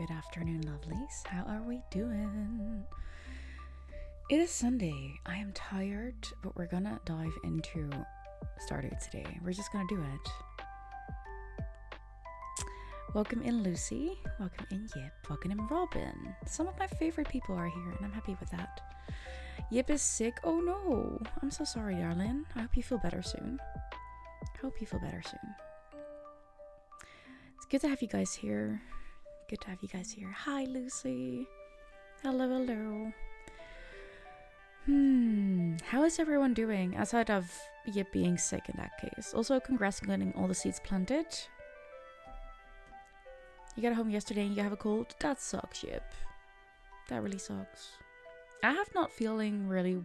Good afternoon, lovelies. How are we doing? It is Sunday. I am tired, but we're gonna dive into Stardew today. We're just gonna do it. Welcome in, Lucy. Welcome in, Yip. Welcome in, Robin. Some of my favorite people are here, and I'm happy with that. Yip is sick. Oh no. I'm so sorry, darling. I hope you feel better soon. It's good to have you guys here. Good to have you guys here. Hi, Lucy. Hello. How is everyone doing outside of Yip being sick in that case? Also, congrats on getting all the seeds planted. You got home yesterday and you have a cold? That sucks, Yip. That really sucks. I have not feeling really...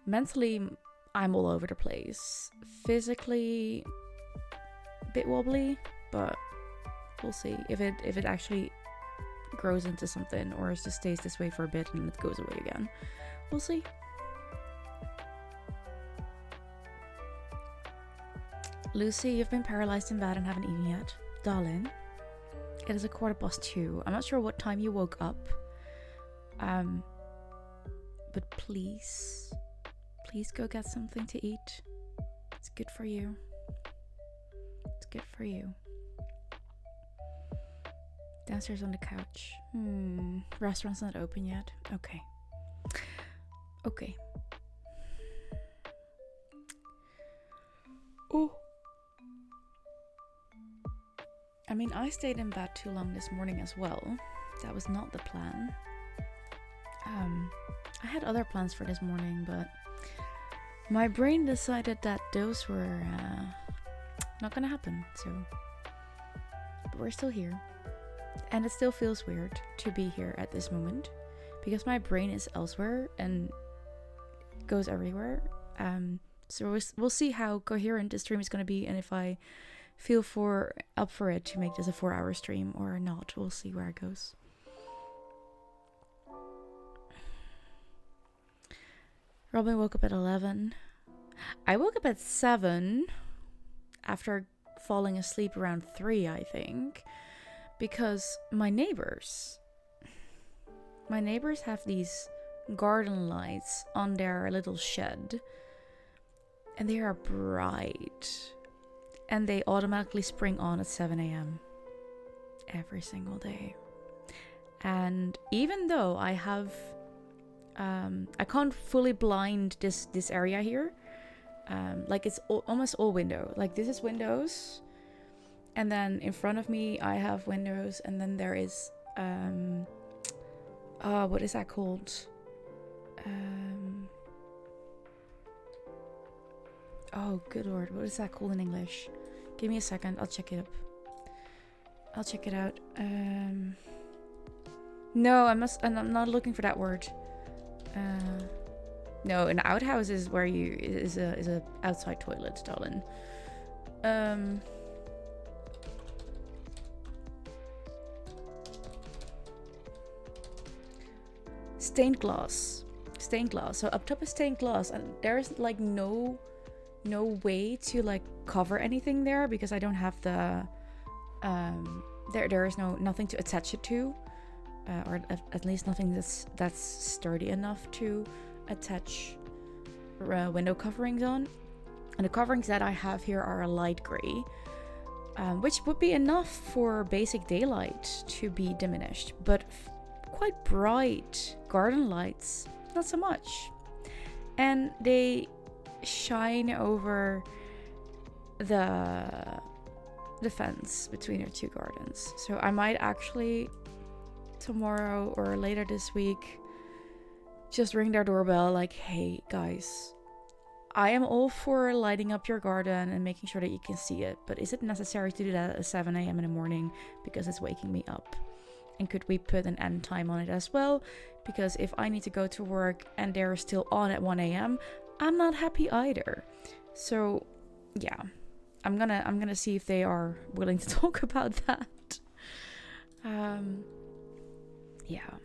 Mentally, I'm all over the place. Physically, a bit wobbly, but we'll see if it actually grows into something or it just stays this way for a bit and it goes away again. We'll see. Lucy, you've been paralyzed in bed and haven't eaten yet. Darling, it is 2:15. I'm not sure what time you woke up. But please go get something to eat. It's good for you. It's good for you. Downstairs on the couch. Restaurant's not open yet. Okay. Oh. I mean, I stayed in bed too long this morning as well. That was not the plan. I had other plans for this morning, but my brain decided that those were not gonna happen, so... But we're still here. And it still feels weird to be here at this moment, because my brain is elsewhere and goes everywhere. So we'll see how coherent the stream is gonna be, and if I feel up for it to make this a 4-hour stream or not. We'll see where it goes. Robin woke up at 11. I woke up at 7 after falling asleep around 3, I think, because my neighbors have these garden lights on their little shed, and they are bright, and they automatically spring on at 7 a.m. every single day. And even though I have I can't fully blind this area here. Like it's almost all window. Like this is windows, and then in front of me I have windows, and then there is what is that called? Oh good lord, what is that called in English? Give me a second, I'll check it out. No, I'm not looking for that word. No, an outhouse is where is a outside toilet, darling. Stained glass. So up top is stained glass, and there is like no way to like cover anything there because I don't have the there is nothing to attach it to. Or at least nothing that's sturdy enough to attach window coverings on. And the coverings that I have here are a light gray, which would be enough for basic daylight to be diminished, but quite bright garden lights, not so much. And they shine over the fence between our two gardens. So I might actually tomorrow or later this week just ring their doorbell like, hey guys, I am all for lighting up your garden and making sure that you can see it, but is it necessary to do that at 7 a.m. in the morning because it's waking me up? And could we put an end time on it as well? Because if I need to go to work and they're still on at 1 a.m., I'm not happy either. So yeah, I'm gonna see if they are willing to talk about that. Yeah.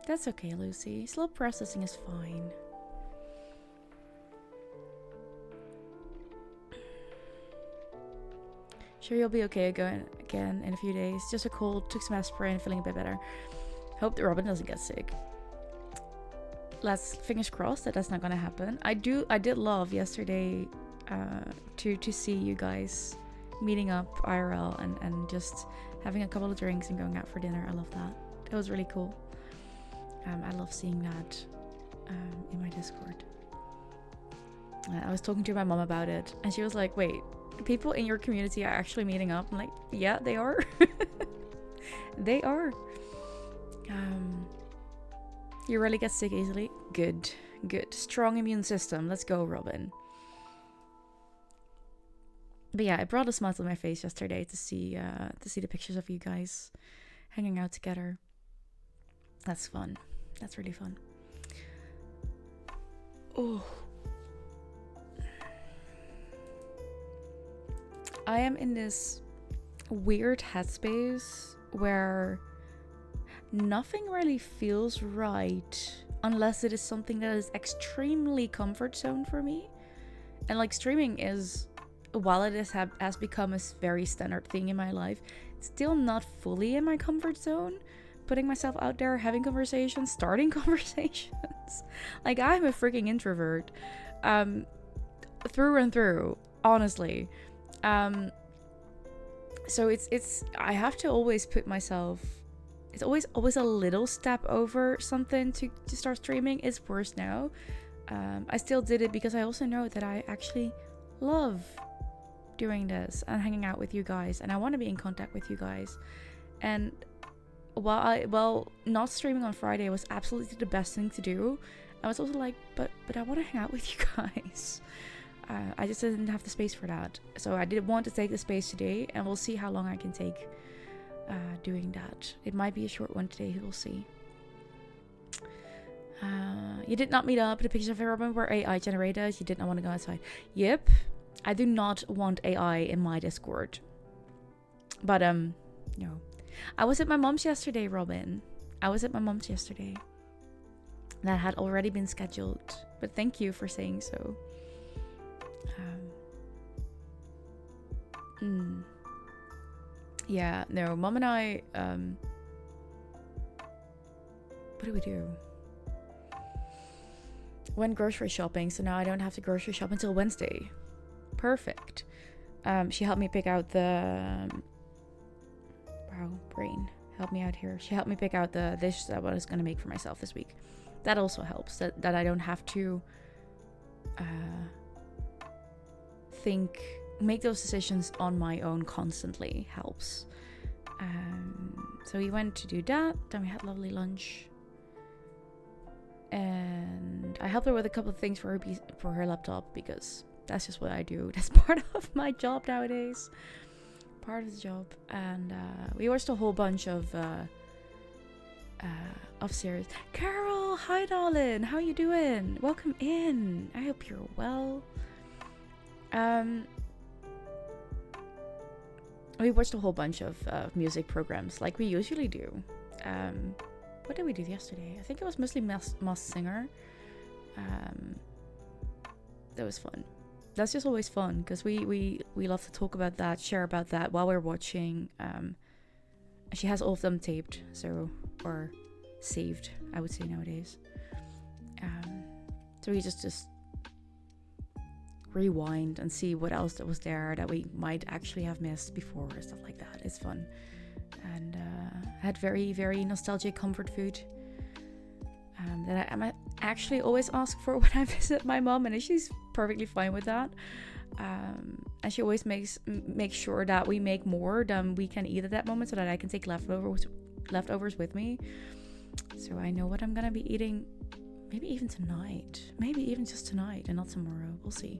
That's okay, Lucy. Slow processing is fine. Sure you'll be okay again in a few days. Just a cold, took some aspirin, feeling a bit better. Hope that Robin doesn't get sick. Let's fingers crossed that that's not gonna happen. I did love yesterday to see you guys meeting up IRL and just having a couple of drinks and going out for dinner. I love that. It was really cool. I love seeing that in my Discord. I was talking to my mom about it, and she was like, wait, people in your community are actually meeting up? I'm like, yeah, they are. They are. You really get sick easily? Good. Strong immune system. Let's go, Robin. But yeah, it brought a smile to my face yesterday to see the pictures of you guys hanging out together. That's fun. That's really fun. Oh. I am in this weird headspace where nothing really feels right unless it is something that is extremely comfort zone for me. And like streaming is, while it has become a very standard thing in my life, it's still not fully in my comfort zone. Putting myself out there, having conversations, starting conversations. Like, I'm a freaking introvert. Through and through, honestly. So it's I have to always put myself, it's always a little step over something to start streaming. It's worse now. I still did it because I also know that I actually love doing this and hanging out with you guys, and I want to be in contact with you guys. And while not streaming on Friday was absolutely the best thing to do, I was also like, but I want to hang out with you guys. I just didn't have the space for that. So I did want to take the space today, and we'll see how long I can take doing that. It might be a short one today, we'll see. You did not meet up. The pictures of Robin were AI generated. You did not want to go outside. Yep. I do not want AI in my Discord. But, no. I was at my mom's yesterday, Robin. I was at my mom's yesterday. That had already been scheduled. But thank you for saying so. Yeah, no, Mom and I, what do we do? Went grocery shopping, so now I don't have to grocery shop until Wednesday. Perfect. She helped me pick out the... Wow, brain. Help me out here. She helped me pick out the dishes that I was going to make for myself this week. That also helps, that I don't have to make those decisions on my own constantly helps. So we went to do that, then we had lovely lunch. And I helped her with a couple of things for her laptop, because that's just what I do. That's part of my job nowadays. Part of the job. And we watched a whole bunch of series. Carol, hi darling, how you doing? Welcome in. I hope you're well. We watched a whole bunch of music programs like we usually do. What did we do yesterday? I think it was mostly Masked Singer. That was fun. That's just always fun, because we love to talk about that, share about that while we're watching. She has all of them taped, or saved, I would say nowadays. So we just rewind and see what else that was there that we might actually have missed before, or stuff like that. It's fun. And had very, very nostalgic comfort food that I actually always ask for when I visit my mom, and she's perfectly fine with that. And she always makes sure that we make more than we can eat at that moment, so that I can take leftovers with me. So I know what I'm gonna be eating, maybe even tonight, maybe even just tonight and not tomorrow. We'll see.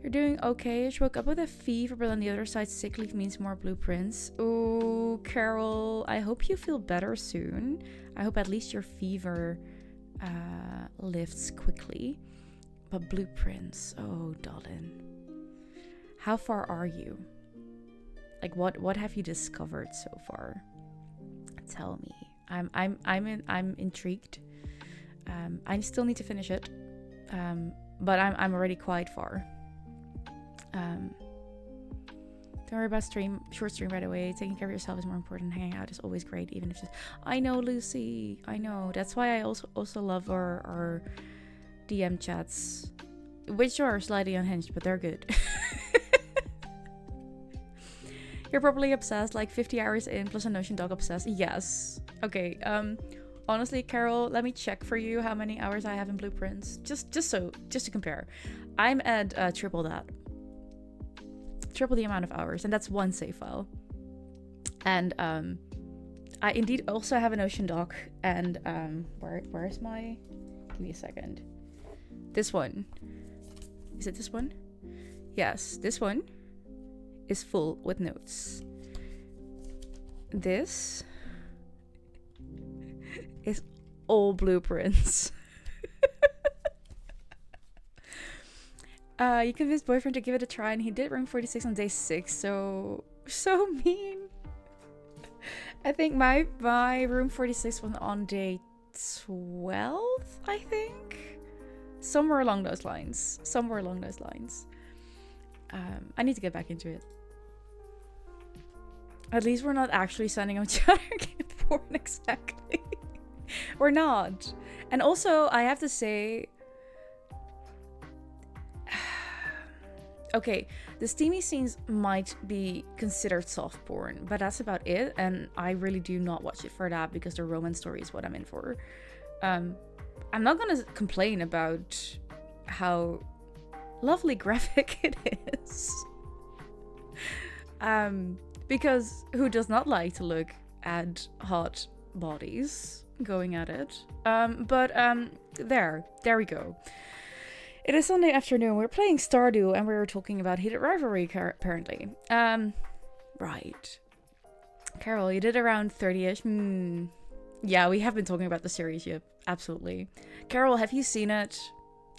You're doing okay. She woke up with a fever, but on the other side, sick leave means more blueprints. Oh, Carol, I hope you feel better soon. I hope at least your fever lifts quickly. But blueprints, oh, darling. How far are you? Like, what have you discovered so far? Tell me. I'm intrigued. I still need to finish it. But I'm already quite far. Um, don't worry about short stream right away. Taking care of yourself is more important. Hanging out is always great, even if just. I know, Lucy. I know. That's why I also love our DM chats, which are slightly unhinged, but they're good. You're probably obsessed, like 50 hours in plus a Notion dog obsessed. Yes. Okay. Honestly, Carol, let me check for you how many hours I have in Blueprints. Just to compare. I'm at triple that. Triple the amount of hours, and that's one save file. And I indeed also have an Ocean dock, and where's my? Give me a second. This one. Is it this one? Yes, this one is full with notes. This is all blueprints. You convinced boyfriend to give it a try, and he did room 46 on day 6. So mean. I think my room 46 was on day 12. I think somewhere along those lines. I need to get back into it. At least we're not actually sending each other game porn exactly. We're not. And also, I have to say, okay, the steamy scenes might be considered soft porn, but that's about it. And I really do not watch it for that, because the romance story is what I'm in for. I'm not gonna complain about how lovely graphic it is. Because who does not like to look at hot bodies going at it? There we go. It is Sunday afternoon. We're playing Stardew, and we were talking about heated rivalry, apparently. Right. Carol, you did around 30-ish. Yeah, we have been talking about the series, yep. Absolutely. Carol, have you seen it?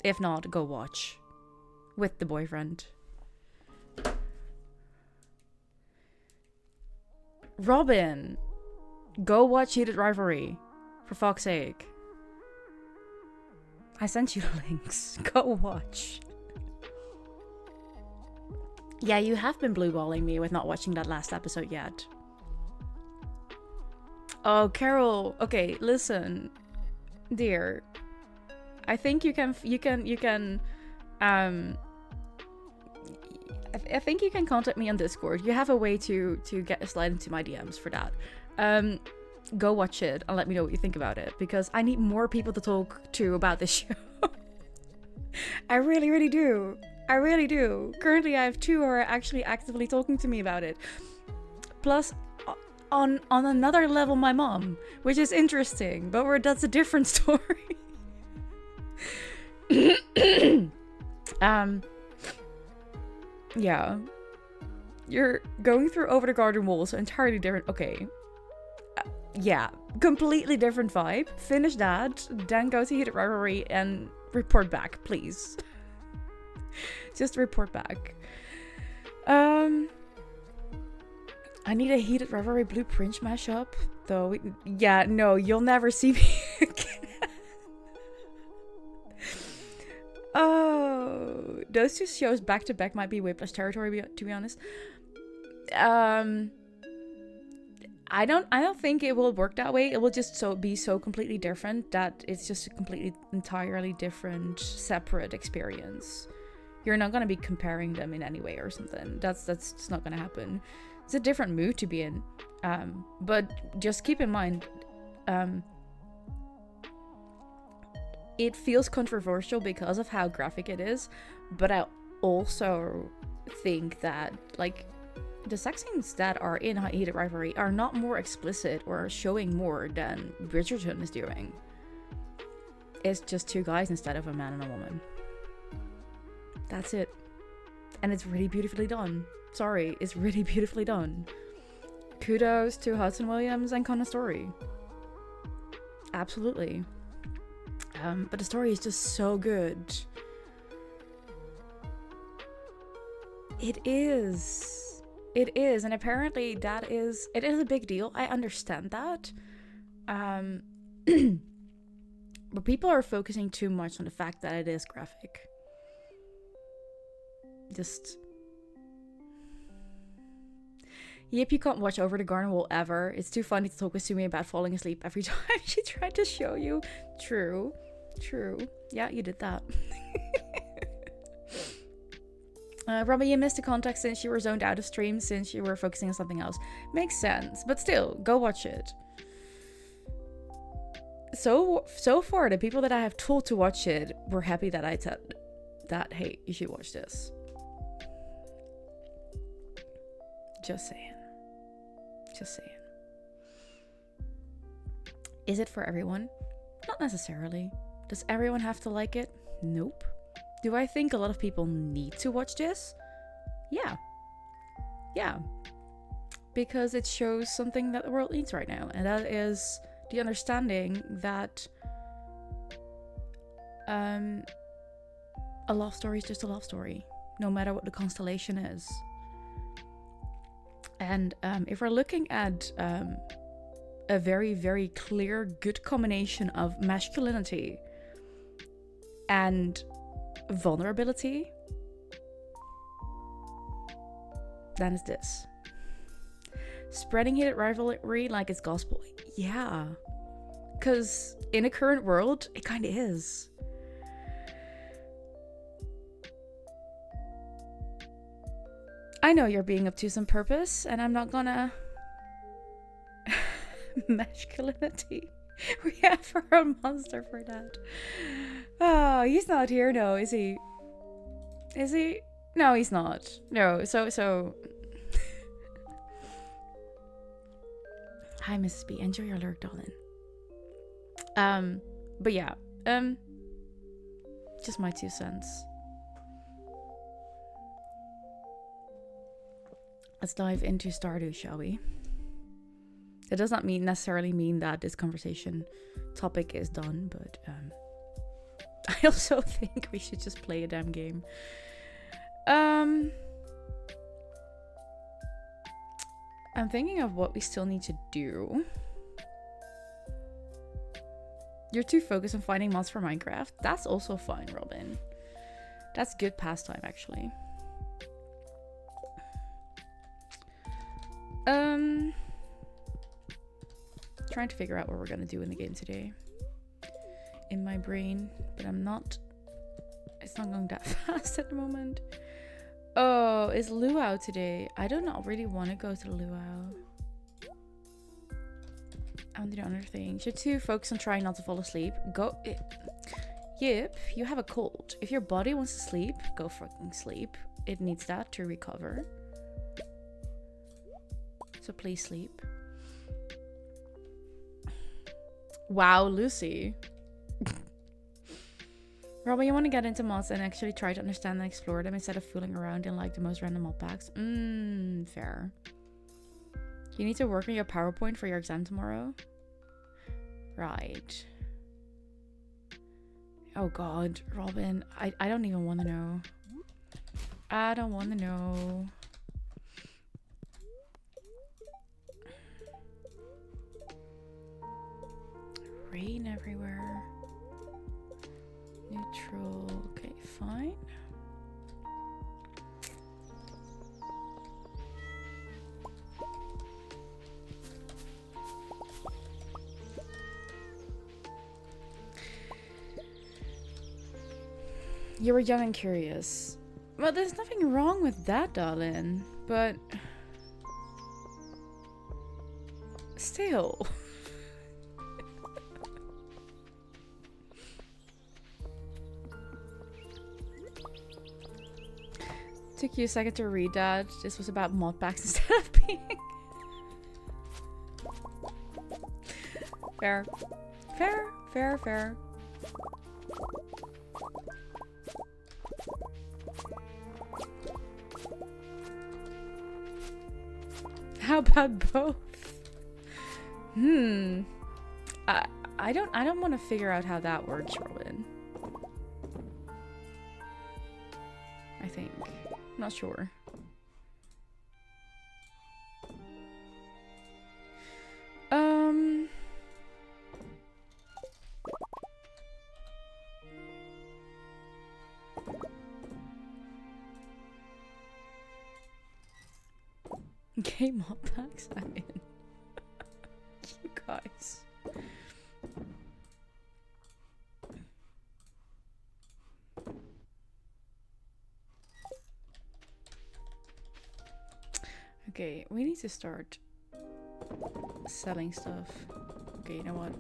If not, go watch. With the boyfriend. Robin, go watch Heated Rivalry. For fuck's sake. I sent you the links. Go watch. Yeah, you have been blueballing me with not watching that last episode yet. Oh, Carol. Okay, listen. Dear. I think you can I think you can contact me on Discord. You have a way to get a slide into my DMs for that. Go watch it and let me know what you think about it, because I need more people to talk to about this show. I really do. Currently, I have 2 who are actually actively talking to me about it. Plus, on another level, my mom, which is interesting, but that's a different story. Yeah. You're going through Over the Garden Wall, so entirely different. Okay. Yeah. Completely different vibe. Finish that, then go to Heated Rivalry and report back, please. Just report back. I need a Heated Rivalry Blueprint mashup, though. Yeah, no, you'll never see me again. Oh, those 2 shows back to back might be Whiplash territory, to be honest. I don't think it will work that way. It will just be so completely different that it's just a completely entirely different, separate experience. You're not gonna be comparing them in any way or something. That's just not gonna happen. It's a different mood to be in. But just keep in mind, it feels controversial because of how graphic it is, but I also think that, like, the sex scenes that are in Heated Rivalry are not more explicit or showing more than Bridgerton is doing. It's just 2 guys instead of a man and a woman. That's it. And it's really beautifully done. Sorry, it's really beautifully done. Kudos to Hudson Williams and Connor Story. Absolutely. But the story is just so good. It is, and apparently it is a big deal. I understand that. But people are focusing too much on the fact that it is graphic. Just Yep, you can't watch Over the Garden Wall ever. It's too funny to talk with Sumi about falling asleep every time she tried to show you. True. True. Yeah, you did that. Robin, you missed the context since you were zoned out of stream since you were focusing on something else. Makes sense, but still, go watch it. So far, the people that I have told to watch it were happy that I said that, hey, you should watch this. Just saying. Just saying. Is it for everyone? Not necessarily. Does everyone have to like it? Nope. Do I think a lot of people need to watch this? Yeah. Yeah. Because it shows something that the world needs right now. And that is the understanding that a love story is just a love story. No matter what the constellation is. And if we're looking at a very, very clear, good combination of masculinity and vulnerability, then it's this. Spreading hated rivalry like it's gospel. Yeah. Because in a current world, it kind of is. I know you're being obtuse on purpose, and I'm not gonna... Masculinity. We have our own monster for that. Oh, he's not here, no, is he? Is he? No, he's not. No, so... Hi, Mrs. B. Enjoy your lurk, darling. But yeah. Just my 2 cents. Let's dive into Stardew, shall we? It does not necessarily mean that this conversation topic is done, but I also think we should just play a damn game. I'm thinking of what we still need to do. You're too focused on finding mods for Minecraft. That's also fine, Robin. That's good pastime, actually. Trying to figure out what we're gonna do in the game today. In my brain, but I'm not. It's not going that fast at the moment. Oh, is luau today? I do not really want to go to the luau. I want to do other things. You're too focused on trying not to fall asleep. Go. Yep, you have a cold. If your body wants to sleep, go fucking sleep. It needs that to recover. So please sleep. Wow, Lucy. Robin, you want to get into mods and actually try to understand and explore them instead of fooling around in like the most random mod packs? Fair. You need to work on your PowerPoint for your exam tomorrow? Right. Oh god, Robin. I don't even want to know. I don't want to know. Rain everywhere. Neutral. Okay, fine. You were young and curious. Well, there's nothing wrong with that, darling. But still. Took you a second to read that. This was about mod packs instead of being... Fair. Fair, fair, fair. How about both? I don't want to figure out how that works, Robin. I think. I'm not sure. Game mod packs I'm in. You guys. Okay, we need to start selling stuff. Okay, you know what?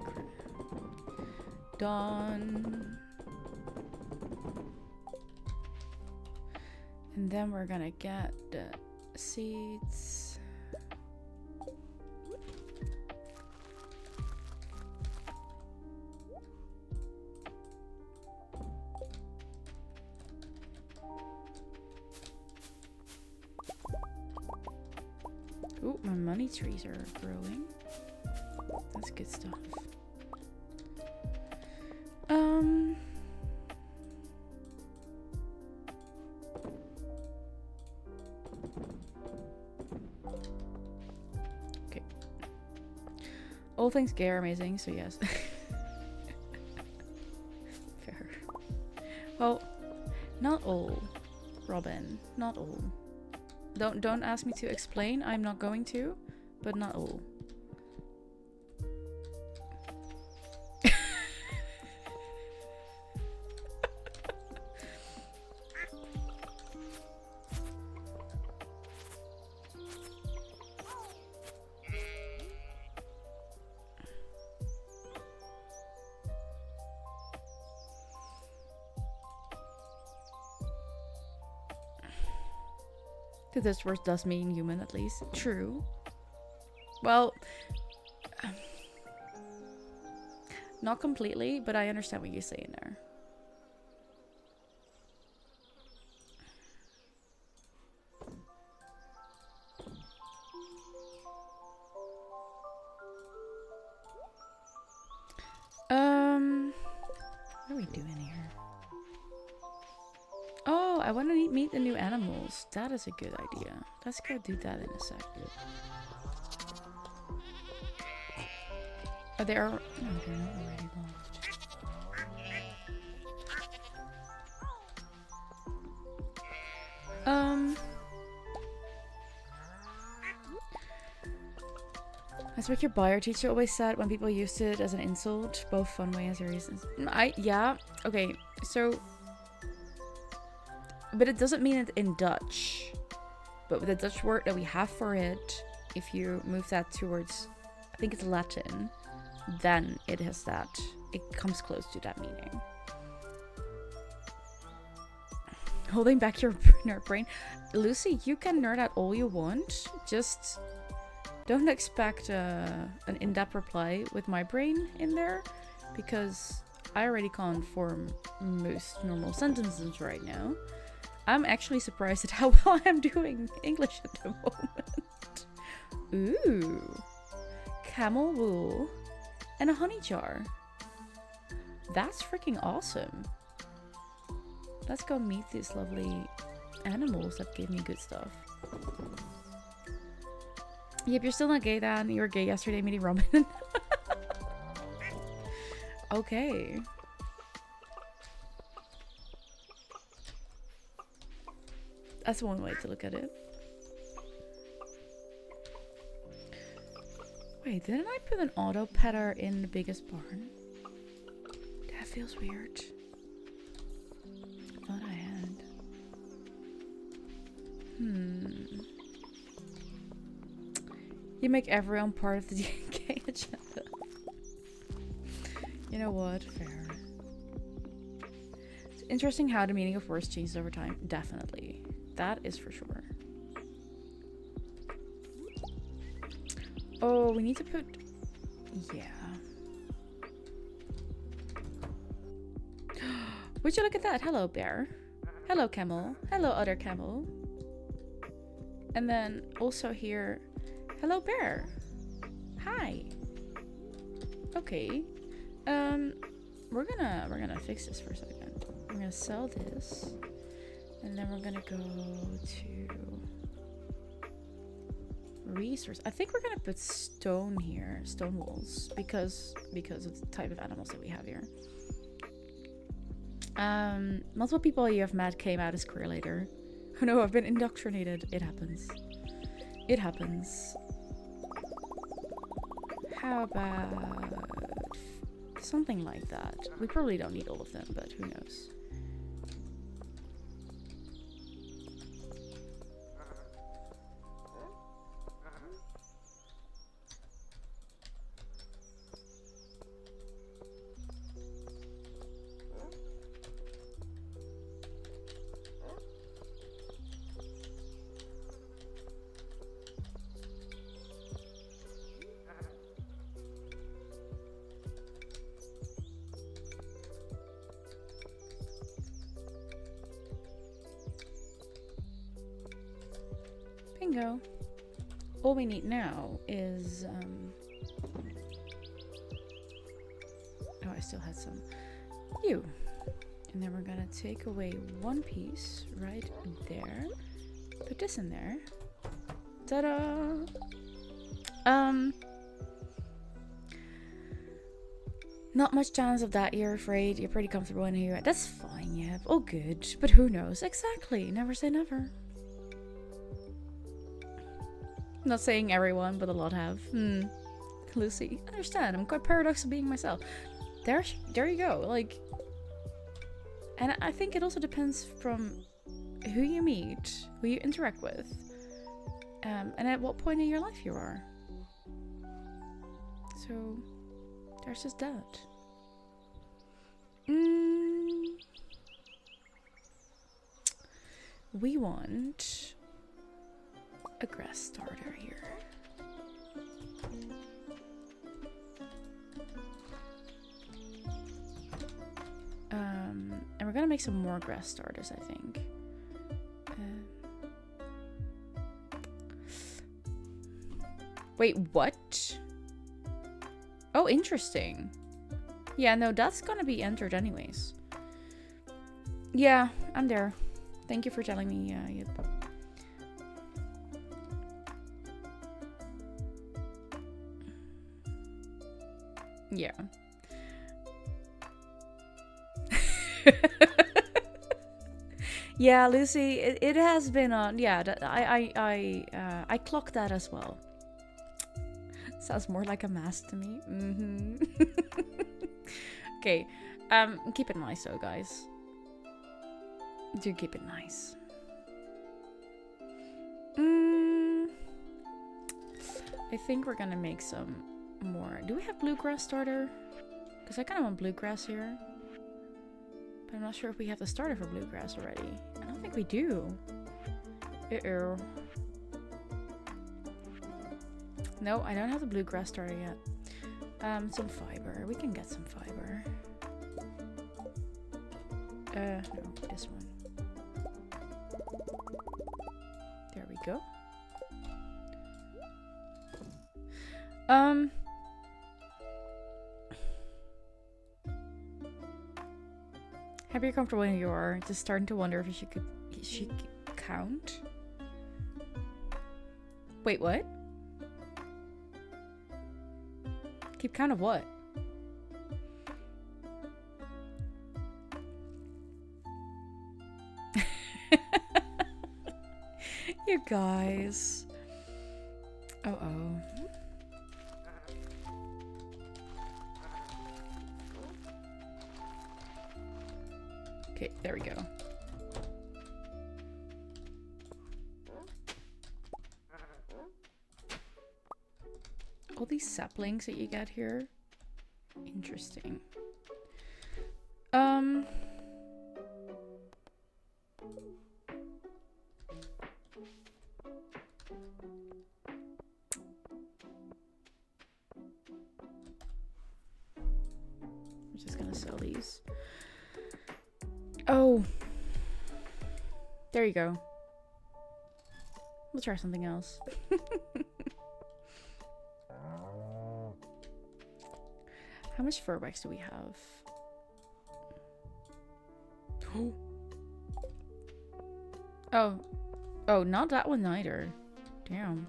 Done. And then we're gonna get the seeds. Ooh, my money trees are growing. That's good stuff. Okay. All things gay are amazing, so yes. Fair. Well, not all, Robin. Not all. Don't ask me to explain. I'm not going to, but not all. This word does mean human, at least. True. Well, not completely, but I understand what you're saying there. What are we doing here? Oh, I want to meet the new animals. That is a good idea. Let's go do that in a sec. Oh, they are... No, they're not already lost. That's what your bio teacher always said when people used it as an insult. Both fun way and serious. Yeah. Okay, so... But it doesn't mean it in Dutch. But with the Dutch word that we have for it, if you move that towards, I think it's Latin, then it has that. It comes close to that meaning. Holding back your nerd brain. Lucy, you can nerd out all you want. Just don't expect an in-depth reply with my brain in there. Because I already can't form most normal sentences right now. I'm actually surprised at how well I'm doing English at the moment. Ooh. Camel wool and a honey jar. That's freaking awesome. Let's go meet these lovely animals that gave me good stuff. Yep, you're still not gay, Dan. You were gay yesterday meeting Robin. Okay. That's one way to look at it. Wait, didn't I put an auto petter in the biggest barn? That feels weird. I thought I had. You make everyone part of the DK agenda. You know what? Fair. It's interesting how the meaning of words changes over time. Definitely. That is for sure. Oh, we need to put... Yeah. Would you look at that? Hello, bear. Hello, camel. Hello, other camel. And then also here... Hello, bear. Hi. Okay. We're gonna fix this for a second. We're gonna sell this. And then we're gonna go to resource. I think we're gonna put stone here, stone walls, because of the type of animals that we have here. Multiple people you have met came out as queer later. Oh no, I've been indoctrinated. It happens. It happens. How about something like that? We probably don't need all of them, but who knows? Bingo. All we need now is oh, I still had some. You. And then we're gonna take away one piece right there. Put this in there. Ta-da! Not much chance of that, you're afraid. You're pretty comfortable in here. That's fine, yeah. All good. But who knows? Exactly. Never say never. I'm not saying everyone, but a lot have. Lucy, I understand. I'm quite paradoxical being myself. There you go. Like, and I think it also depends from who you meet, who you interact with, and at what point in your life you are. So, there's just that. We want a grass starter here. And we're gonna make some more grass starters, I think. Wait, what? Oh, interesting. Yeah, no, that's gonna be entered anyways. Yeah, I'm there. Thank you for telling me. Yep. Yeah. Yeah, Lucy, it has been on. Yeah, I clocked that as well. Sounds more like a mask to me. Okay, keep it nice though, guys. Do keep it nice. I think we're gonna make some more. Do we have bluegrass starter? Because I kind of want bluegrass here. But I'm not sure if we have the starter for bluegrass already. I don't think we do. Uh-oh. No, I don't have the bluegrass starter yet. Some fiber. We can get some fiber. No, this one. There we go. Happy you're comfortable in your just starting to wonder if she could count. Wait, what? Keep count of what? You guys. Uh-oh. Okay, there we go. All these saplings that you get here. Interesting. I'm just gonna sell these. Oh. There you go. We'll try something else. How much fur wax do we have? Oh. Oh, not that one either. Damn.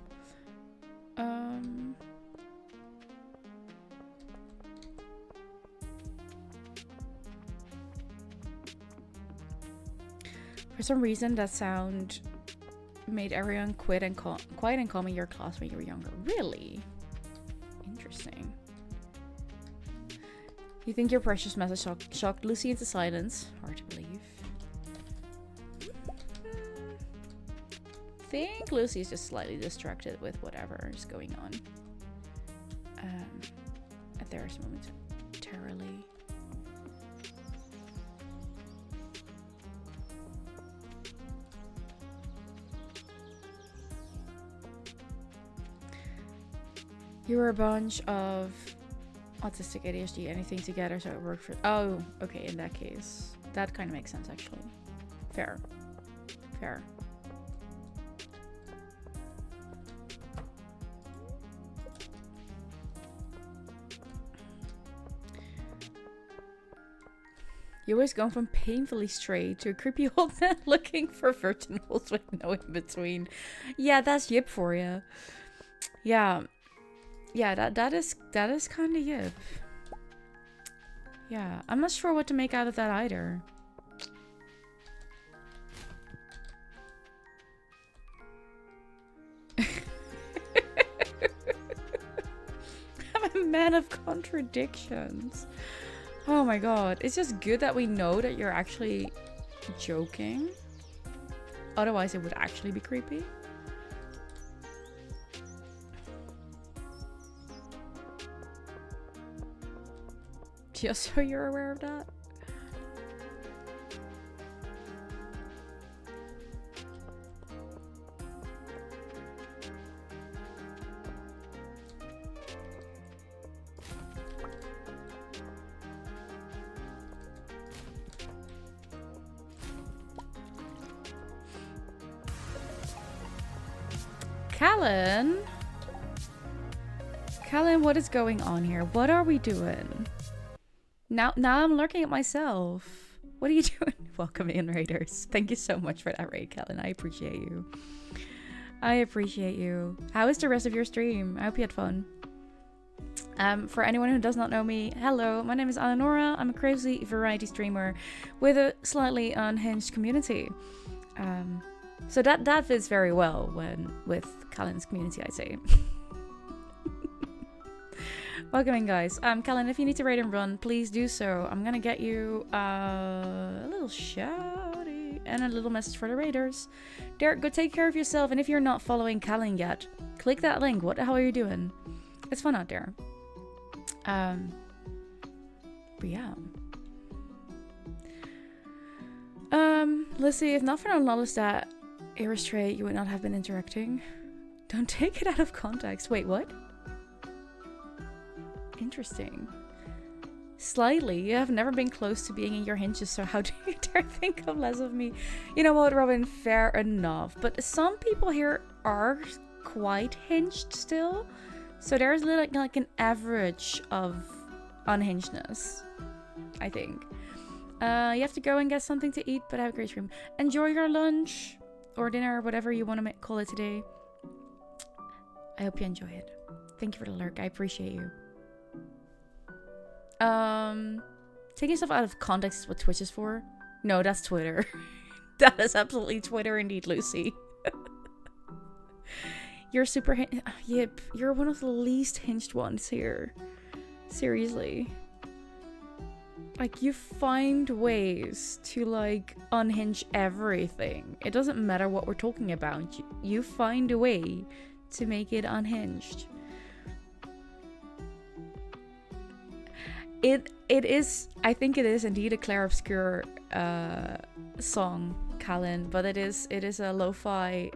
For some reason that sound made everyone quiet and calm in your class when you were younger. Really? Interesting. You think your precious message shocked Lucy into silence? Hard to believe. Think Lucy is just slightly distracted with whatever is going on. At there's momentarily. You were a bunch of autistic ADHD, anything together, so it worked for. Oh, okay, in that case. That kind of makes sense, actually. Fair. Fair. You always go from painfully straight to a creepy old man looking for virginals with no in between. Yeah, that's Yip for you. Yeah. Yeah, that is kind of Yip. Yeah, I'm not sure what to make out of that either. I'm a man of contradictions. Oh my god, it's just good that we know that you're actually joking. Otherwise it would actually be creepy. Just so you're aware of that. Callan, what is going on here? What are we doing? Now I'm lurking at myself. What are you doing? Welcome in, Raiders. Thank you so much for that raid, Callan. I appreciate you. I appreciate you. How is the rest of your stream? I hope you had fun. For anyone who does not know me, hello, my name is Eleonora. I'm a crazy variety streamer with a slightly unhinged community. So that fits very well with Callan's community, I'd say. Welcome in, guys. Callan, if you need to raid and run, please do so. I'm gonna get you a little shouty and a little message for the raiders. Derek, go take care of yourself, and if you're not following Callan yet, click that link. What the hell are you doing? It's fun out there. But yeah. Let's see, if not for the knowledge that Irrestrate, you would not have been interacting. Don't take it out of context. Wait, what? Interesting. Slightly. You have never been close to being in your hinges, so how do you dare think of less of me? You know what, Robin? Fair enough. But some people here are quite hinged still. So there's like an average of unhingedness, I think. You have to go and get something to eat, but have a great stream. Enjoy your lunch or dinner, whatever you want to call it today. I hope you enjoy it. Thank you for the lurk. I appreciate you. Taking stuff out of context is what Twitch is for. No, that's Twitter. That is absolutely Twitter indeed, Lucy. You're super Yep, you're one of the least hinged ones here. Seriously. Like, you find ways to, like, unhinge everything. It doesn't matter what we're talking about. You find a way to make it unhinged. It is, I think it is indeed a Claire Obscure song, Callan, but it is a lo-fi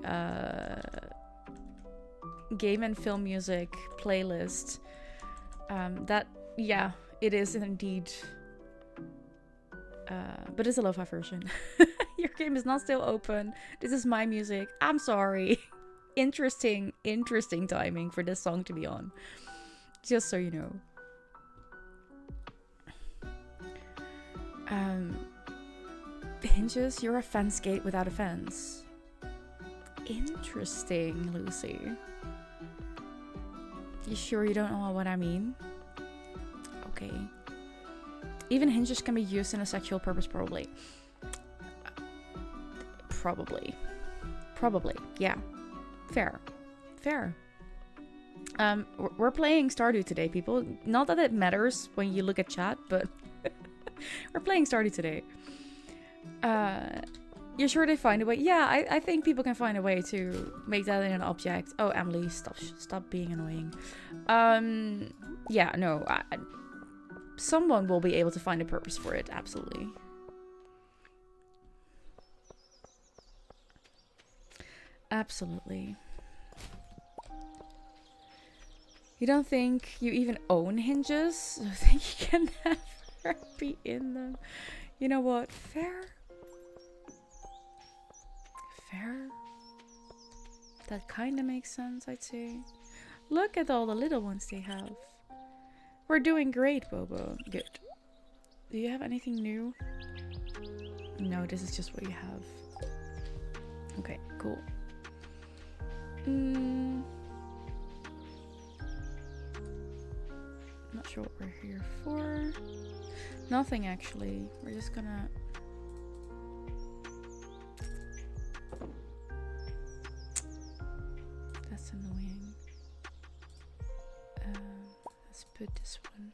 game and film music playlist. Yeah, it is indeed. But it's a lo-fi version. Your game is not still open. This is my music. I'm sorry. Interesting timing for this song to be on. Just so you know. Hinges, you're a fence gate without a fence. Interesting, Lucy. You sure you don't know what I mean? Okay. Even hinges can be used in a sexual purpose, probably. Probably. Yeah. Fair. We're playing Stardew today, people. Not that it matters when you look at chat, but we're playing Stardew today. You're sure they find a way? Yeah, I think people can find a way to make that in an object. Oh, Emily, stop being annoying. Yeah, no. Someone will be able to find a purpose for it, absolutely. Absolutely. You don't think you even own hinges? I think you can never be in them. You know what? Fair? That kind of makes sense, I'd say. Look at all the little ones they have. We're doing great, Bobo. Good. Do you have anything new? No, this is just what you have. Okay, cool. Not sure what we're here for. Nothing, actually. We're just gonna... That's annoying. Let's put this one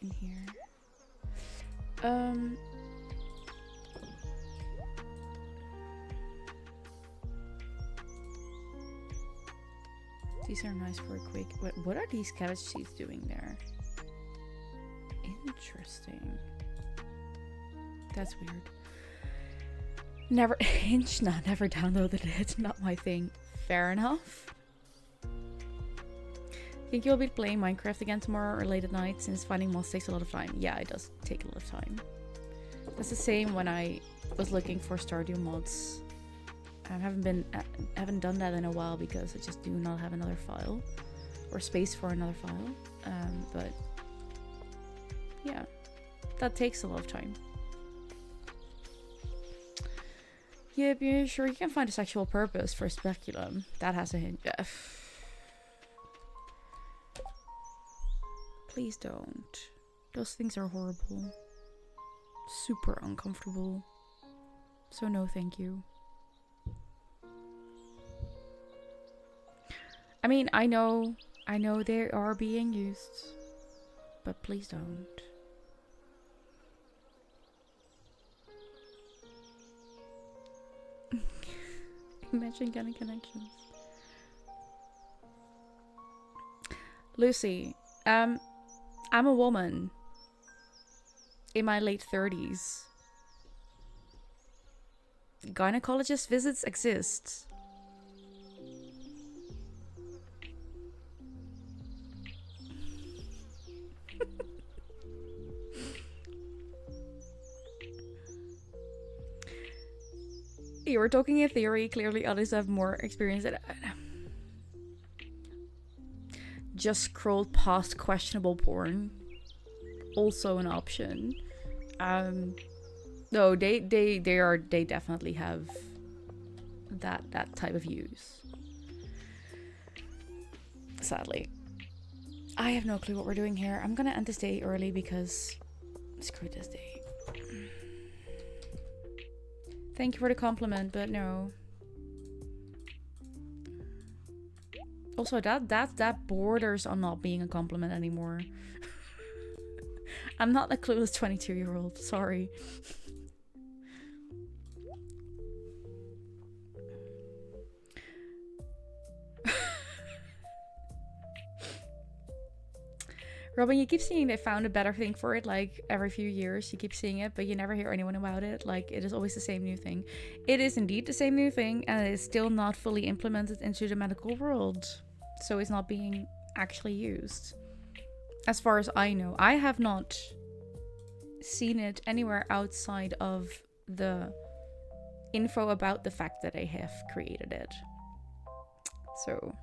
in here. These are nice for a quick... What are these cabbage seeds doing there? Interesting. That's weird. Never... never downloaded it. Not my thing. Fair enough. Think you'll be playing Minecraft again tomorrow or late at night, since finding mods takes a lot of time. Yeah, it does take a lot of time. That's the same when I was looking for Stardew mods. I haven't done that in a while because I just do not have another file or space for another file. But yeah, that takes a lot of time. Yep, yeah, sure you can find a sexual purpose for speculum. That has a hint. Please don't. Those things are horrible. Super uncomfortable. So no, thank you. I mean, I know they are being used, but please don't. Imagine getting connections. Lucy, I'm a woman in my late 30s. Gynecologist visits exist. You were talking in theory, clearly others have more experience than just scrolled past questionable porn. Also an option. No, they definitely have that type of use. Sadly. I have no clue what we're doing here. I'm gonna end this day early because screw this day. Thank you for the compliment, but no. Also, that borders on not being a compliment anymore. I'm not a clueless 22-year-old. Sorry. Robin, you keep seeing they found a better thing for it, like every few years you keep seeing it, but you never hear anyone about it. Like, it is always the same new thing. It is indeed the same new thing, and it is still not fully implemented into the medical world. So it's not being actually used. As far as I know. I have not seen it anywhere outside of the info about the fact that they have created it. So...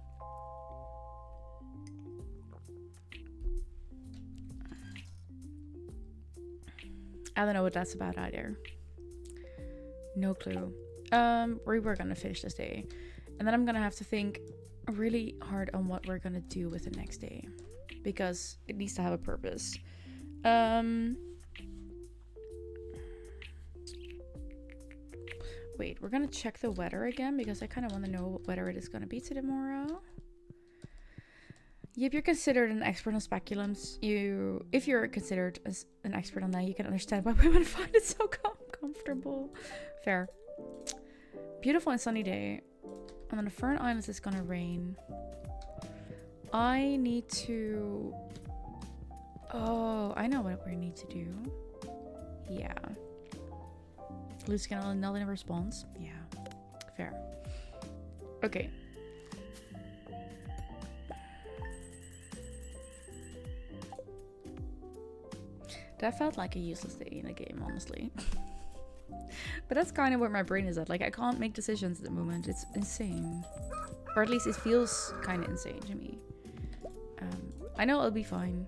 I don't know what that's about either. No clue. We were gonna finish this day. And then I'm gonna have to think really hard on what we're gonna do with the next day. Because it needs to have a purpose. Wait, we're gonna check the weather again because I kind of want to know what weather it is gonna be tomorrow. Yep, you're considered an expert on speculums. If you're considered as an expert on that, you can understand why women find it so comfortable. Fair. Beautiful and sunny day. And on the Fern Islands, it's gonna rain. I need to... Oh, I know what we need to do. Yeah. Lucy can null in response. Yeah. Fair. Okay. That felt like a useless day in a game, honestly. But that's kind of where my brain is at. Like, I can't make decisions at the moment. It's insane. Or at least it feels kind of insane to me. I know I'll be fine.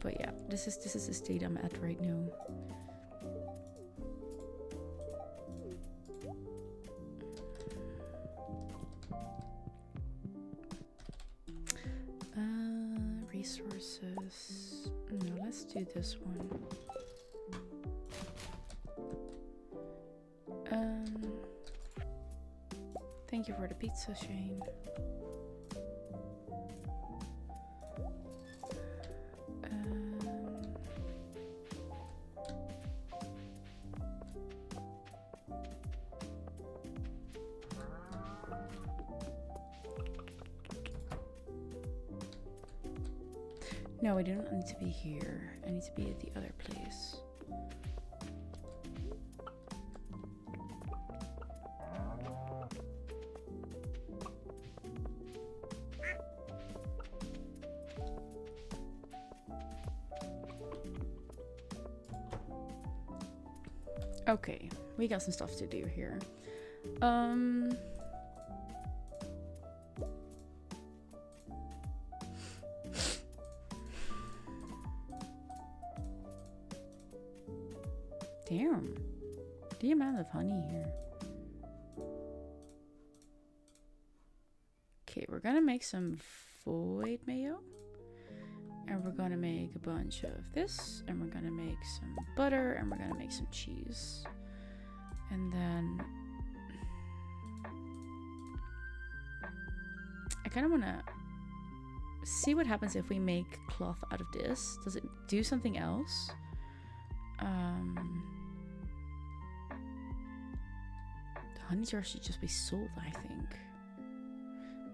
But yeah, this is the state I'm at right now. Resources. No, let's do this one. Thank you for the pizza, Shane. No, I don't need to be here. I need to be at the other place. Okay, we got some stuff to do here. Damn, the amount of honey here. Okay, we're gonna make some void mayo. And we're gonna make a bunch of this. And we're gonna make some butter. And we're gonna make some cheese. And then... I kind of want to see what happens if we make cloth out of this. Does it do something else? The honey jar should just be sold, I think.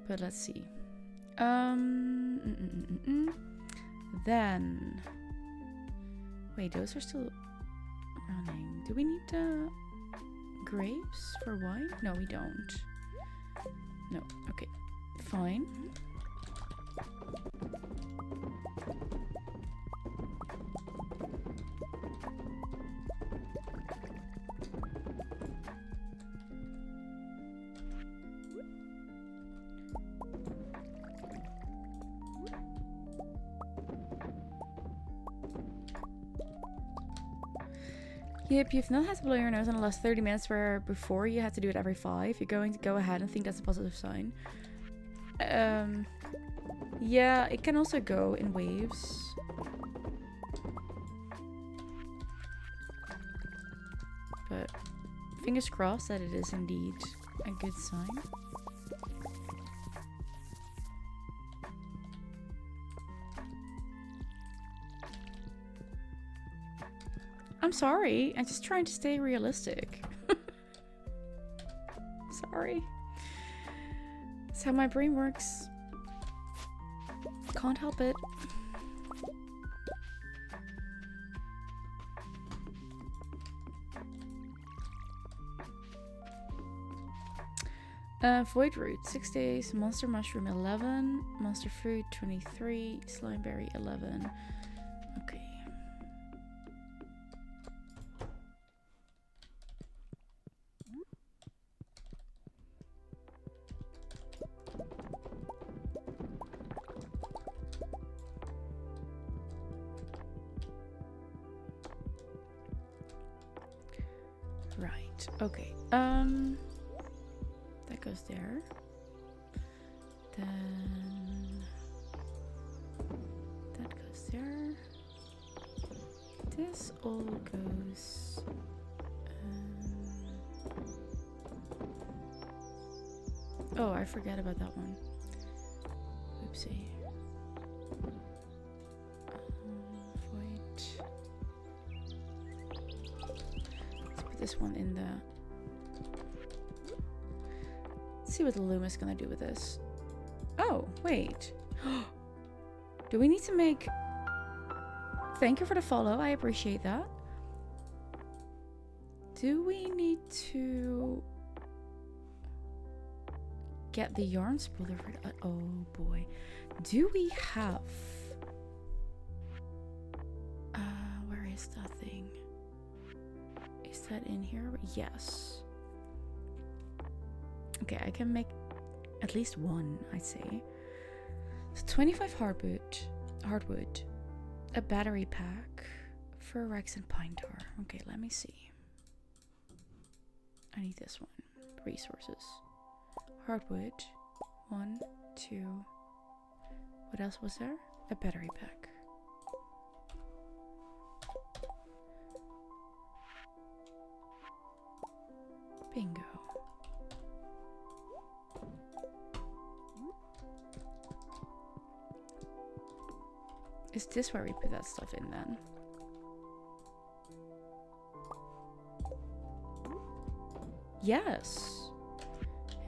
But let's see. Then... Wait, those are still running. Do we need grapes for wine? No, we don't. No, okay. Fine. Yep, you've not had to blow your nose in the last 30 minutes where before you had to do it every 5. You're going to go ahead and think that's a positive sign. Yeah, it can also go in waves. But fingers crossed that it is indeed a good sign. I'm sorry. I'm just trying to stay realistic. Sorry. That's how my brain works. Can't help it. Void root 6 days. Monster mushroom 11. Monster fruit 23. Slimeberry 11. Okay. Right. Okay. That goes there. Then that goes there. This all goes Oh, I forget about that one. Oopsie. Void. Let's put this one in the... Let's see what the loom is gonna do with this. Oh, wait. Do we need to make... Thank you for the follow. I appreciate that. Do we need to... get the yarn spooler for the... Oh boy. Do we have... where is that thing? Is that in here? Yes. Okay, I can make at least one, I'd say. So 25 hardwood, a battery pack, fur rags and pine tar. Okay, let me see. I need this one. Resources. Hardwood. 1, 2. What else was there? A battery pack. Bingo. Is this where we put that stuff in then? Yes.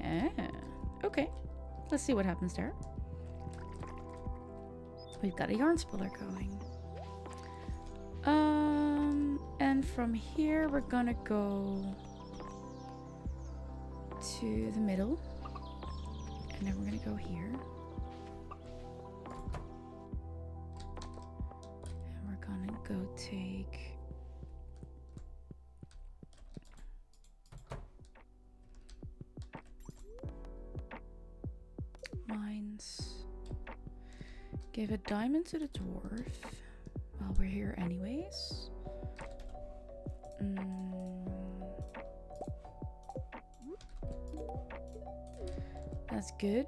Ah, okay. Let's see what happens there. We've got a yarn spooler going. And from here we're gonna go to the middle. And then we're gonna go here. And we're gonna go take mines. Give a diamond to the dwarf while we're here anyways. That's good.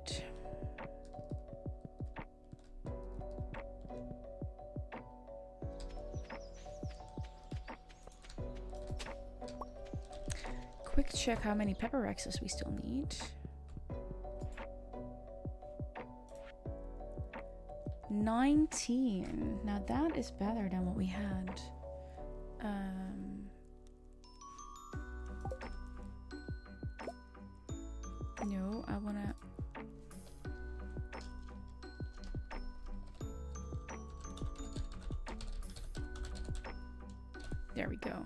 Quick check how many pepper axes we still need. 19. Now that is better than what we had. No, I wanna... There we go.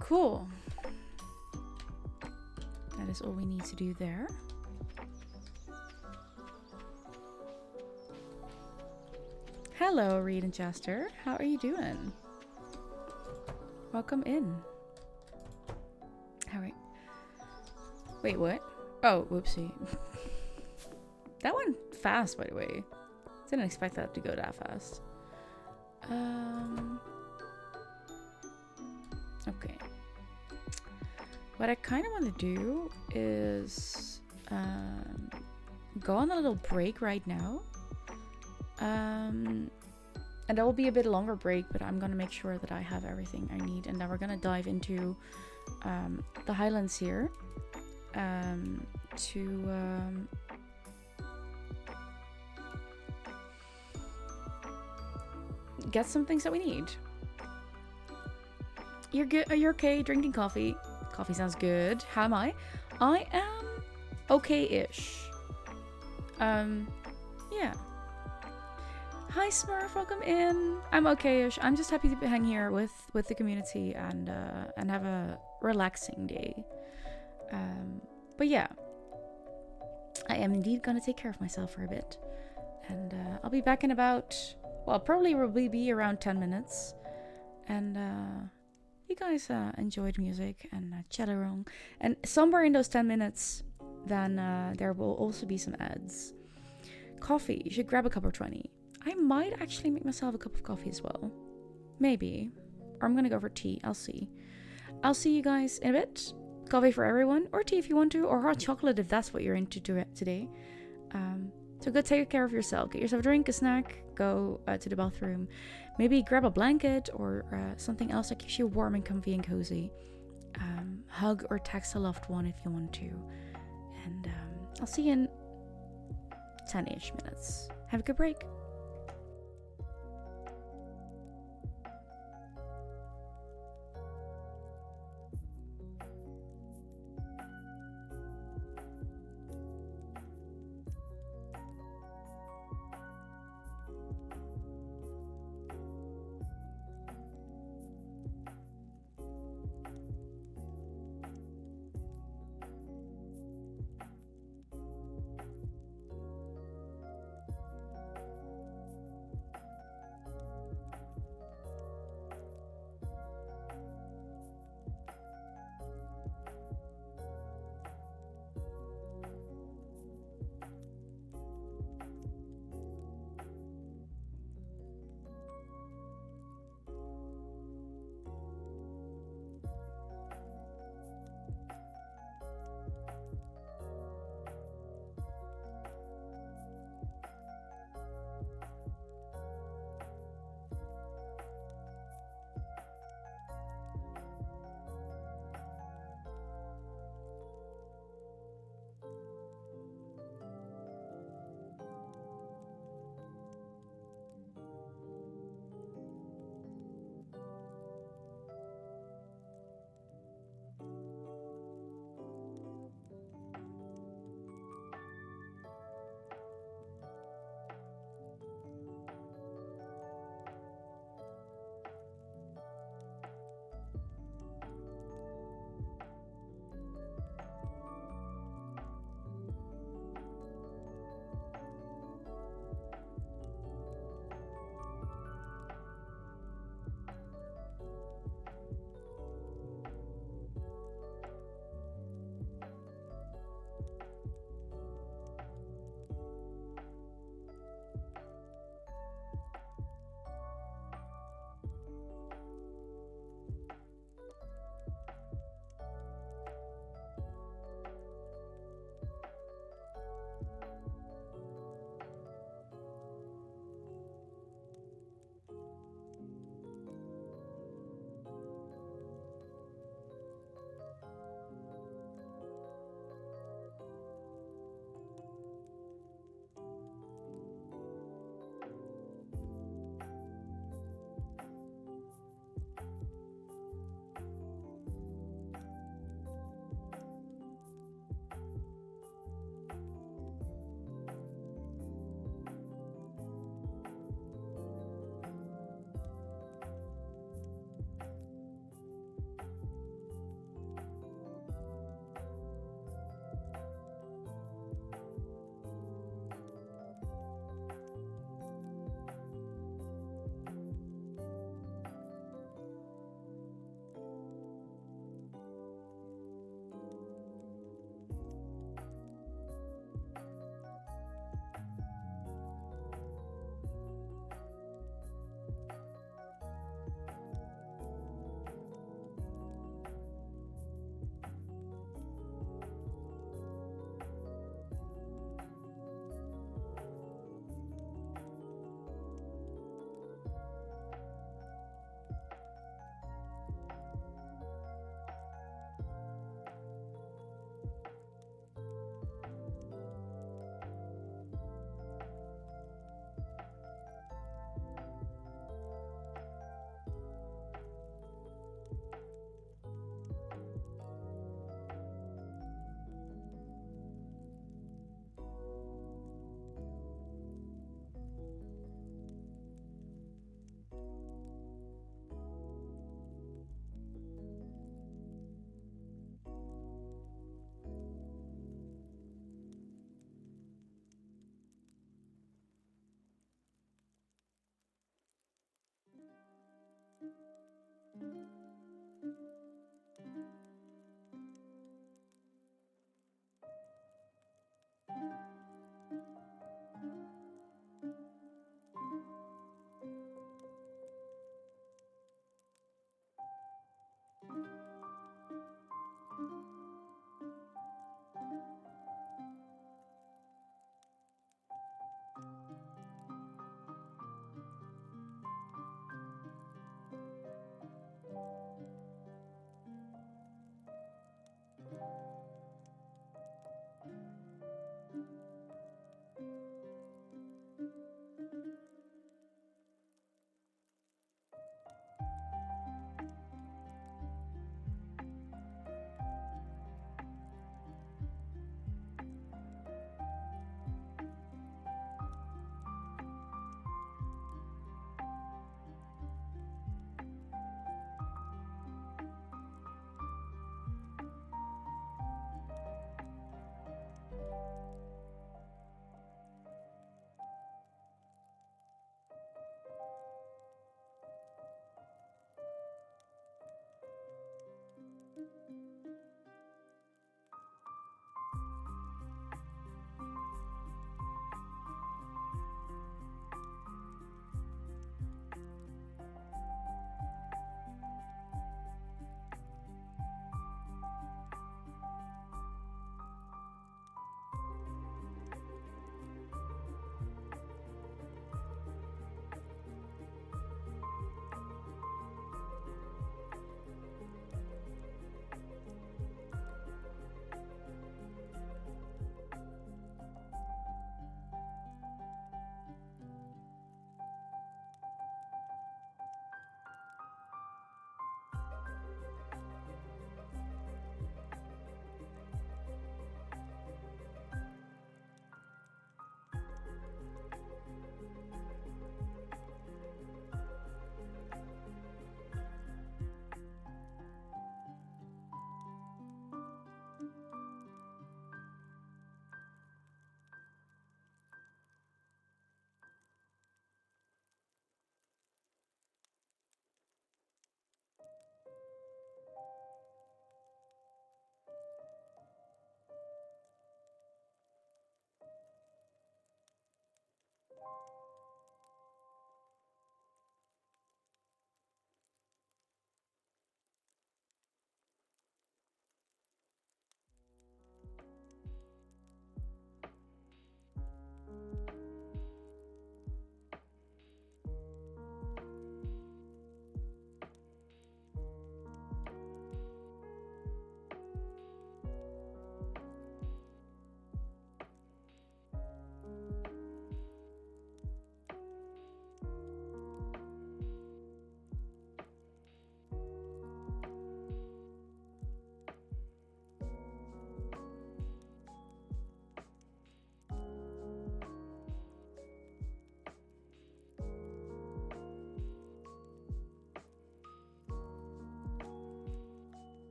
Cool. That is all we need to do there. Hello, Reed and Chester. How are you doing? Welcome in. Alright. Wait, what? Oh, whoopsie. That went fast, by the way. Didn't expect that to go that fast. Okay. What I kind of want to do is go on a little break right now. And that will be a bit longer break, but I'm gonna make sure that I have everything I need, and then we're gonna dive into the Highlands here to get some things that we need. You're good? Are you okay? Drinking coffee? Coffee sounds good. How am I? I am okay-ish. Yeah. Hi Smurf, welcome in. I'm okay-ish. I'm just happy to hang here with the community and have a relaxing day. But yeah, I am indeed gonna take care of myself for a bit, and I'll be back in about, well, probably will be around 10 minutes. And you guys enjoyed music and chat along, and somewhere in those 10 minutes, then there will also be some ads. Coffee. You should grab a cup or 20. I might actually make myself a cup of coffee as well. Maybe. Or I'm gonna go for tea. I'll see. I'll see you guys in a bit. Coffee for everyone. Or tea if you want to. Or hot chocolate if that's what you're into today. So go take care of yourself. Get yourself a drink, a snack. Go to the bathroom. Maybe grab a blanket or something else that keeps you warm and comfy and cozy. Hug or text a loved one if you want to. And I'll see you in 10-ish minutes. Have a good break.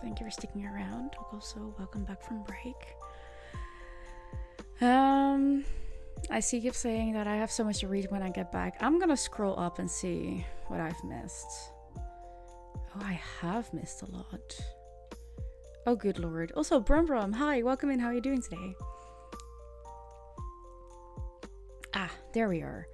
Thank you for sticking around. Also, welcome back from break. I see you saying that I have so much to read when I get back. I'm gonna scroll up and see what I've missed. Oh, I have missed a lot. Oh, good lord. Also, Brum, hi, welcome in. How are you doing today? Ah, there we are.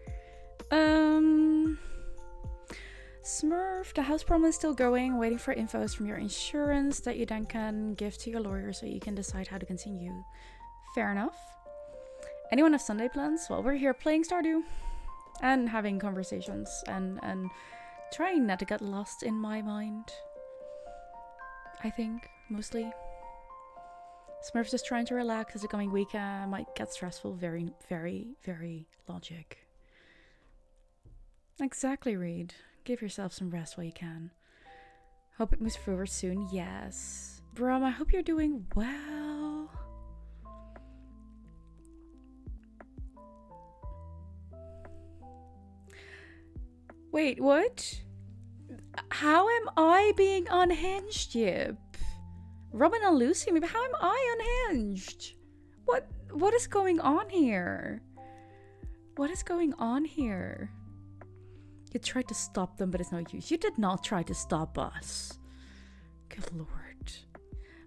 Smurf, the house problem is still going. Waiting for infos from your insurance that you then can give to your lawyer so you can decide how to continue. Fair enough. Anyone have Sunday plans? Well, we're here playing Stardew and having conversations and trying not to get lost in my mind. I think, mostly. Smurf's just trying to relax as the coming week might get stressful. Very, very, very logic. Exactly, Reed. Give yourself some rest while you can. Hope it moves forward soon. Yes. Brum, I hope you're doing well. Wait, what? How am I being unhinged, Yip? Robin and Lucy, maybe how am I unhinged? What is going on here? What is going on here? You tried to stop them, but it's no use. You did not try to stop us. Good lord.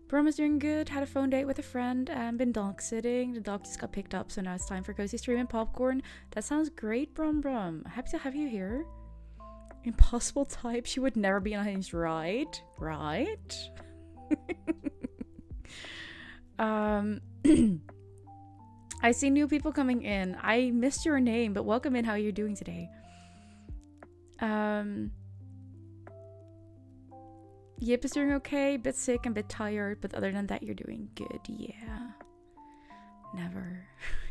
Brum is doing good. Had a phone date with a friend and been dog sitting. The dog just got picked up, so now it's time for cozy stream and popcorn. That sounds great, Brum. Happy to have you here. Impossible type. She would never be unhinged, right? Right? I see new people coming in. I missed your name, but welcome in. How are you doing today? Yip is doing okay, bit sick and bit tired, but other than that, you're doing good. Yeah. Never.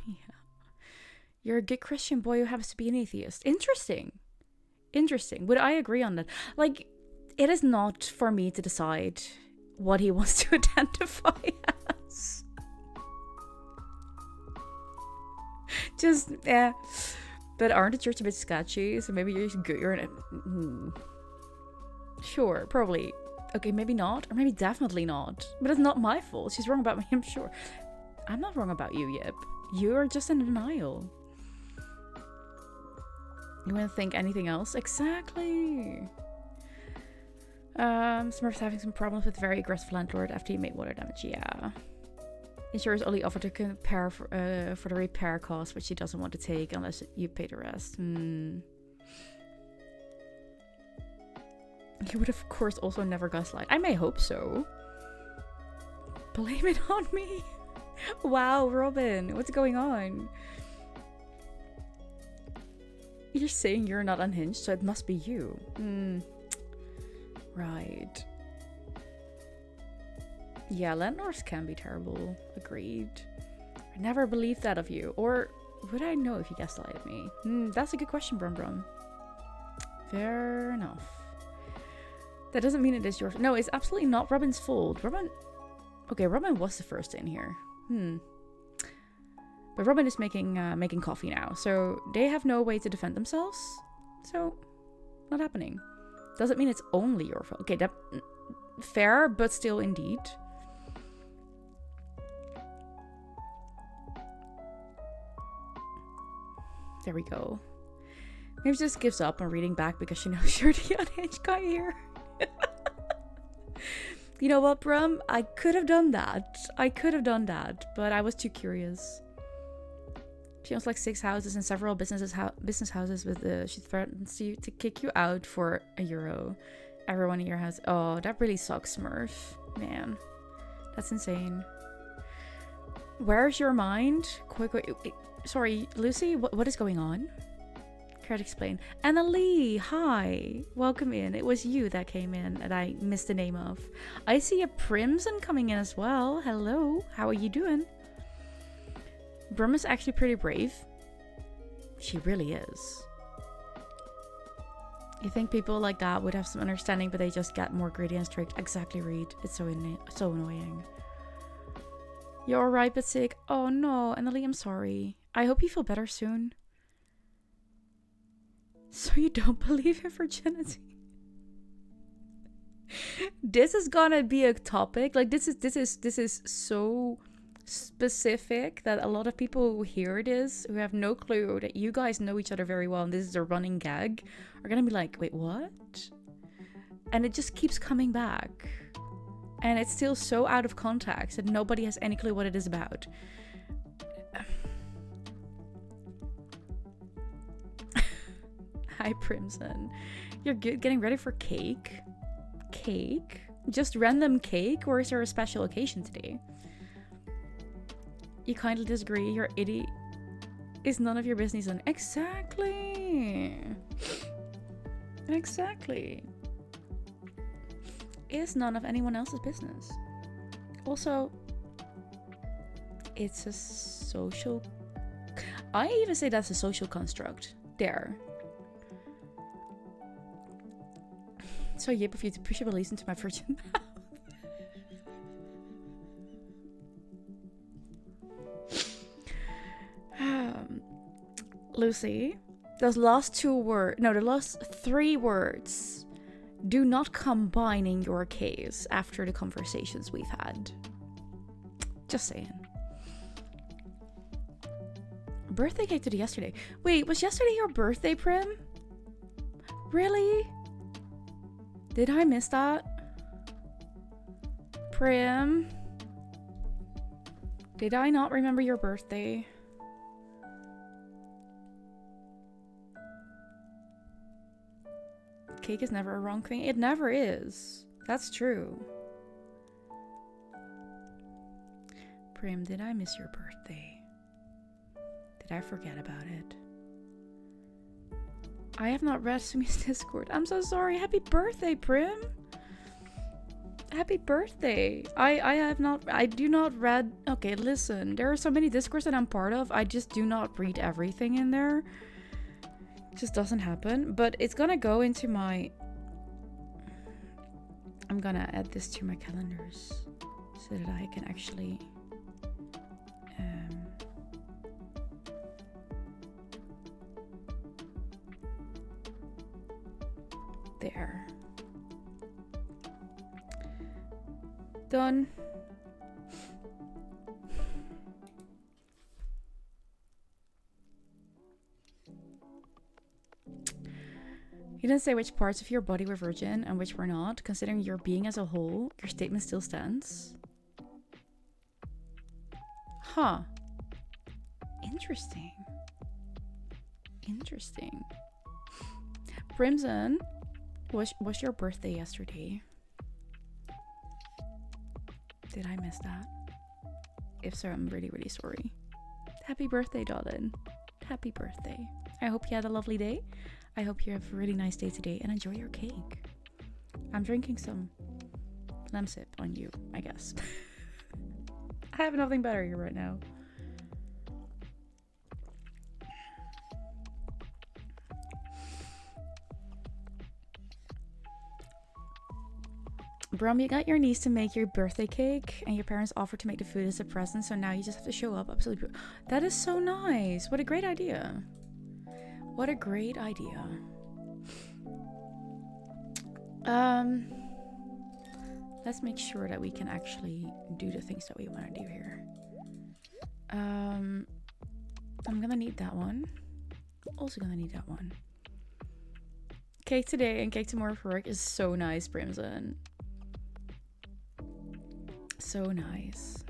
Yeah. You're a good Christian boy who happens to be an atheist. Interesting. Would I agree on that? Like, it is not for me to decide what he wants to identify as. Just, yeah. But aren't the church a bit sketchy? So maybe you're in it. Sure, probably. Okay, maybe not. Or maybe definitely not. But it's not my fault. She's wrong about me, I'm sure. I'm not wrong about you, Yip. You're just in denial. You wouldn't think anything else? Exactly. Smurf's having some problems with very aggressive landlord after you made water damage. Yeah. Insurers only offer to compare for the repair cost, which she doesn't want to take unless you pay the rest. You would, of course, also never gaslight. I may hope so. Blame it on me. Wow, Robin, what's going on? You're saying you're not unhinged, so it must be you. Right. Yeah, landlords can be terrible. Agreed. I never believed that of you. Or would I know if you gaslighted me? That's a good question, Brum. Fair enough. That doesn't mean it is yours. No, it's absolutely not Robin's fault. Robin was the first in here. But Robin is making coffee now, so they have no way to defend themselves. So, not happening. Doesn't mean it's only your fault. Okay, that fair, but still indeed. There we go. Maybe she just gives up on reading back because she knows you're the unhinged guy here. You know what, Brum? I could have done that. But I was too curious. She owns like 6 houses and several business houses with she threatens you to kick you out for €1. Everyone in your house. Oh, that really sucks, Smurf. Man. That's insane. Where's your mind? Quick. Sorry, Lucy, what is going on? Care to explain? Annalie, hi. Welcome in. It was you that came in and I missed the name of. I see a Primson coming in as well. Hello. How are you doing? Brum is actually pretty brave. She really is. You think people like that would have some understanding, but they just get more greedy and strict. Exactly, Reed. It's so annoying. You're alright but sick. Oh no, Annalie, I'm sorry. I hope you feel better soon. So you don't believe in virginity? This is gonna be a topic. Like this is so specific that a lot of people who hear this, who have no clue that you guys know each other very well and this is a running gag, are gonna be like, wait, what? And it just keeps coming back. And it's still so out of context that nobody has any clue what it is about. Hi, Primson. You're good getting ready for cake? Cake? Just random cake? Or is there a special occasion today? You kindly disagree. You're idiot. Is none of your business. And exactly. Exactly. Is none of anyone else's business. Also, it's a social... I even say that's a social construct. There. So yip of you to push your beliefs into my virgin mouth. Lucy, those last two words, no, the last three words, do not combine in your case after the conversations we've had. Just saying. Birthday cake today yesterday. Wait, was yesterday your birthday, Prim? Really? Did I miss that? Prim? Did I not remember your birthday? Cake is never a wrong thing. It never is. That's true. Prim, did I miss your birthday? Did I forget about it? I have not read Sumi's Discord. I'm so sorry. Happy birthday, Prim. Happy birthday. I do not read. Okay, listen. There are so many Discords that I'm part of. I just do not read everything in there. It just doesn't happen. But it's gonna go into my... I'm gonna add this to my calendars so that I can actually... there. Done. You didn't say which parts of your body were virgin and which were not. Considering your being as a whole, your statement still stands. Huh. Interesting. Interesting. Crimson, was your birthday yesterday? Did I miss that? If so, I'm really, really sorry. Happy birthday, darling. Happy birthday. I hope you had a lovely day. I hope you have a really nice day today and enjoy your cake. I'm drinking some lamb sip on you, I guess. I have nothing better here right now. Brum, you got your niece to make your birthday cake and your parents offered to make the food as a present, so now you just have to show up. Absolutely. That is so nice. What a great idea. What a great idea. Let's make sure that we can actually do the things that we want to do here. I'm gonna need that one. Also gonna need that one. Cake today and cake tomorrow for work is so nice, Brimson. So nice.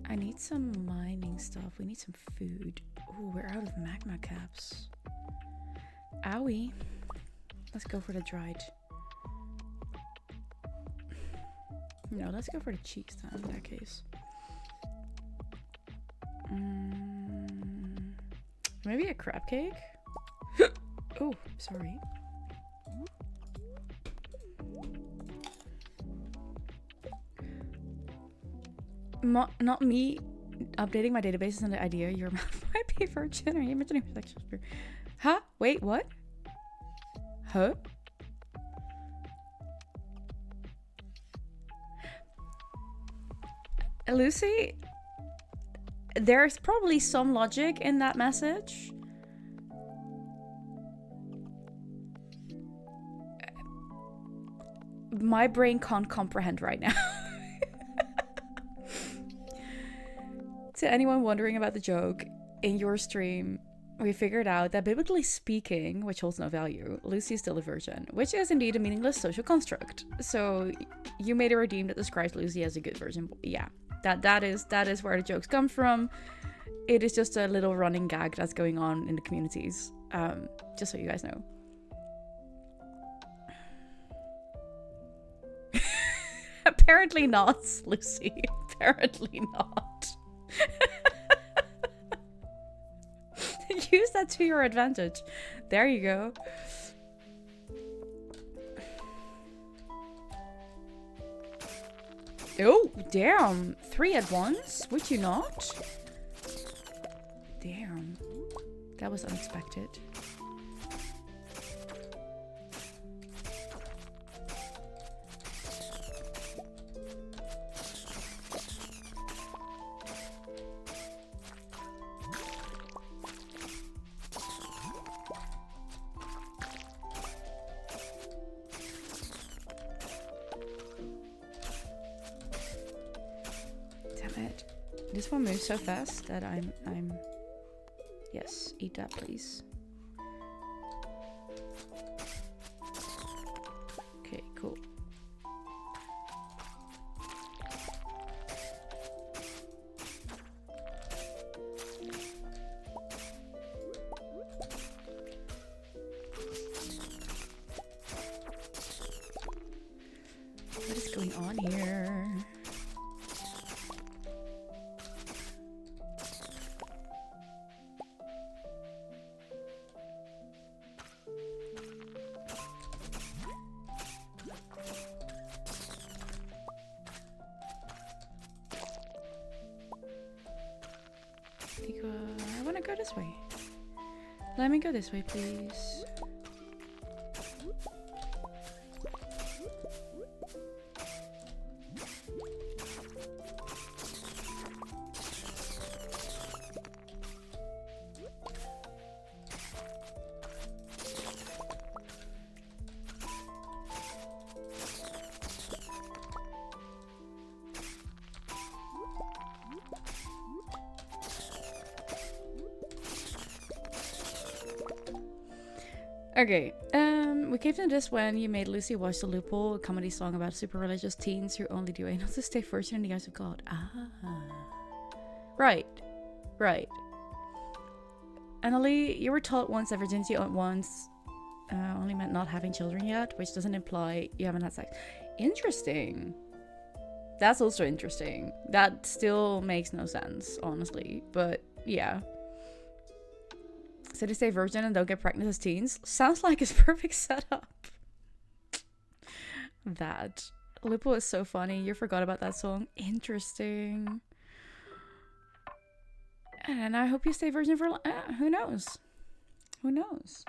I need some mining stuff. We need some food. Oh, we're out of magma caps. Owie. Let's go for the dried. No, let's go for the cheese then, in that case. Maybe a crab cake? Oh, sorry. Not me updating my database is an idea. Your mouth might be virgin. Are you mentioning sexual spirit? Huh? Wait, what? Huh? Lucy, there's probably some logic in that message. my brain can't comprehend right now. To anyone wondering about the joke, in your stream, we figured out that biblically speaking, which holds no value, Lucy is still a virgin, which is indeed a meaningless social construct. So you made a redeem that describes Lucy as a good virgin. Yeah, that is where the jokes come from. It is just a little running gag that's going on in the communities. Just so you guys know. Apparently not, Lucy. Apparently not. Use that to your advantage. There you go. Oh, damn. 3 at once? Would you not? Damn. That was unexpected. This one moves so fast that I'm yes, eat that please. Okay, cool. What is going on here? I want to go this way. Let me go this way, please. Okay, we came to this when you made Lucy watch The Loophole, a comedy song about super religious teens who only do anal to stay virgin in the eyes of God. Ah. Right. Annalie, you were taught once that virginity once only meant not having children yet, which doesn't imply you haven't had sex. Interesting. That's also interesting. That still makes no sense, honestly, but yeah. So they stay virgin and don't get pregnant as teens. Sounds like his perfect setup. That. Lupo is so funny. You forgot about that song. Interesting. And I hope you stay virgin for... who knows? Who knows?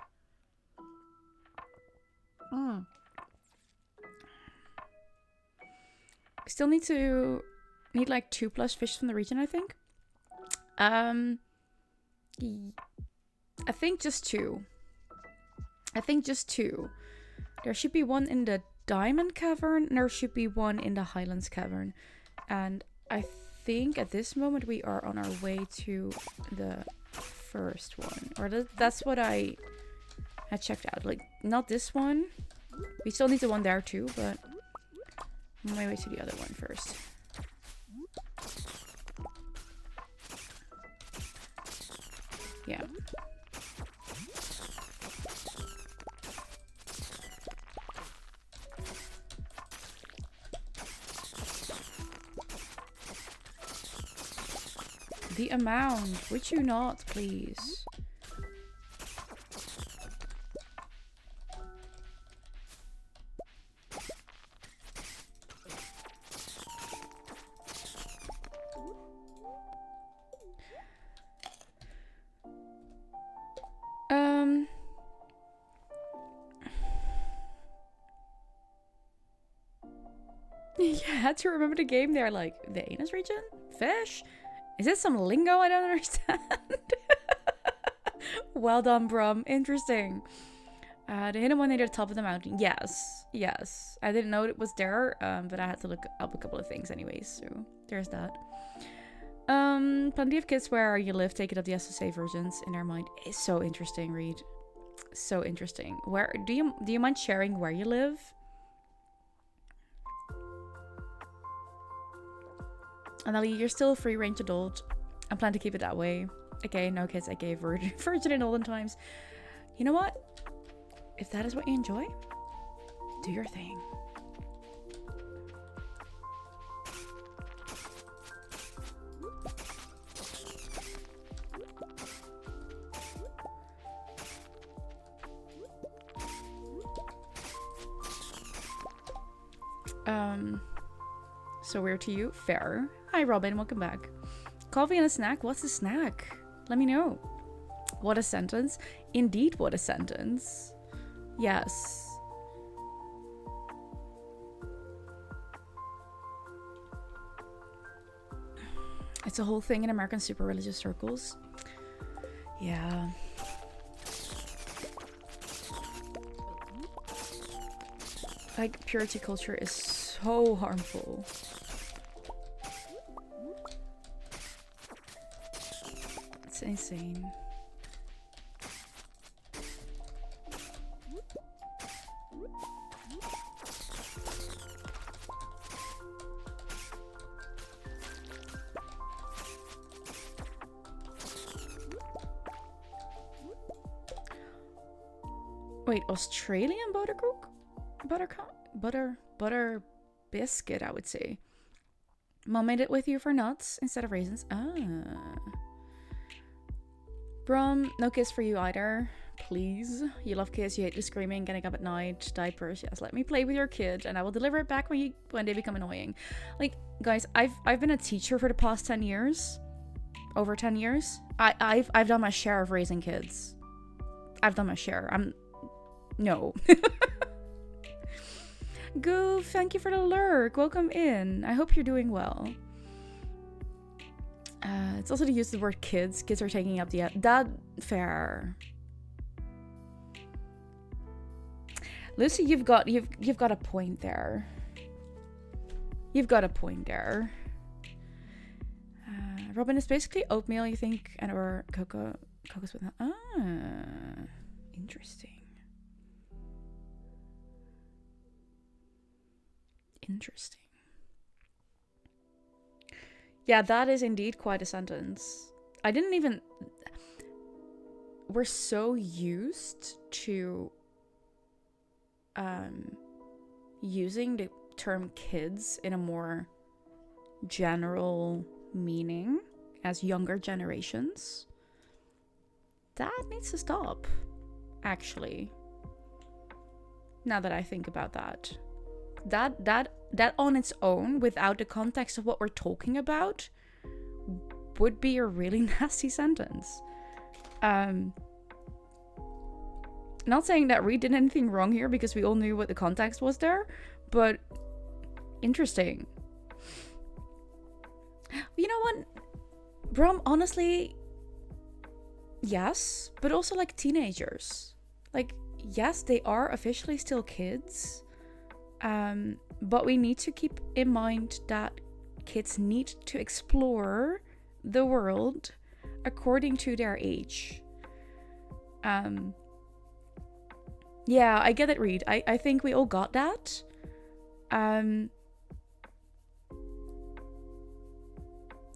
Still need like 2+ fish from the region, I think. I think just 2. There should be one in the Diamond Cavern, and there should be one in the Highlands Cavern. And I think at this moment we are on our way to the first one. Or that's what I had checked out. Like, not this one. We still need the one there too, but I'm on my way to the other one first. Yeah. The amount, would you not, please? Yeah, I had to remember the game there, like, the anus region? Fish? Is this some lingo I don't understand? Well done, Brum. Interesting. The hidden one near the top of the mountain. Yes, yes. I didn't know it was there, but I had to look up a couple of things anyways. So there's that. Plenty of kids where you live take it up the SSA versions in their mind. It's so interesting, Reed. So interesting. Where do you mind sharing where you live? Anali, you're still a free range adult. I plan to keep it that way. Okay, no kids, I gave virgin in olden times. You know what? If that is what you enjoy, do your thing. So weird to you? Fair. Hi Robin, welcome back. Coffee and a snack? What's a snack? Let me know. What a sentence. Indeed, what a sentence. Yes. It's a whole thing in American super religious circles. Yeah. Like, purity culture is so harmful. It's insane. Wait, Australian butter biscuit, I would say. Mom made it with you for nuts instead of raisins. Ah. Brum, no kiss for you either. Please. You love kids, you hate the screaming, getting up at night, diapers. Yes, let me play with your kid and I will deliver it back when they become annoying. Like, guys, I've been a teacher for the past 10 years. Over 10 years. I've done my share of raising kids. I've done my share. No. Goof, thank you for the lurk. Welcome in. I hope you're doing well. It's also to use the word kids. Kids are taking up the... That... Fair. Lucy, you've got a point there. You've got a point there. Robin, is basically oatmeal, you think, and or cocoa with that. Ah, interesting. Interesting. Yeah, that is indeed quite a sentence. I didn't even... We're so used to using the term kids in a more general meaning as younger generations. That needs to stop, actually. Now that I think about that. That on its own, without the context of what we're talking about, would be a really nasty sentence. Not saying that Reed did anything wrong here because we all knew what the context was there, but interesting. You know what, Brum, honestly, yes, but also like teenagers. Like, yes, they are officially still kids. But we need to keep in mind that kids need to explore the world according to their age. Yeah, I get it, Reed. I think we all got that.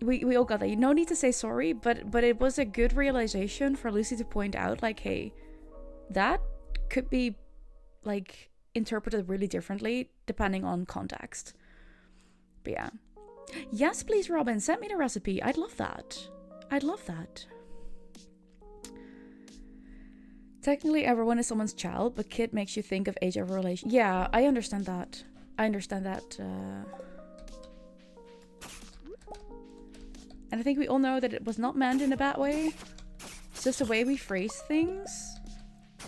We all got that. No need to say sorry, but it was a good realization for Lucy to point out, like, hey, that could be, like, interpreted really differently depending on context. But yeah. Yes, please, Robin, send me the recipe. I'd love that. I'd love that. Technically, everyone is someone's child, but kid makes you think of age of a relation. Yeah, I understand that. I understand that. And I think we all know that it was not meant in a bad way. It's just the way we phrase things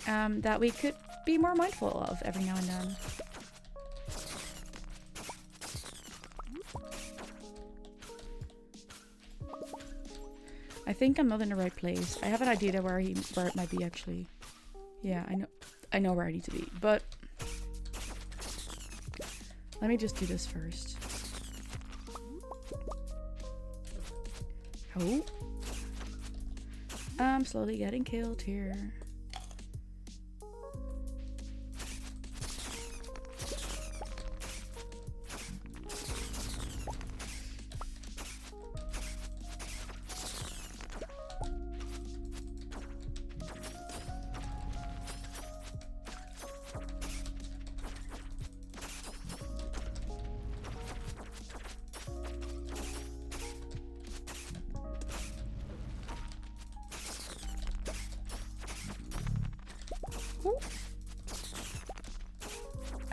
that we could be more mindful of every now and then. I think I'm not in the right place. I have an idea where it might be, actually. Yeah, I know where I need to be, but let me just do this first. Oh. I'm slowly getting killed here.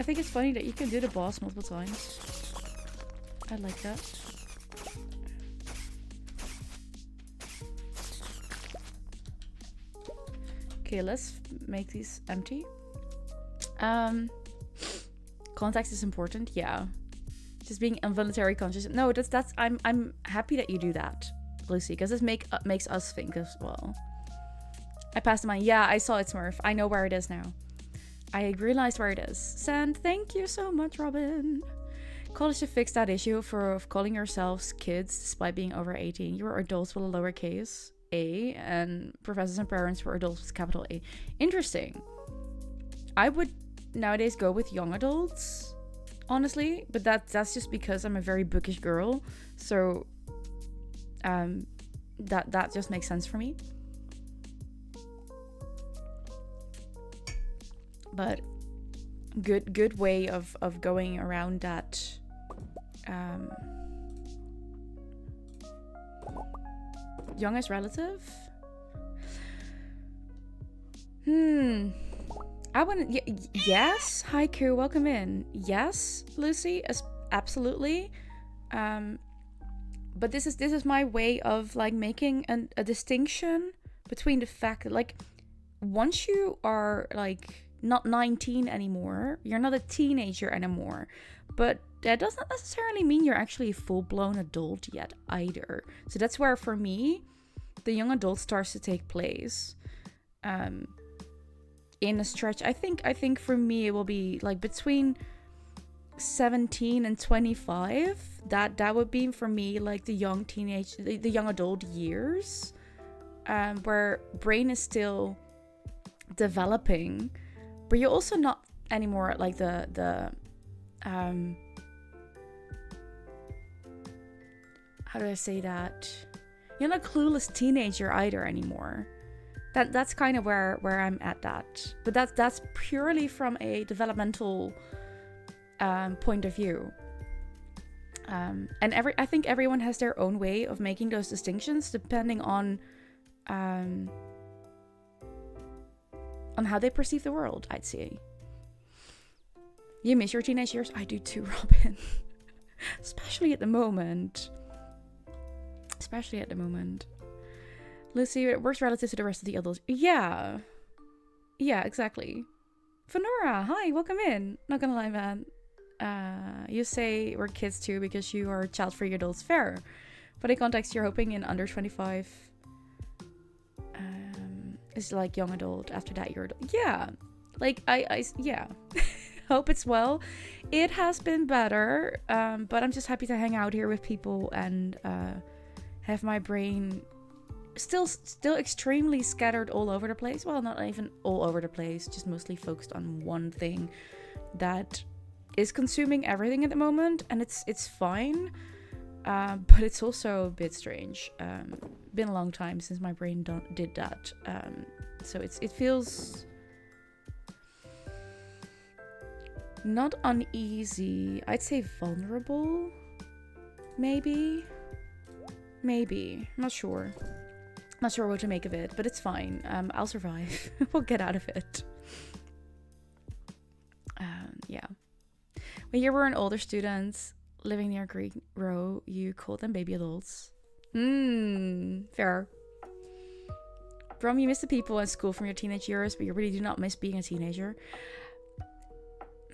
I think it's funny that you can do the boss multiple times. I like that. Okay, let's make these empty. Context is important, yeah. Just being involuntary conscious. No, that's I'm happy that you do that, Lucy, because this makes us think as well. I passed mine. Yeah, I saw it, Smurf. I know where it is now. I realized where it is. Send, thank you so much, Robin. College should fix that issue of calling yourselves kids despite being over 18. You are adults with a lowercase a, and professors and parents were adults with capital A. Interesting. I would nowadays go with young adults, honestly, but that's just because I'm a very bookish girl. So that just makes sense for me. But good way of going around that. Youngest relative? I wouldn't. Yes, Haiku, welcome in. Yes, Lucy, absolutely. But this is my way of like making a distinction between the fact that like once you are like not 19 anymore, you're not a teenager anymore, but that doesn't necessarily mean you're actually a full-blown adult yet either. So that's where for me the young adult starts to take place in a stretch. I think for me it will be like between 17 and 25. That would be for me like the young teenage, the young adult years, where brain is still developing, but you're also not anymore like the how do I say that? You're not a clueless teenager either anymore. That's kind of where I'm at that. But that's purely from a developmental point of view. And I think everyone has their own way of making those distinctions depending on how they perceive the world, I'd say. You miss your teenage years? I do too, Robin. Especially at the moment. Lucy, it works relative to the rest of the adults. Yeah, exactly. Fenora, hi, welcome in. Not gonna lie, man. You say we're kids too because you are child-free adults. Fair. But in context, you're hoping in under 25 is like young adult. After that, you're adult. Yeah. Like, I yeah. Hope it's well. It has been better, but I'm just happy to hang out here with people and have my brain still extremely scattered all over the place. Well, not even all over the place, just mostly focused on one thing that is consuming everything at the moment, and it's fine, but it's also a bit strange. Been a long time since my brain did that, so it feels not uneasy. I'd say vulnerable, maybe. I'm not sure what to make of it, but it's fine. I'll survive. We'll get out of it. Yeah. When you were an older student living near Green Row, you called them baby adults. Fair. Brom, you miss the people in school from your teenage years, but you really do not miss being a teenager.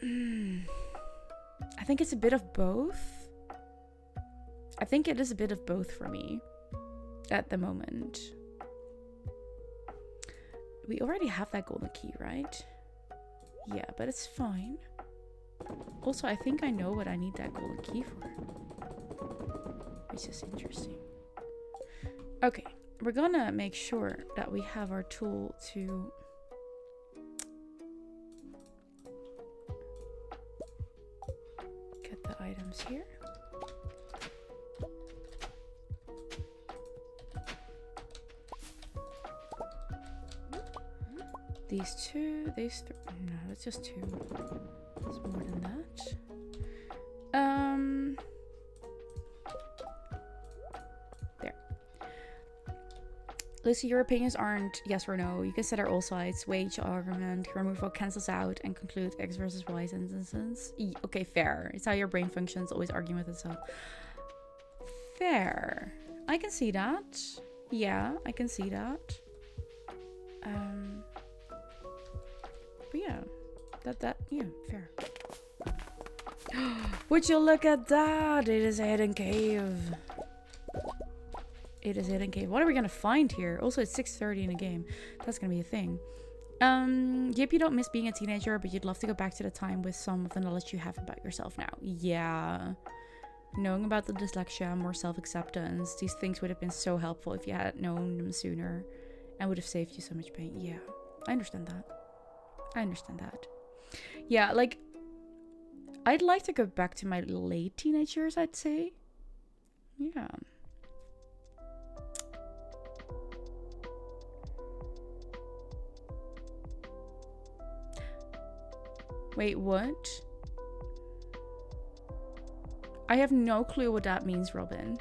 I think it's a bit of both. I think it is a bit of both for me at the moment. We already have that golden key, right? Yeah, but it's fine. Also, I think I know what I need that golden key for. Which is interesting. Okay, we're gonna make sure that we have our tool to... get the items here. These two, these three. No, that's just two. It's more than that. There. Lucy, your opinions aren't yes or no. You consider all sides. Wage argument, removal cancels out, and conclude X versus Y sentences. Okay, fair. It's how your brain functions, always arguing with itself. Fair. I can see that. Yeah, I can see that. But yeah, yeah, fair. Would you look at that? It is a hidden cave. It is a hidden cave. What are we gonna find here? Also, it's 6:30 in a game. That's gonna be a thing. Yep, you don't miss being a teenager, but you'd love to go back to the time with some of the knowledge you have about yourself now. Yeah. Knowing about the dyslexia, more self-acceptance, these things would have been so helpful if you had known them sooner and would have saved you so much pain. Yeah, I understand that. I understand that. Yeah, like, I'd like to go back to my late teenage years, I'd say. Yeah. Wait, what? I have no clue what that means, Robin.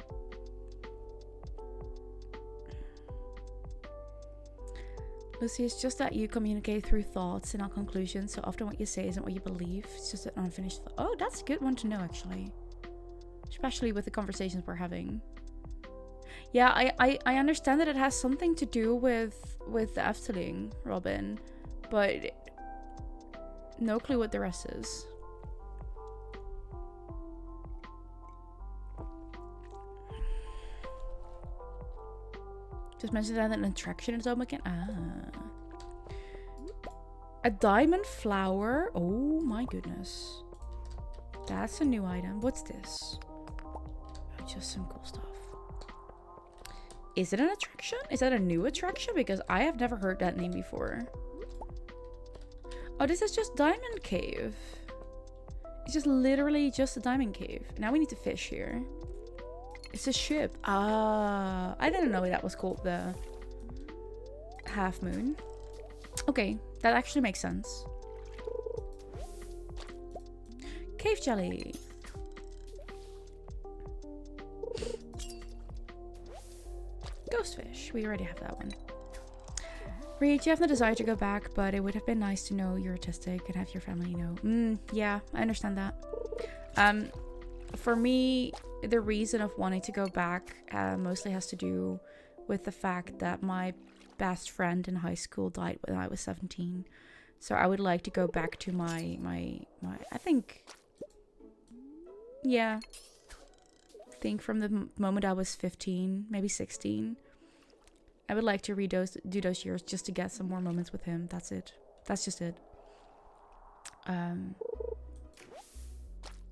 Lucy, it's just that you communicate through thoughts and not conclusions, so often what you say isn't what you believe. It's just an unfinished thought. Oh, that's a good one to know, actually. Especially with the conversations we're having. Yeah, I understand that it has something to do with the Efteling, Robin, but no clue what the rest is. Just mentioned that an attraction is open again. Ah. A diamond flower. Oh my goodness. That's a new item. What's this? Oh, just some cool stuff. Is it an attraction? Is that a new attraction? Because I have never heard that name before. Oh, this is just Diamond Cave. It's just literally just a diamond cave. Now we need to fish here. It's a ship. Ah, I didn't know that was called the Half Moon. Okay, that actually makes sense. Cave jelly. Ghostfish. We already have that one. Reed, you have the desire to go back, but it would have been nice to know you're autistic and have your family know. Yeah, I understand that. For me, the reason of wanting to go back mostly has to do with the fact that my best friend in high school died when I was 17. So I would like to go back to my I think, yeah, I think from the moment I was 15, maybe 16. I would like to do those years just to get some more moments with him. That's it. That's just it.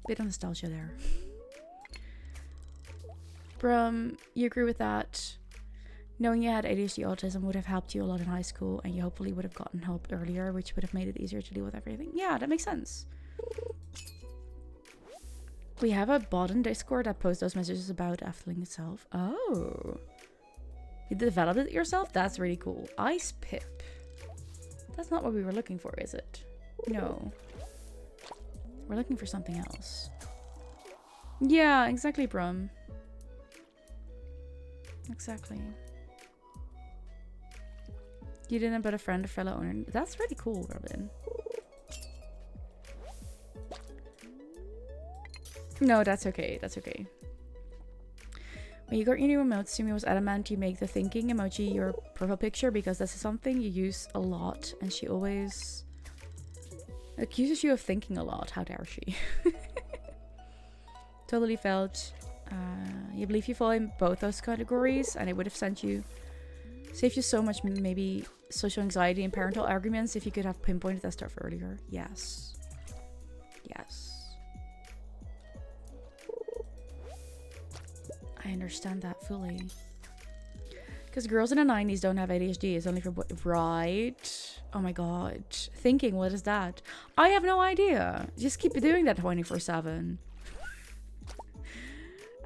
Bit of nostalgia there. Brum, you agree with that? Knowing you had ADHD autism would have helped you a lot in high school, and you hopefully would have gotten help earlier, which would have made it easier to deal with everything. Yeah, that makes sense. We have a bot in Discord that posts those messages about Efteling itself. Oh. You developed it yourself? That's really cool. Ice Pip. That's not what we were looking for, is it? No. We're looking for something else. Yeah, exactly, Brum. Exactly. You didn't, but a friend, a fellow owner. That's really cool, Robin. No, that's okay. That's okay. When you got your new emote, Sumi was adamant you make the thinking emoji your profile picture because this is something you use a lot, and she always accuses you of thinking a lot. How dare she? Totally felt you believe you fall in both those categories, and it would have saved you so much maybe social anxiety and parental arguments if you could have pinpointed that stuff earlier. Yes. Yes. I understand that fully. Because girls in the 90s don't have ADHD. It's only for right. Oh my god. Thinking, what is that? I have no idea. Just keep doing that 24/7.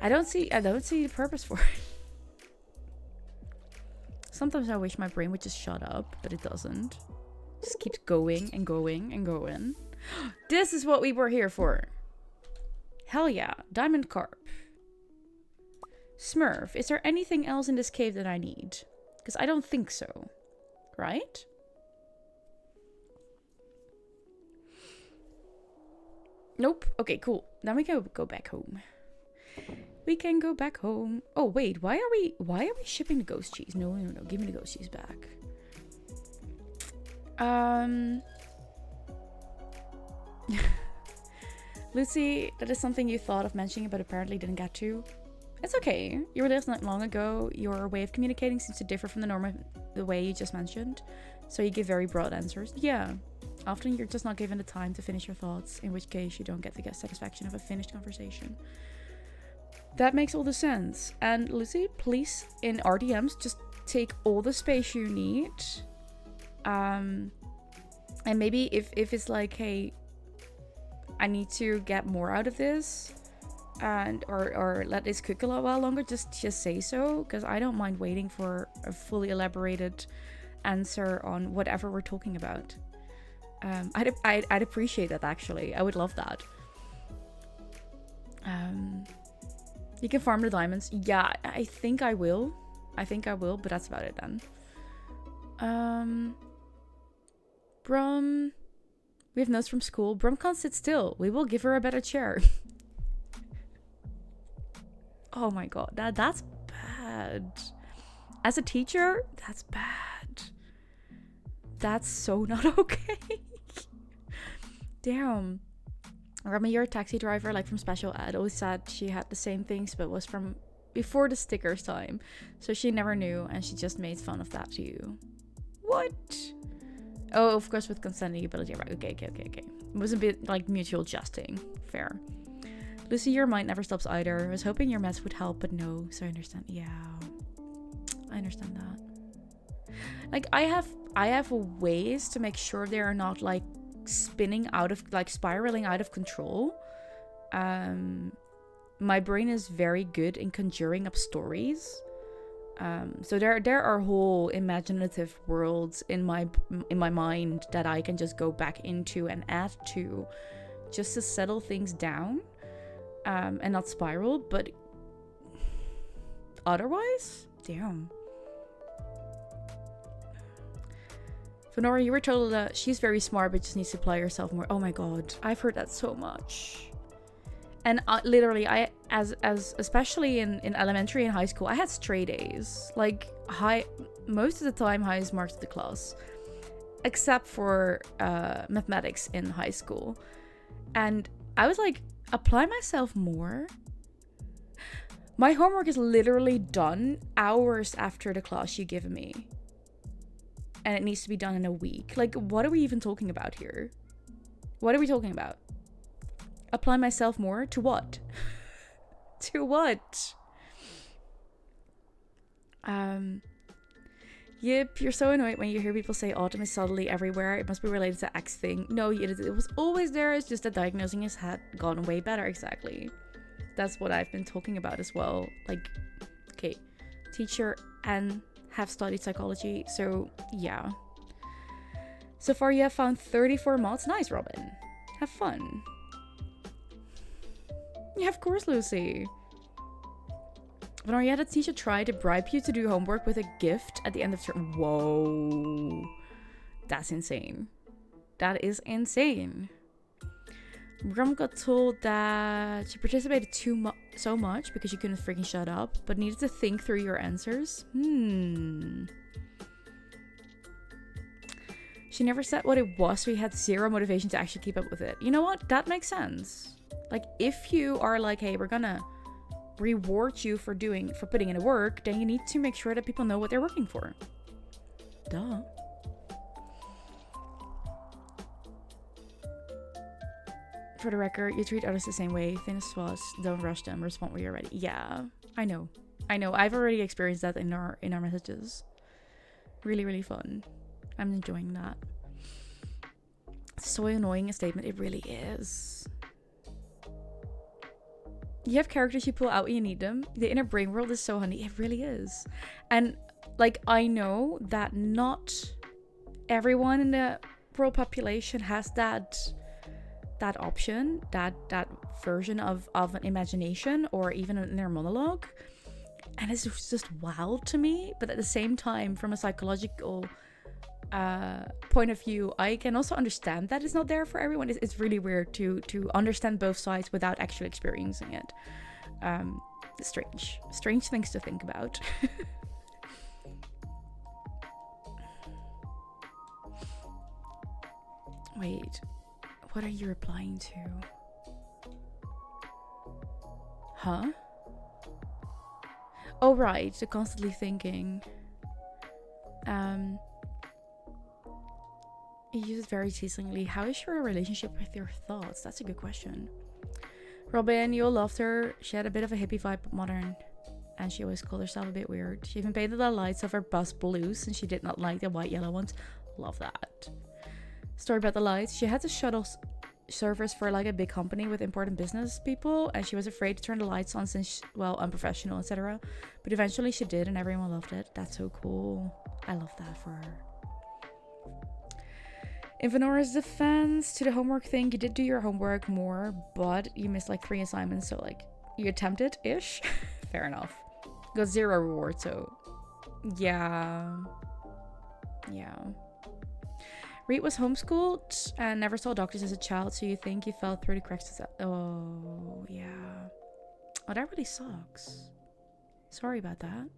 I don't see the purpose for it. Sometimes I wish my brain would just shut up, but it doesn't. Just keeps going and going and going. This is what we were here for. Hell yeah. Diamond carp. Smurf, is there anything else in this cave that I need? Because I don't think so. Right? Nope. Okay, cool. Then we can go back home. We can go back home. Oh, wait. Why are we shipping the ghost cheese? No. Give me the ghost cheese back. Lucy, that is something you thought of mentioning but apparently didn't get to. It's okay. You were this not long ago. Your way of communicating seems to differ from the way you just mentioned. So you give very broad answers. Yeah. Often you're just not given the time to finish your thoughts, in which case you don't get the satisfaction of a finished conversation. That makes all the sense. And Lucy, please, in RDMs, just take all the space you need. And maybe if it's like, hey, I need to get more out of this, and or let this cook a while longer, just say so, because I don't mind waiting for a fully elaborated answer on whatever we're talking about. I'd appreciate that, actually. I would love that. You can farm the diamonds. Yeah, I think I will. But that's about it then. Brum. We have notes from school. Brum can't sit still. We will give her a better chair. Oh my god, that's bad. As a teacher, that's bad. That's so not okay. Damn. Remy, you're a taxi driver, like from special ed. Always said she had the same things, but was from before the stickers time. So she never knew, and she just made fun of that to you. What? Oh, of course with consent and ability. Right, okay. It was a bit like mutual jesting. Fair. Lucy, your mind never stops either. I was hoping your mess would help, but no. So I understand. Yeah. I understand that. Like, I have ways to make sure they are not, like, spiraling out of control. My brain is very good in conjuring up stories. So there are whole imaginative worlds in my mind that I can just go back into and add to, just to settle things down, and not spiral. But otherwise, damn. Venora, you were told that she's very smart but just needs to apply herself more. Oh my god, I've heard that so much. And literally, especially in elementary and high school, I had straight A's. Like, most of the time, highest marks of the class. Except for mathematics in high school. And I was like, apply myself more? My homework is literally done hours after the class you give me. And it needs to be done in a week. Like, what are we even talking about here? What are we talking about? Apply myself more? To what? To what? Yep, you're so annoyed when you hear people say autumn is subtly everywhere. It must be related to X thing. No, it was always there. It's just that diagnosing has gone way better. Exactly. That's what I've been talking about as well. Like, okay, teacher and have studied psychology, so yeah. So far you have found 34 mods. Nice, Robin. Have fun. Yeah, of course, Lucy. When you had a teacher try to bribe you to do homework with a gift at the end of term. Whoa. That's insane. That is insane. Brum got told that she participated so much because you couldn't freaking shut up, but needed to think through your answers. She never said what it was, so he had zero motivation to actually keep up with it. You know what? That makes sense. Like, if you are like, hey, we're gonna reward you for putting in the work, then you need to make sure that people know what they're working for. Duh. For the record, you treat others the same way. Finish was, don't rush them. Respond when you're ready. Yeah, I know. I've already experienced that in our messages. Really, really fun. I'm enjoying that. So annoying a statement. It really is. You have characters you pull out when you need them. The inner brain world is so handy. It really is. And like, I know that not everyone in the world population has that option, that version of an imagination or even an inner monologue. And it's just wild to me. But at the same time, from a psychological point of view, I can also understand that it's not there for everyone. It's really weird to understand both sides without actually experiencing it. Strange things to think about. Wait, what are you replying to? Huh? Oh right, the constantly thinking. He uses very teasingly. How is your relationship with your thoughts? That's a good question. Robin, you all loved her. She had a bit of a hippie vibe, but modern. And she always called herself a bit weird. She even painted the lights of her bus blue since she did not like the white yellow ones. Love that. Story about the lights. She had to shuttle service for like a big company with important business people, and she was afraid to turn the lights on since, well, unprofessional, etc. But eventually she did, and everyone loved it. That's so cool. I love that for her. In Venora's defense, to the homework thing, you did do your homework more, but you missed like 3 assignments, so like you attempted-ish. Fair enough. Got 0 reward, so yeah. Reed was homeschooled and never saw doctors as a child, so you think you fell through the cracks. Oh, yeah. Oh, that really sucks. Sorry about that.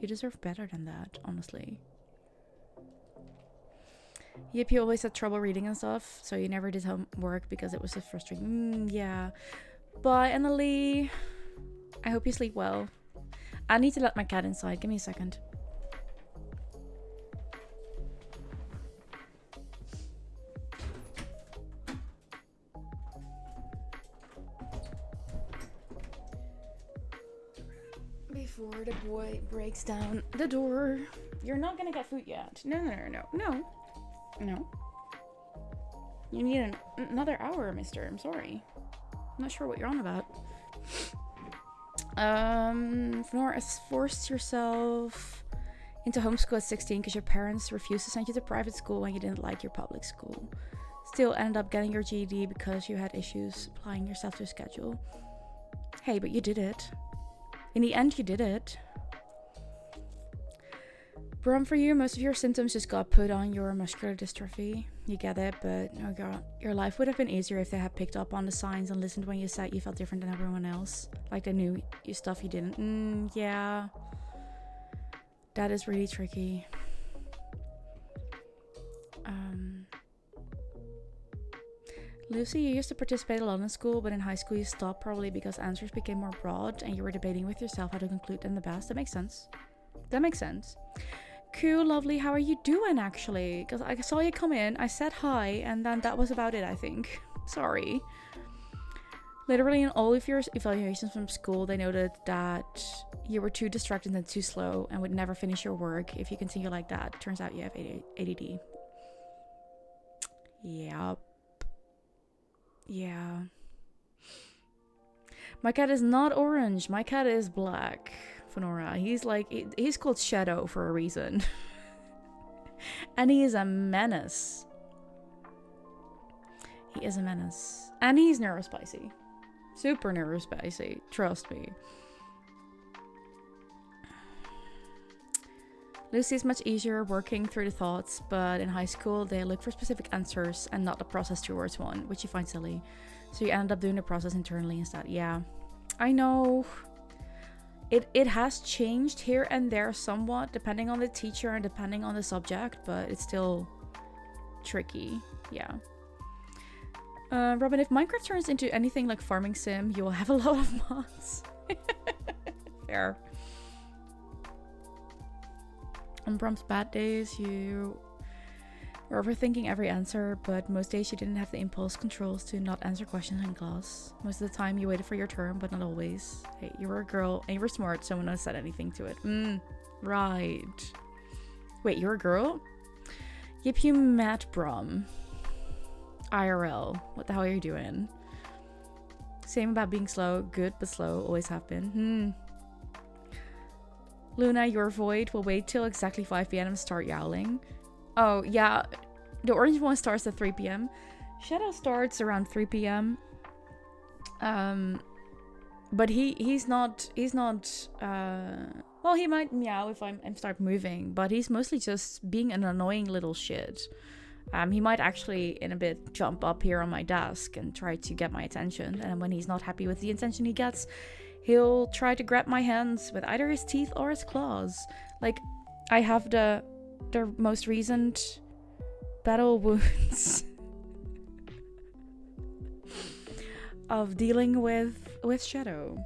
You deserve better than that, honestly. Yep, you always had trouble reading and stuff, so you never did homework because it was so frustrating. Yeah. Bye, Annalie. I hope you sleep well. I need to let my cat inside. Give me a second. Before the boy breaks down the door. You're not gonna get food yet. No. You need another hour, mister. I'm sorry. I'm not sure what you're on about. Fenora has forced yourself into homeschool at 16 because your parents refused to send you to private school when you didn't like your public school. Still ended up getting your GED because you had issues applying yourself to a schedule. Hey, but you did it. In the end, you did it. Brum, for you, most of your symptoms just got put on your muscular dystrophy. You get it, but oh god, your life would have been easier if they had picked up on the signs and listened when you said you felt different than everyone else. Like they knew you stuff you didn't. Yeah. That is really tricky. Lucy, you used to participate a lot in school, but in high school you stopped, probably because answers became more broad and you were debating with yourself how to conclude them the best. That makes sense. Cool, lovely. How are you doing, actually? Because I saw you come in, I said hi, and then that was about it, I think. Sorry. Literally in all of your evaluations from school, they noted that you were too distracted and too slow and would never finish your work if you continue like that. Turns out you have ADD. Yep. Yeah. My cat is not orange. My cat is black. Fenora. He's called Shadow for a reason. And he is a menace. He is a menace. And he's neurospicy. Super neurospicy. Trust me. Lucy is much easier working through the thoughts, but in high school they look for specific answers and not the process towards one, which you find silly. So you end up doing the process internally instead. Yeah, I know. It has changed here and there somewhat, depending on the teacher and depending on the subject, but it's still tricky. Yeah. Robin, if Minecraft turns into anything like farming sim, you will have a lot of mods. Fair. On Brum's bad days, you Or overthinking every answer, but most days you didn't have the impulse controls to not answer questions in class. Most of the time you waited for your turn, but not always. Hey, you were a girl and you were smart, so no one said anything to it. Right. Wait, you're a girl? Yep, you Matt Brum. IRL. What the hell are you doing? Same about being slow. Good, but slow. Always have been. Luna, your void will wait till exactly 5 p.m. and start yowling. Oh, yeah. The orange one starts at 3 p.m. Shadow starts around 3 p.m. But he's not well, he might meow if I start moving, but he's mostly just being an annoying little shit. He might actually in a bit jump up here on my desk and try to get my attention, and when he's not happy with the attention he gets, he'll try to grab my hands with either his teeth or his claws. Like, I have the most recent battle wounds of dealing with Shadow.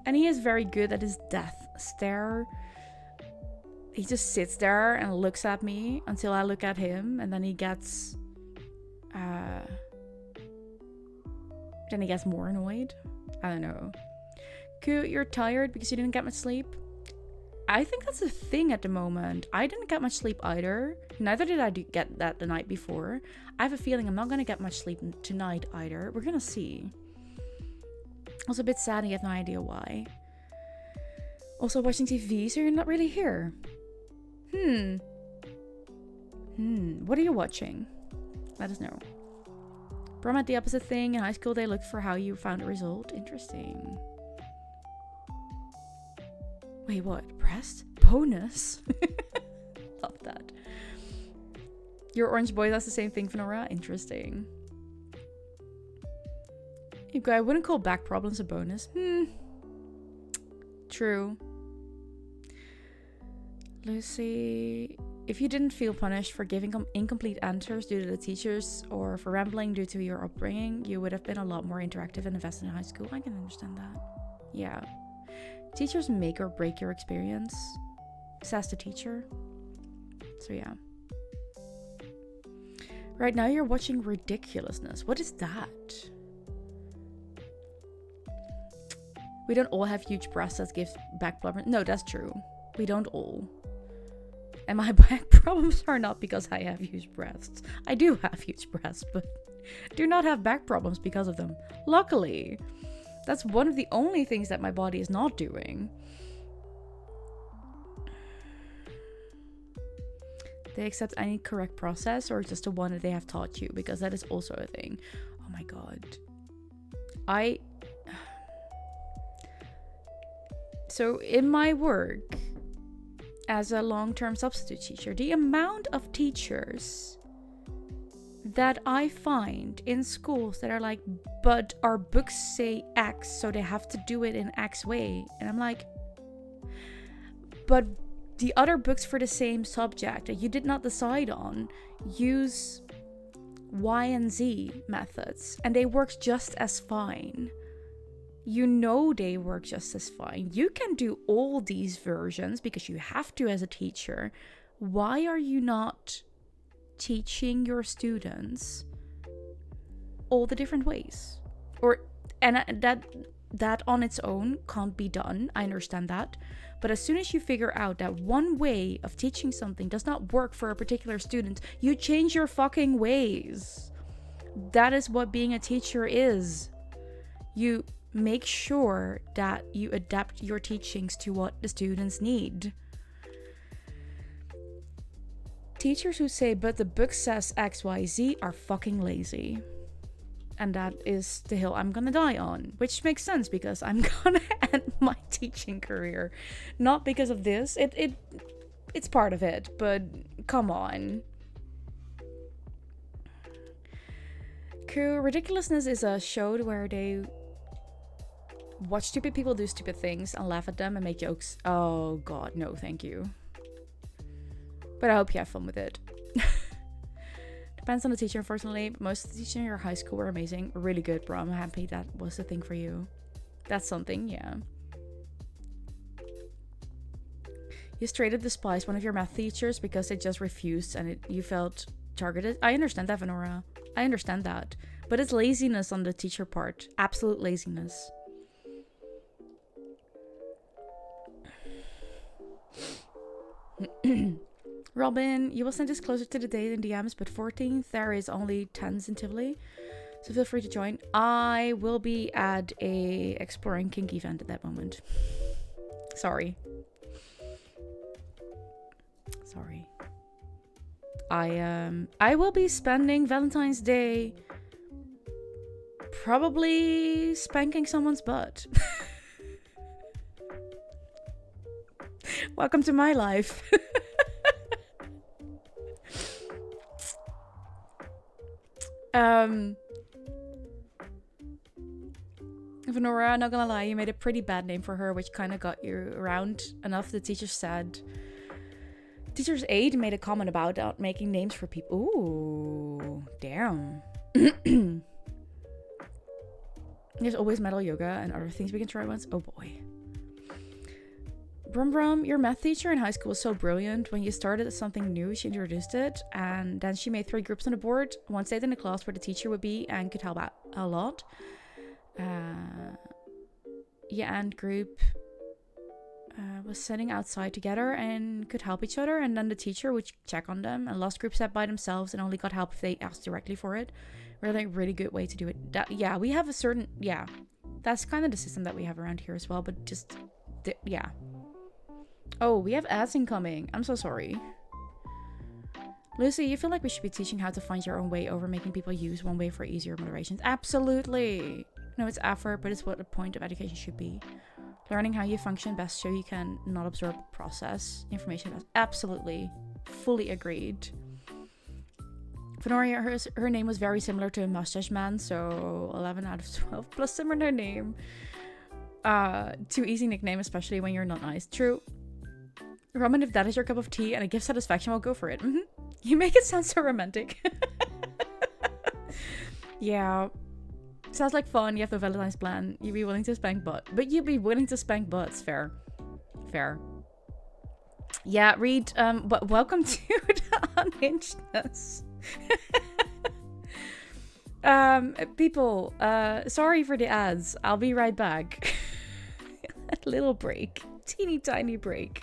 And he is very good at his death stare. He just sits there and looks at me until I look at him, and then he gets more annoyed. I don't know. Cool, you're tired because you didn't get much sleep? I think that's a thing at the moment. I didn't get much sleep either. Neither did I get that the night before. I have a feeling I'm not going to get much sleep tonight either. We're going to see. Also a bit sad, I have no idea why. Also watching TV, so you're not really here. What are you watching? Let us know. Brum at the opposite thing. In high school, they looked for how you found a result. Interesting. Wait, what? Pressed? Bonus? Love that. Your orange boy, that's the same thing, Fenora? Interesting. You guys, I wouldn't call back problems a bonus. True. Lucy, if you didn't feel punished for giving incomplete answers due to the teachers or for rambling due to your upbringing, you would have been a lot more interactive and invested in high school. I can understand that. Yeah. Teachers make or break your experience, says the teacher. So yeah. Right now you're watching Ridiculousness. What is that? We don't all have huge breasts that give back problems. No, that's true. We don't all. And my back problems are not because I have huge breasts. I do have huge breasts, but do not have back problems because of them. Luckily. That's one of the only things that my body is not doing. They accept any correct process or just the one that they have taught you, because that is also a thing. Oh my god. So in my work as a long-term substitute teacher, the amount of teachers that I find in schools that are like, but our books say X, so they have to do it in X way. And I'm like, but the other books for the same subject that you did not decide on use Y and Z methods, and they work just as fine. You know they work just as fine. You can do all these versions because you have to as a teacher. Why are you not teaching your students all the different ways? And that on its own can't be done. I understand that. But as soon as you figure out that one way of teaching something does not work for a particular student, you change your fucking ways. That is what being a teacher is. You make sure that you adapt your teachings to what the students need. Teachers who say, but the book says XYZ are fucking lazy. And that is the hill I'm gonna die on. Which makes sense because I'm gonna end my teaching career. Not because of this. It's part of it, but come on. Cool. Ridiculousness is a show where they watch stupid people do stupid things and laugh at them and make jokes. Oh god, no, thank you. But I hope you have fun with it. Depends on the teacher, unfortunately. But most of the teachers in your high school were amazing. Really good, bro. I'm happy that was the thing for you. That's something, yeah. You straight up despised one of your math teachers because they just refused and you felt targeted. I understand that, Venora. I understand that. But it's laziness on the teacher part. Absolute laziness. Robin, you will send this closer to the date in DMs, but 14th there is only 10s in Tivoli. So feel free to join. I will be at a Exploring Kink event at that moment. Sorry. I will be spending Valentine's Day probably spanking someone's butt. Welcome to my life. Venora, not gonna lie, you made a pretty bad name for her, which kind of got you around enough. The teacher said, teacher's aide made a comment about making names for people. Ooh, damn. There's always metal yoga and other things we can try once. Oh boy. Brum Brum, your math teacher in high school was so brilliant. When you started something new, she introduced it, and then she made 3 groups on the board. One stayed in the class where the teacher would be and could help out a lot. And group was sitting outside together and could help each other, and then the teacher would check on them. And last group sat by themselves and only got help if they asked directly for it. Really good way to do it. Yeah, we have a certain, yeah, that's kind of the system that we have around here as well, but just, yeah. Oh, we have ads incoming. I'm so sorry. Lucy, you feel like we should be teaching how to find your own way over making people use one way for easier moderations? Absolutely. No, it's effort, but it's what the point of education should be. Learning how you function best so you can not absorb process information best. Absolutely. Fully agreed. Venoria, her name was very similar to a mustache man, so 11 out of 12 plus similar name. Too easy nickname, especially when you're not nice. True. Roman, if that is your cup of tea and it gives satisfaction, we'll go for it. You make it sound so romantic. Yeah. Sounds like fun. You have no Valentine's plan. You'd be willing to spank butt. But you'd be willing to spank butts. Fair. Yeah, Reed, welcome to the unhingedness. People, sorry for the ads. I'll be right back. A little break. Teeny tiny break.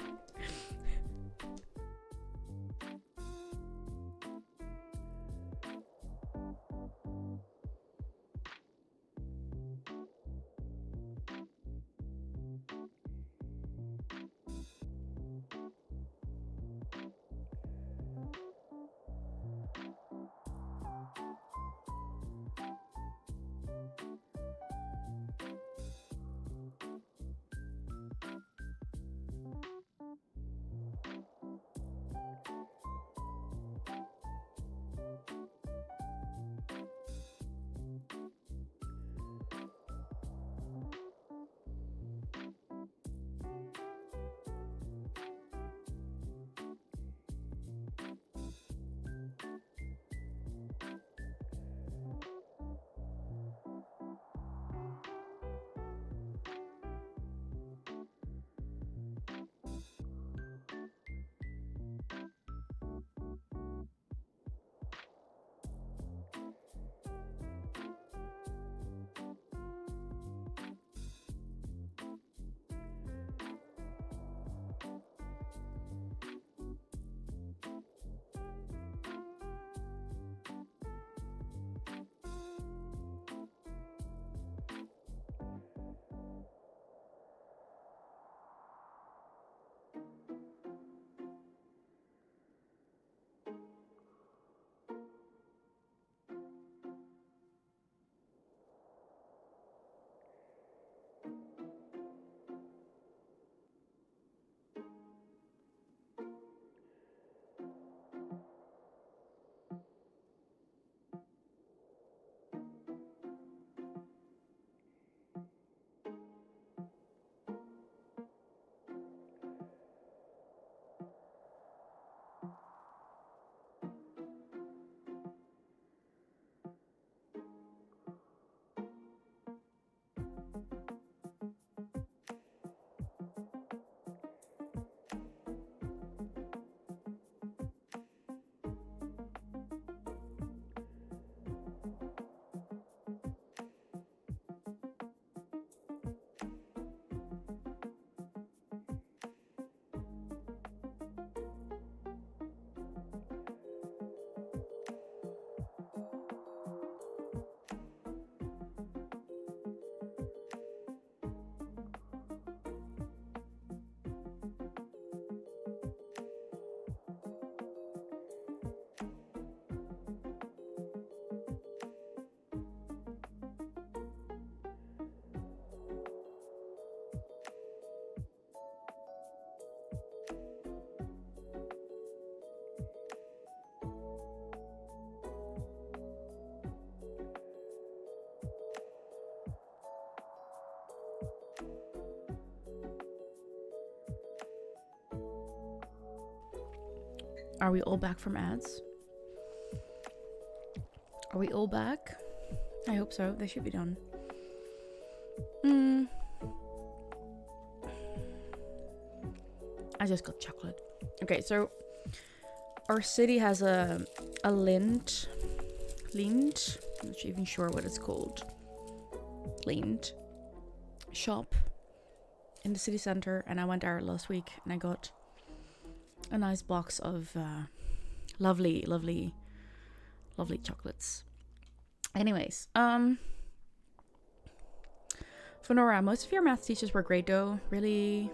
Are we all back from ads? Are we all back? I hope so. They should be done. I just got chocolate. Okay, so our city has a Lind. I'm not even sure what it's called. Lind shop in the city center, and I went there last week and I got a nice box of lovely chocolates. Anyways, Fonora, most of your math teachers were great though. Really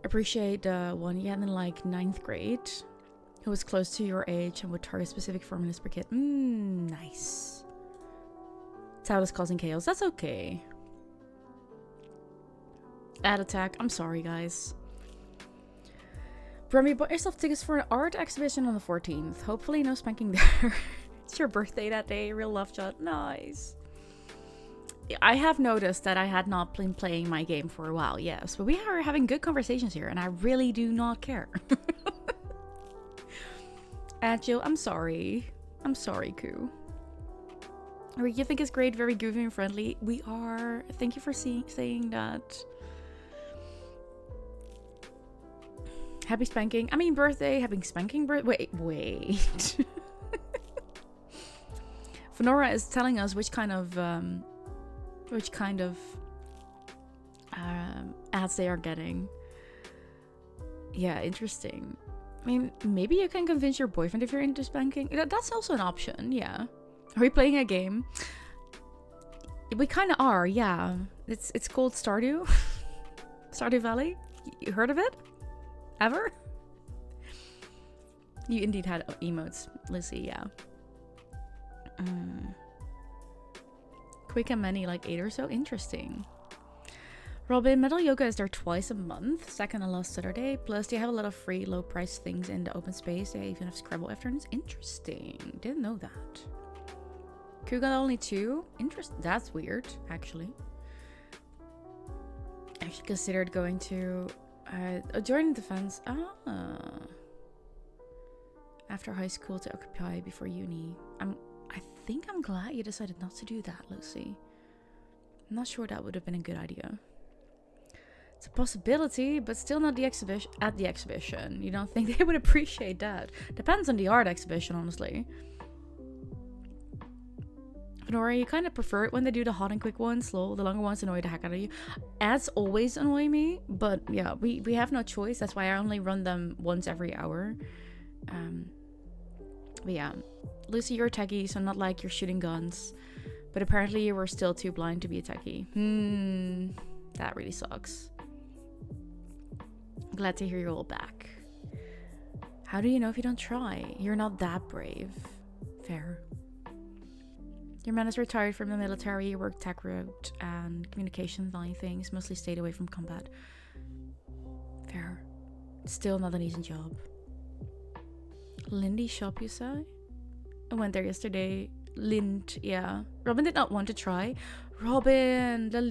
appreciate the one you had in like 9th grade who was close to your age and would target specific formulas per kid. Nice. Tal is causing chaos. That's okay. Ad attack. I'm sorry, guys. Brum, you bought yourself tickets for an art exhibition on the 14th. Hopefully no spanking there. It's your birthday that day. Real love shot. Nice. I have noticed that I had not been playing my game for a while, yes. But we are having good conversations here, and I really do not care. Jill, I'm sorry. I'm sorry, Koo. You think it's great, very goofy and friendly. We are. Thank you for saying that. Happy spanking. I mean, birthday. Happy spanking birthday. Wait. Fonora is telling us which kind of ads they are getting. Yeah, interesting. I mean, maybe you can convince your boyfriend if you're into spanking. That's also an option, yeah. Are we playing a game? We kind of are, yeah. It's called Stardew. Stardew Valley. You heard of it? Ever? You indeed had emotes, Lizzie, yeah. Quick and many, like 8 or so. Interesting. Robin, Metal Yoga is there twice a month, second and last Saturday. Plus, they have a lot of free, low-priced things in the open space. They even have Scrabble afternoons. Interesting. Didn't know that. Kuga only 2. Interesting. That's weird, actually. Actually considered going to joining defense. After high school to occupy before uni. I think I'm glad you decided not to do that, Lucy. I'm not sure that would have been a good idea. It's a possibility, but still not the exhibition. You don't think they would appreciate that? Depends on the art exhibition, honestly. Nora, you kind of prefer it when they do the hot and quick ones. Slow, the longer ones annoy the heck out of you. Ads always annoy me, but yeah, we have no choice. That's why I only run them once every hour. But yeah, Lucy, you're a techie, so not like you're shooting guns. But apparently you were still too blind to be a techie. That really sucks. Glad to hear you're all back. How do you know if you don't try? You're not that brave. Fair. Your man is retired from the military, worked tech route and communications line things, mostly stayed away from combat. Fair. Still not an easy job. Lindy shop, you say? I went there yesterday. Lind, yeah. Robin did not want to try. Robin, the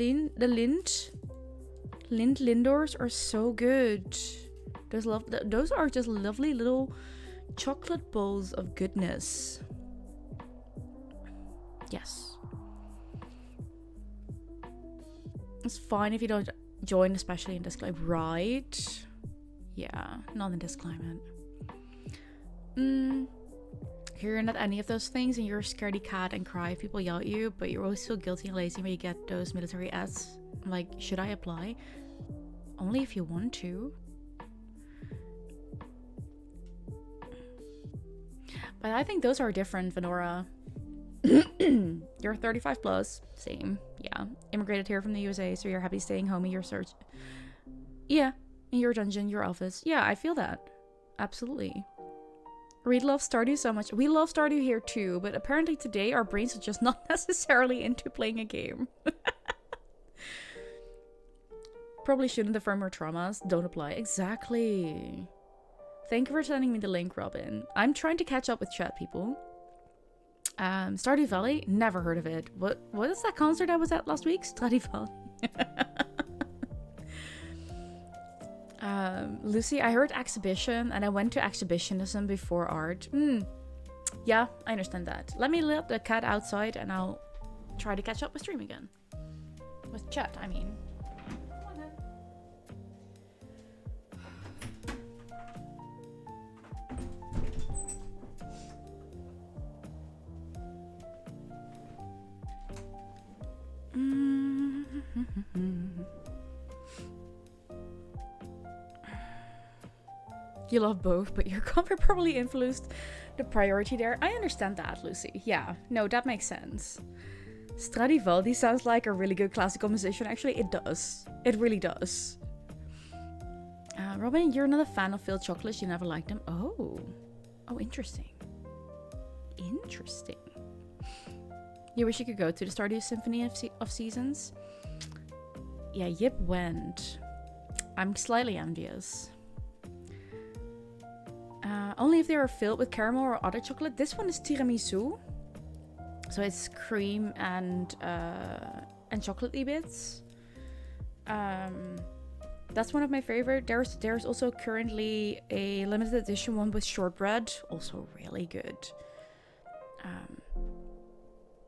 Lindors are so good. Those are just lovely little chocolate bowls of goodness. Yes. It's fine if you don't join, especially in this climate. Right? Yeah, not in this climate. You're not any of those things, and you're a scaredy cat and cry if people yell at you, but you always feel guilty and lazy when you get those military ads. I'm like, should I apply? Only if you want to. But I think those are different, Venora. You're 35 plus. Same. Yeah. Immigrated here from the USA, so you're happy staying home in your search. Yeah. In your dungeon, your office. Yeah, I feel that. Absolutely. Reed loves Stardew so much. We love Stardew here too, but apparently today our brains are just not necessarily into playing a game. Probably shouldn't affirm our traumas. Don't apply. Exactly. Thank you for sending me the link, Robin. I'm trying to catch up with chat, people. Stardew Valley? Never heard of it. What is that concert I was at last week? Stardew Valley. Lucy, I heard exhibition and I went to exhibitionism before art. Yeah, I understand that. Let me let the cat outside and I'll try to catch up with stream again. With chat, I mean. You love both, but your comfort probably influenced the priority there. I understand that, Lucy. Yeah, no, that makes sense. Stardew Valley sounds like a really good classical musician. Actually, it does. It really does. Robin, you're not a fan of filled chocolates. You never liked them. Oh, interesting. Interesting. You wish you could go to the Stardew Symphony of Seasons? Yeah, Yip went. I'm slightly envious. Only if they are filled with caramel or other chocolate. This one is tiramisu. So it's cream and chocolatey bits. That's one of my favorite. There's also currently a limited edition one with shortbread. Also really good.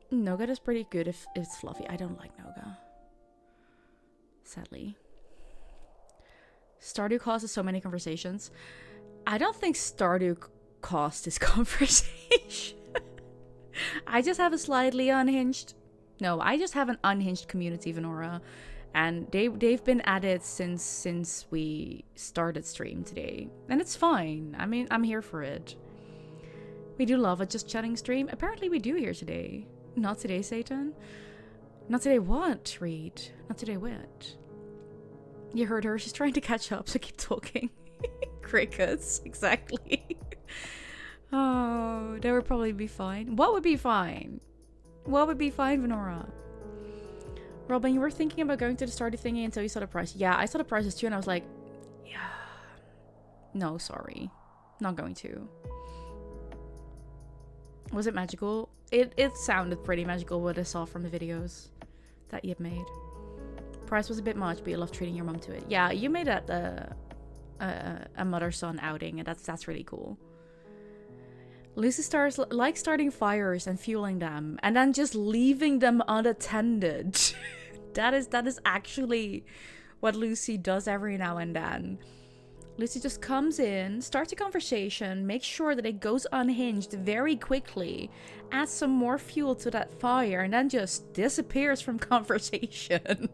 Nougat is pretty good if it's fluffy. I don't like nougat. Sadly. Stardew causes so many conversations. I don't think Stardew caused this conversation. I just have a slightly unhinged... No, I just have an unhinged community, Venora. And they've been at it since we started stream today. And it's fine. I mean, I'm here for it. We do love a just chatting stream. Apparently we do here today. Not today, Satan. Not today what, Reed? Not today what? You heard her. She's trying to catch up, so keep talking. Crickets, exactly. Oh, that would probably be fine. What would be fine? What would be fine, Venora? Robin, you were thinking about going to the Stardew thingy until you saw the price. Yeah, I saw the prices too, and I was like, yeah. No, sorry. Not going to. Was it magical? It sounded pretty magical what I saw from the videos that you've made. Price was a bit much, but you love treating your mom to it. Yeah, you made that a mother-son outing, and that's really cool. Lucy stars like starting fires and fueling them, and then just leaving them unattended. that is actually what Lucy does every now and then. Lucy just comes in, starts a conversation, makes sure that it goes unhinged very quickly, adds some more fuel to that fire, and then just disappears from conversation.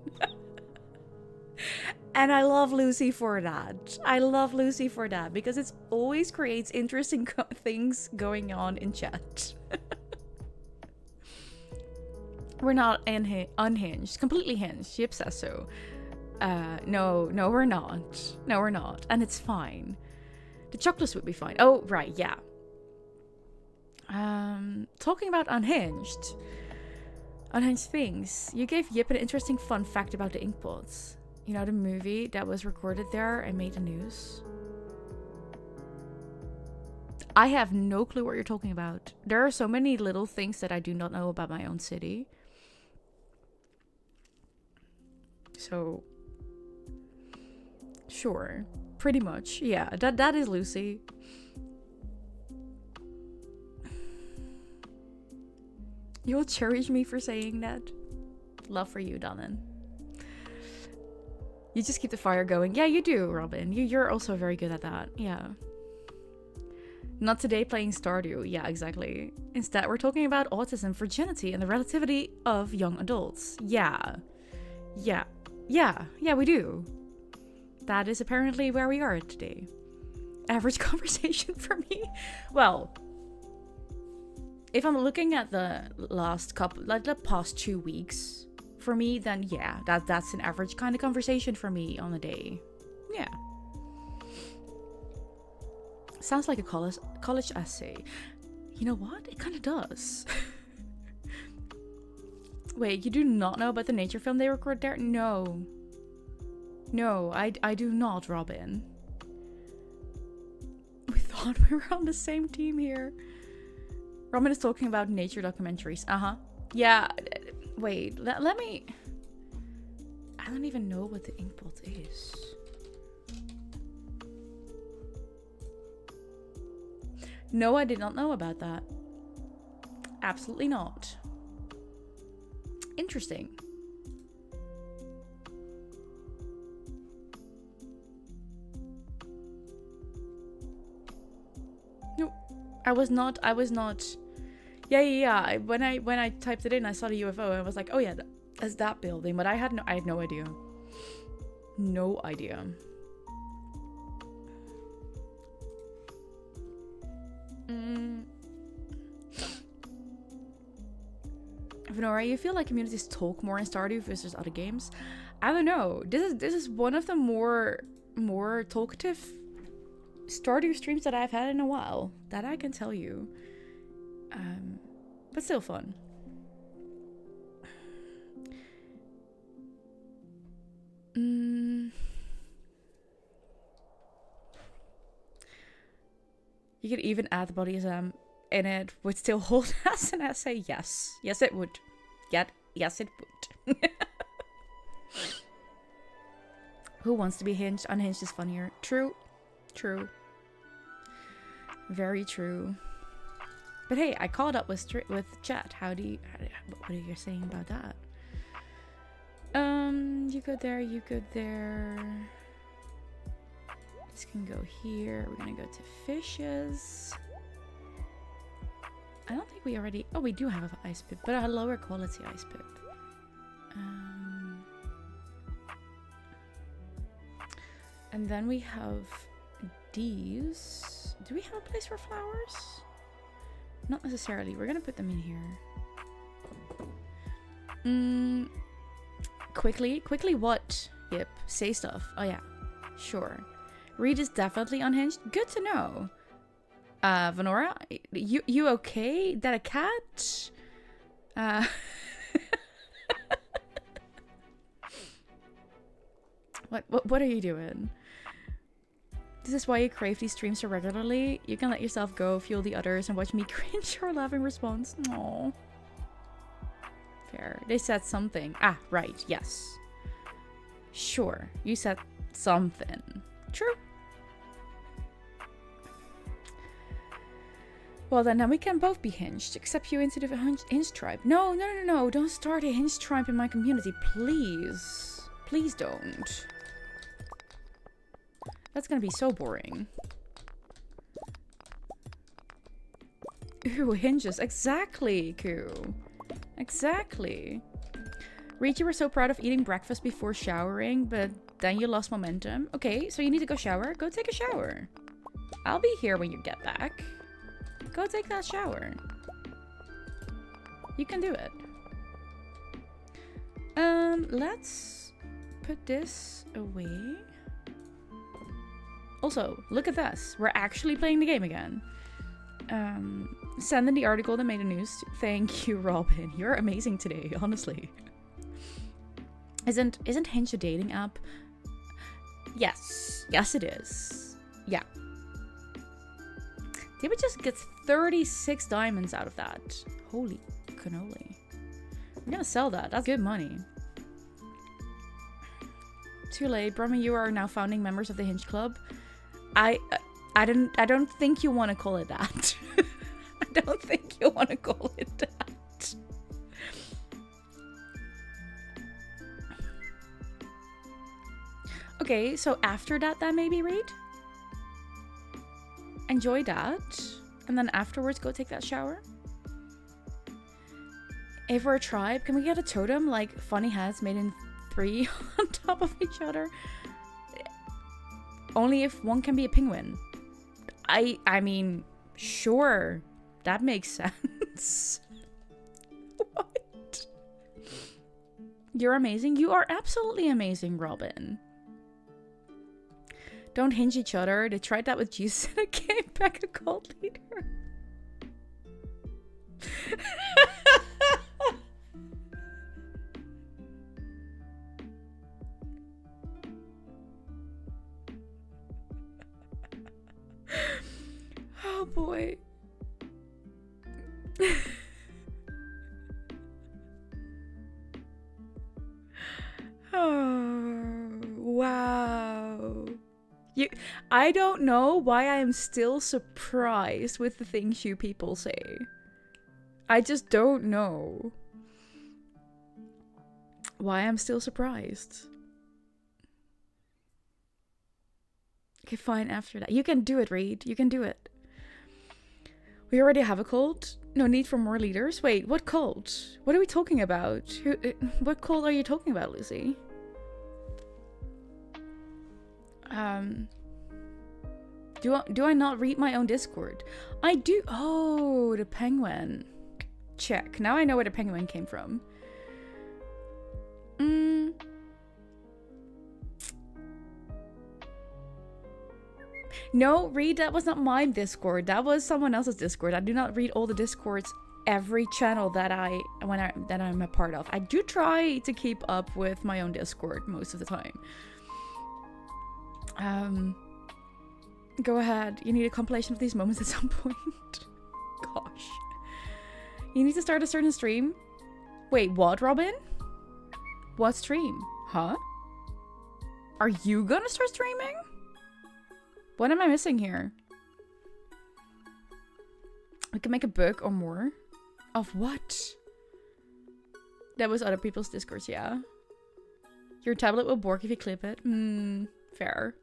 And I love Lucy for that. I love Lucy for that because it always creates interesting things going on in chat. We're not unhinged, completely hinged. She says so. No, we're not. No, we're not. And it's fine. The chocolates would be fine. Oh, right, yeah. Talking about unhinged things. You gave Yip an interesting fun fact about the ink pots. You know, the movie that was recorded there and made the news? I have no clue what you're talking about. There are so many little things that I do not know about my own city. So, sure. Pretty much. Yeah, that is Lucy. You'll cherish me for saying that. Love for you, Dannen. You just keep the fire going. Yeah, you do, Robin. You're also very good at that. Yeah. Not today playing Stardew. Yeah, exactly. Instead, we're talking about autism, virginity, and the relativity of young adults. Yeah. Yeah, we do. That is apparently where we are today. Average conversation for me? Well, if I'm looking at the last couple, like the past 2 weeks, for me, then yeah, that's an average kind of conversation for me on a day. Yeah. Sounds like a college essay. You know what? It kind of does. Wait, you do not know about the nature film they record there? No, I do not, Robin. We thought we were on the same team here. Robin is talking about nature documentaries. Yeah, wait, let me... I don't even know what the ink pot is. No, I did not know about that. Absolutely not. Interesting. No, I was not. Yeah. When I typed it in, I saw the UFO and I was like, oh yeah, that's that building. But I had no idea. No idea. Venora, you feel like communities talk more in Stardew versus other games? I don't know. This is one of the more talkative Stardew streams that I've had in a while. That I can tell you. But still fun. You could even add the bodyism in it would still hold as an essay. Yes. Yes, it would. Yes, it would. Who wants to be hinged? Unhinged is funnier. True. Very true. But hey, I caught up with chat. What are you saying about that? You go there. This can go here. We're gonna go to fishes. I don't think we already... Oh, we do have an ice pip, but a lower quality ice pip. And then we have these. Do we have a place for flowers? Not necessarily. We're gonna put them in here. Quickly what? Yep. Say stuff. Oh yeah. Sure. Reed is definitely unhinged. Good to know. Venora, you okay? That a cat? What are you doing? This is why you crave these streams so regularly. You can let yourself go, fuel the others, and watch me cringe or laugh in response. Aww. Fair. They said something. Ah, right. Yes. Sure. You said something. True. Well, then we can both be hinged. Accept you into the hinge tribe. No. Don't start a hinge tribe in my community. Please. Please don't. That's gonna be so boring. Ooh, hinges. Exactly, Koo. Exactly. Reed, you were so proud of eating breakfast before showering, but then you lost momentum. Okay, so you need to go shower. Go take a shower. I'll be here when you get back. Go take that shower. You can do it. Let's put this away. Also, look at this. We're actually playing the game again. Send in the article that made the news. Thank you, Robin. You're amazing today, honestly. Isn't Hinge a dating app? Yes. Yes, it is. Yeah. David just gets 36 diamonds out of that. Holy cannoli. I'm gonna sell that. That's good money. Too late. Brahma, you are now founding members of the Hinge Club. I don't think you want to call it that. I don't think you want to call it that. Okay, so after that then maybe read? Enjoy that. And then afterwards go take that shower. If we're a tribe, can we get a totem like funny hats made in 3 on top of each other? Only if one can be a penguin. I mean, sure. That makes sense. What? You're amazing. You are absolutely amazing, Robin. Don't hinge each other. They tried that with Jesus and it came back a cult leader. Oh boy. Oh wow. I don't know why I am still surprised with the things you people say. I just don't know why I'm still surprised. Okay, fine, after that. You can do it, Reed. You can do it. We already have a cult. No need for more leaders. Wait, what cult? What are we talking about? What cult are you talking about, Lucy? Do I not read my own Discord? I do. Oh, the penguin. Check. Now I know where the penguin came from. No, Reed, that was not my Discord. That was someone else's Discord. I do not read all the Discords every channel that I'm a part of. I do try to keep up with my own Discord most of the time. Go ahead. You need a compilation of these moments at some point. Gosh. You need to start a certain stream? Wait, what, Robin? What stream? Huh? Are you gonna start streaming? What am I missing here? We can make a book or more. Of what? That was other people's Discords, yeah. Your tablet will bork if you clip it. Fair.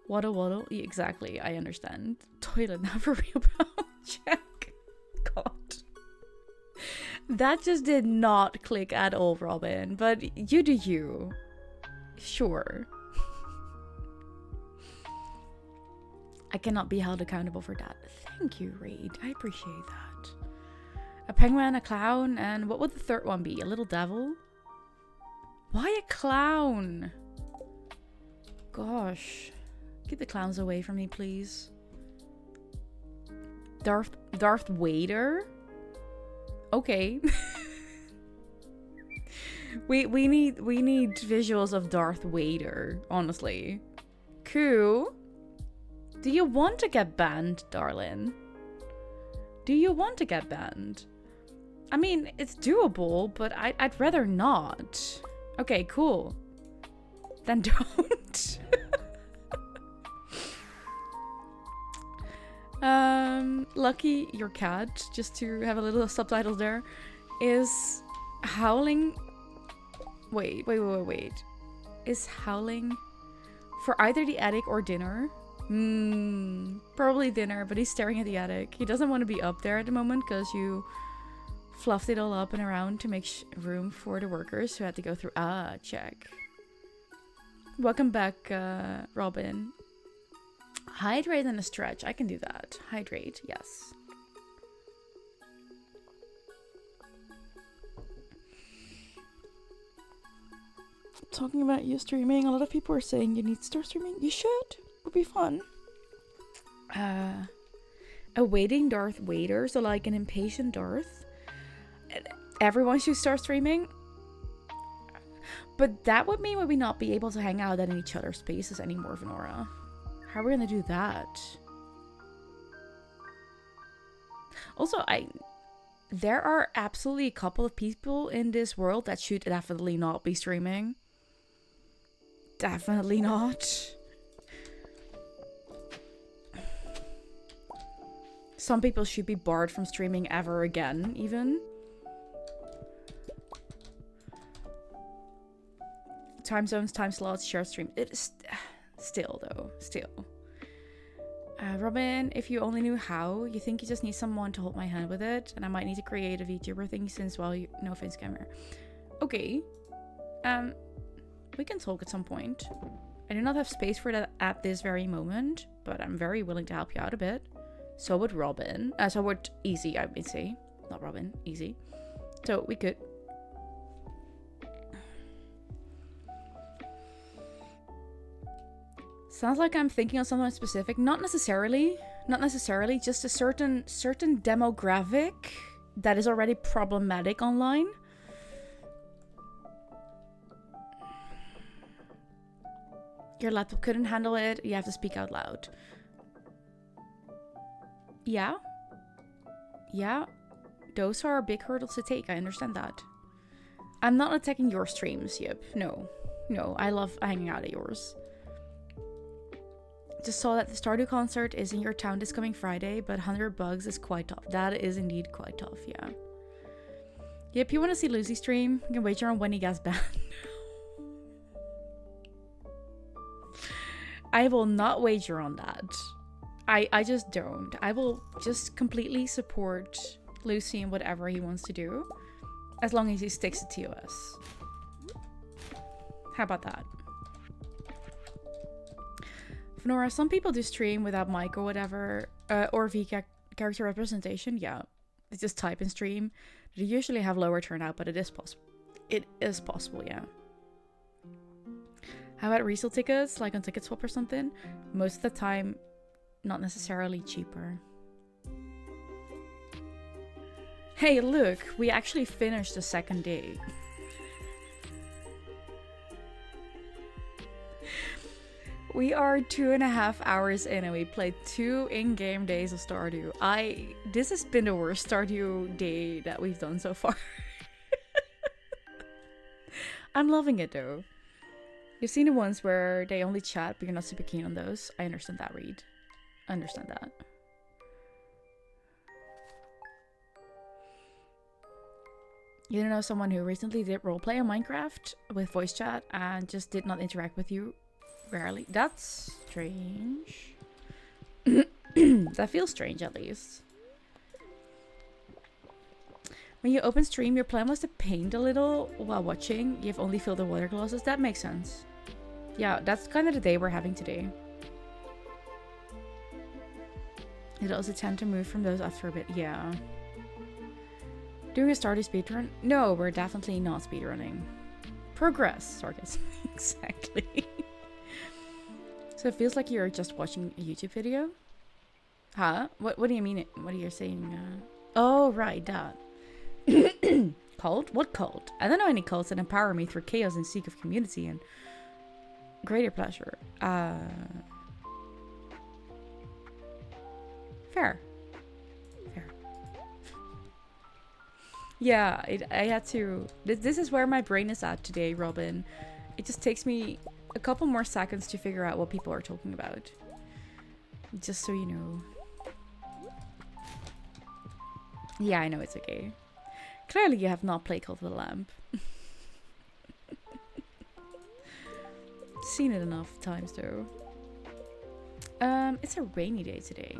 Waddle waddle. Yeah, exactly, I understand. Toilet now for real, bro. Check. God. That just did not click at all, Robin. But you do you. Sure. I cannot be held accountable for that. Thank you, Reed. I appreciate that. A penguin, a clown, and what would the third one be? A little devil? Why a clown? Gosh. Keep the clowns away from me, please. Darth Vader? Okay. we need visuals of Darth Vader, honestly. Cool. Do you want to get banned, darling? Do you want to get banned? I mean, it's doable, but I'd rather not. Okay, cool. Then don't. Lucky your cat, just to have a little subtitle there, is howling. Wait. Is howling for either the attic or dinner? Probably dinner, but he's staring at the attic. He doesn't want to be up there at the moment because you fluffed it all up and around to make room for the workers who had to go through. Check. Welcome back, Robin. Hydrate and a stretch. I can do that. Hydrate, yes. Talking about you streaming, a lot of people are saying you need to start streaming. You should. Would be fun. Awaiting Darth Vader, so like an impatient Darth. Everyone should start streaming. But that would mean we would not be able to hang out in each other's spaces anymore, Venora. How are we gonna do that? Also, there are absolutely a couple of people in this world that should definitely not be streaming. Definitely not. Some people should be barred from streaming ever again, even. Time zones, time slots, share stream. It is still, though. Still. Robin, if you only knew how, you think you just need someone to hold my hand with it, and I might need to create a VTuber thing since, well, no offense, camera. Okay. We can talk at some point. I do not have space for that at this very moment, but I'm very willing to help you out a bit. So would Robin. So would Easy, I would say. Not Robin, Easy. So we could. Sounds like I'm thinking of something specific. Not necessarily. Not necessarily. Just a certain demographic that is already problematic online. Your laptop couldn't handle it. You have to speak out loud. Yeah. Yeah. Those are big hurdles to take. I understand that. I'm not attacking your streams, Yip. No. No, I love hanging out at yours. just saw that the Stardew concert is in your town this coming Friday, but 100 bugs is quite tough. That is indeed quite tough, yeah. Yep, you want to see Lucy stream? You can wager on when he gets banned. I will not wager on that. I just don't. I will just completely support Lucy in whatever he wants to do, as long as he sticks to TOS. How about that? Nora, some people do stream without mic or whatever, or character representation. Yeah, they just type in stream. They usually have lower turnout, but it is possible. It is possible, yeah. How about resale tickets, like on Ticket Swap or something? Most of the time, not necessarily cheaper. Hey, look, we actually finished the second day. We are 2.5 hours in and we played 2 in-game days of Stardew. This has been the worst Stardew day that we've done so far. I'm loving it though. You've seen the ones where they only chat but you're not super keen on those. I understand that, Reed. I understand that. You don't know someone who recently did roleplay on Minecraft with voice chat and just did not interact with you? Rarely. That's strange. That feels strange, at least. When you open stream, your plan was to paint a little while watching. You've only filled the water glosses. That makes sense. Yeah, that's kind of the day we're having today. It also tend to move from those after a bit. Yeah. Doing a Stardew speedrun? No, we're definitely not speedrunning. Progress, Sarkis. Exactly. So it feels like you're just watching a YouTube video? Huh? What do you mean? What are you saying? Oh, right, that. Cult? What cult? I don't know any cults that empower me through chaos and seek of community and greater pleasure. Fair. Yeah, I had to... This is where my brain is at today, Robin. It just takes me a couple more seconds to figure out what people are talking about. Just so you know. Yeah, I know it's okay. Clearly you have not played Cult of the Lamp. Seen it enough times though. It's a rainy day today.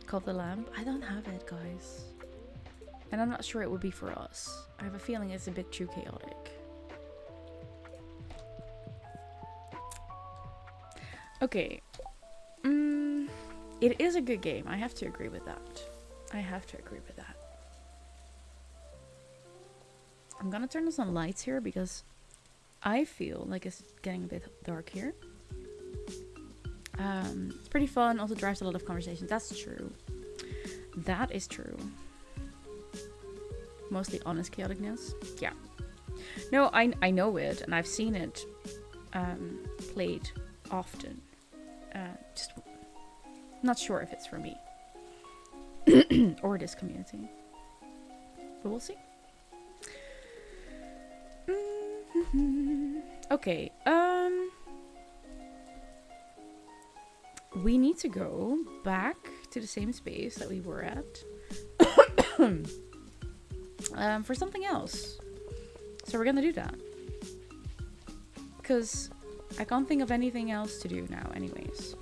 Cult of the Lamp? I don't have it, guys. And I'm not sure it would be for us. I have a feeling it's a bit too chaotic. Okay. It is a good game. I have to agree with that. I'm gonna turn on some lights here because I feel like it's getting a bit dark here. It's pretty fun. Also drives a lot of conversations. That's true. That is true. Mostly honest chaoticness. Yeah. No, I know it and I've seen it played often. Just not sure if it's for me or this community, but we'll see. Okay. We need to go back to the same space that we were at for something else. So we're gonna do that because I can't think of anything else to do now anyways.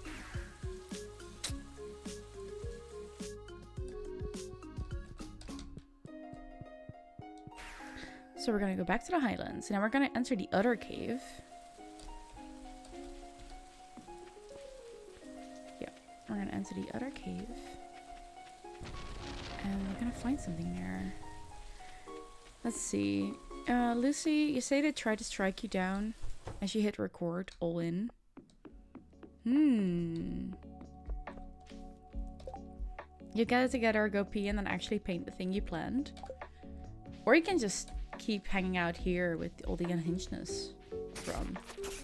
So we're gonna go back to the highlands and now we're gonna enter the other cave. Yeah, we're gonna enter the other cave and we're gonna find something there. Let's see. Lucy, you say they tried to strike you down as you hit record all in. You get it together, go pee, and then actually paint the thing you planned. Or you can just keep hanging out here with all the unhingedness from.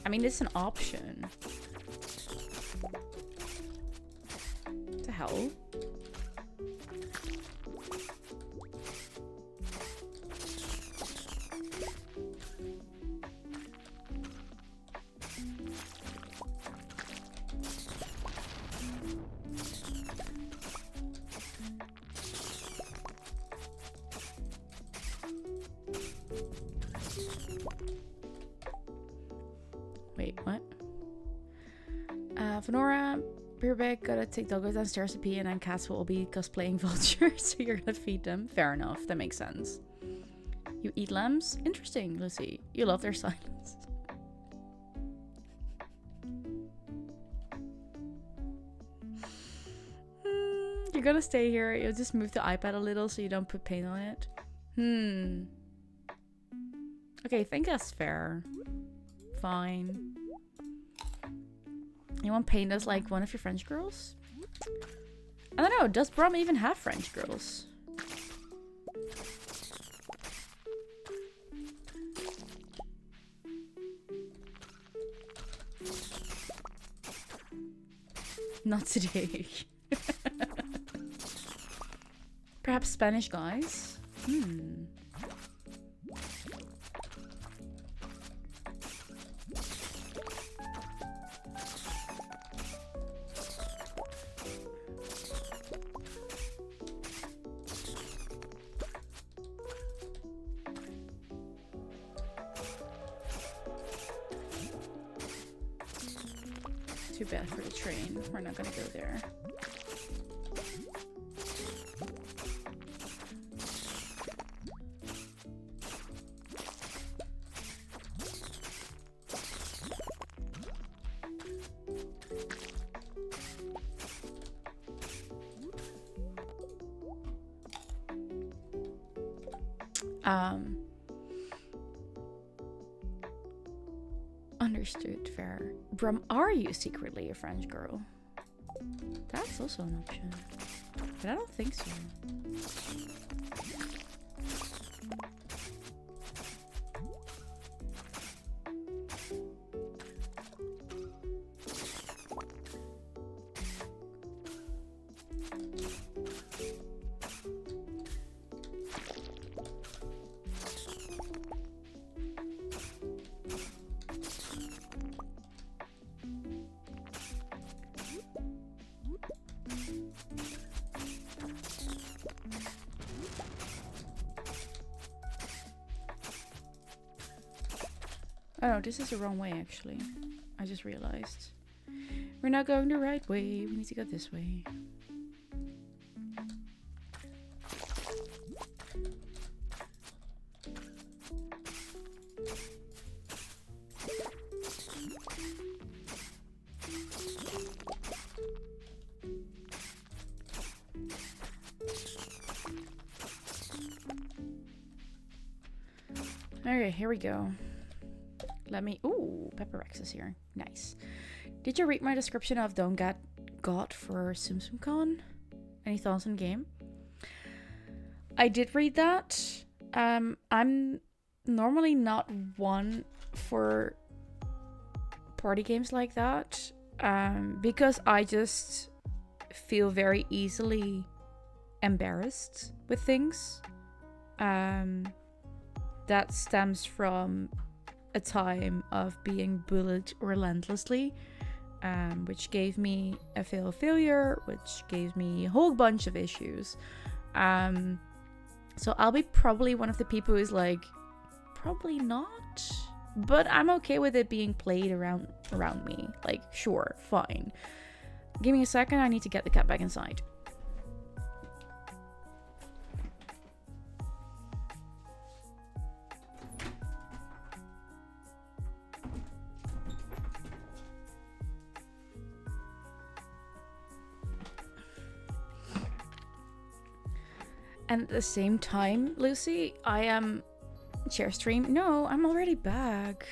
I mean, it's an option. What the hell? Wait, what? Venora, be back. Gotta take doggos downstairs to pee, and then Cass will be cosplaying vultures, so you're gonna feed them. Fair enough, that makes sense. You eat lambs? Interesting, Lucy. You love their silence. You're gonna stay here. You'll just move the iPad a little so you don't put paint on it. Okay, I think that's fair. Fine. You want paint as like one of your French girls? I don't know. Does Brom even have French girls? Not today. Perhaps Spanish guys? Too bad for the train. We're not gonna go there. Understood, fair. Brum, are you secretly a French girl? That's also an option. But I don't think so. Oh no, this is the wrong way actually. I just realized. We're not going the right way. We need to go this way. Okay, here we go. Let me... Ooh, Pepper Rex is here. Nice. Did you read my description of Don't Get Got for SumSumCon? Any thoughts on game? I did read that. I'm normally not one for party games like that. Because I just feel very easily embarrassed with things. That stems from a time of being bullied relentlessly, which gave me a failure, which gave me a whole bunch of issues. So I'll be probably one of the people who's like, probably not, but I'm okay with it being played around me. Like, sure, fine. Give me a second, I need to get the cat back inside. And at the same time, Lucy, I am... Share stream? No, I'm already back.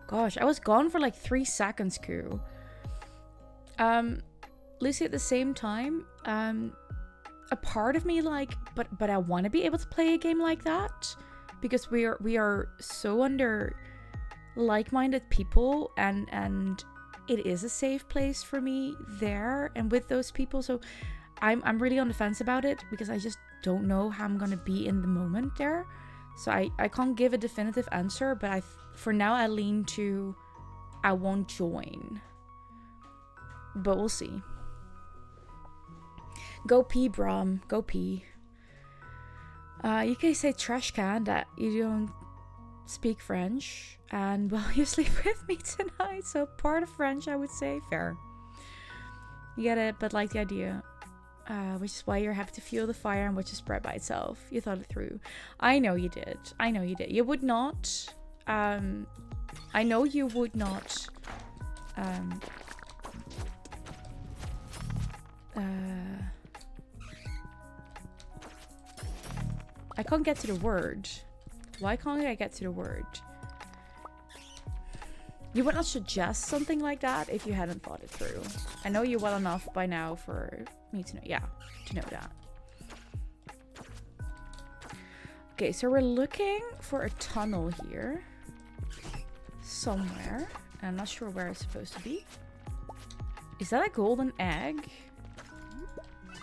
Gosh, I was gone for like 3 seconds, Koo. Lucy, at the same time, a part of me like, but I want to be able to play a game like that. Because we are so under like-minded people, and it is a safe place for me there and with those people. So I'm really on the fence about it because I just don't know how I'm gonna be in the moment there. So I can't give a definitive answer, but for now I lean to I won't join. But we'll see. Go pee, Brom. Go pee. You can say trash can that you don't speak French. And well, you sleep with me tonight, so part of French, I would say. Fair. You get it, but like the idea. Which is why you're happy to fuel the fire and watch it spread by itself. You thought it through. I know you did. I know you did. You would not. I know you would not. I can't get to the word. Why can't I get to the word? You would not suggest something like that if you hadn't thought it through. I know you well enough by now for me to know. Yeah, to know that. Okay, so we're looking for a tunnel here. Somewhere. And I'm not sure where it's supposed to be. Is that a golden egg?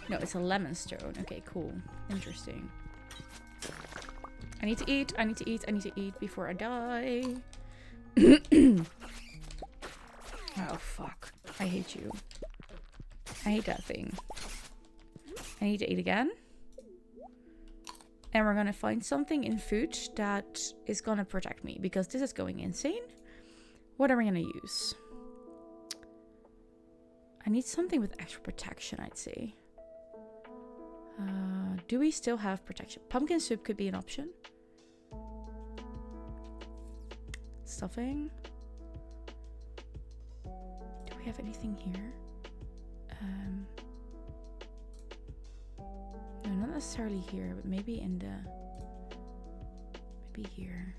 No, it's a lemon stone. Okay, cool. Interesting. I need to eat. I need to eat. I need to eat before I die. Oh, fuck. I hate you. I hate that thing. I need to eat again. And we're gonna find something in food that is gonna protect me, because this is going insane. What are we gonna use? I need something with extra protection, I'd say. Do we still have protection? Pumpkin soup could be an option. Stuffing. Do we have anything here? No, not necessarily here, but maybe in the... Maybe here.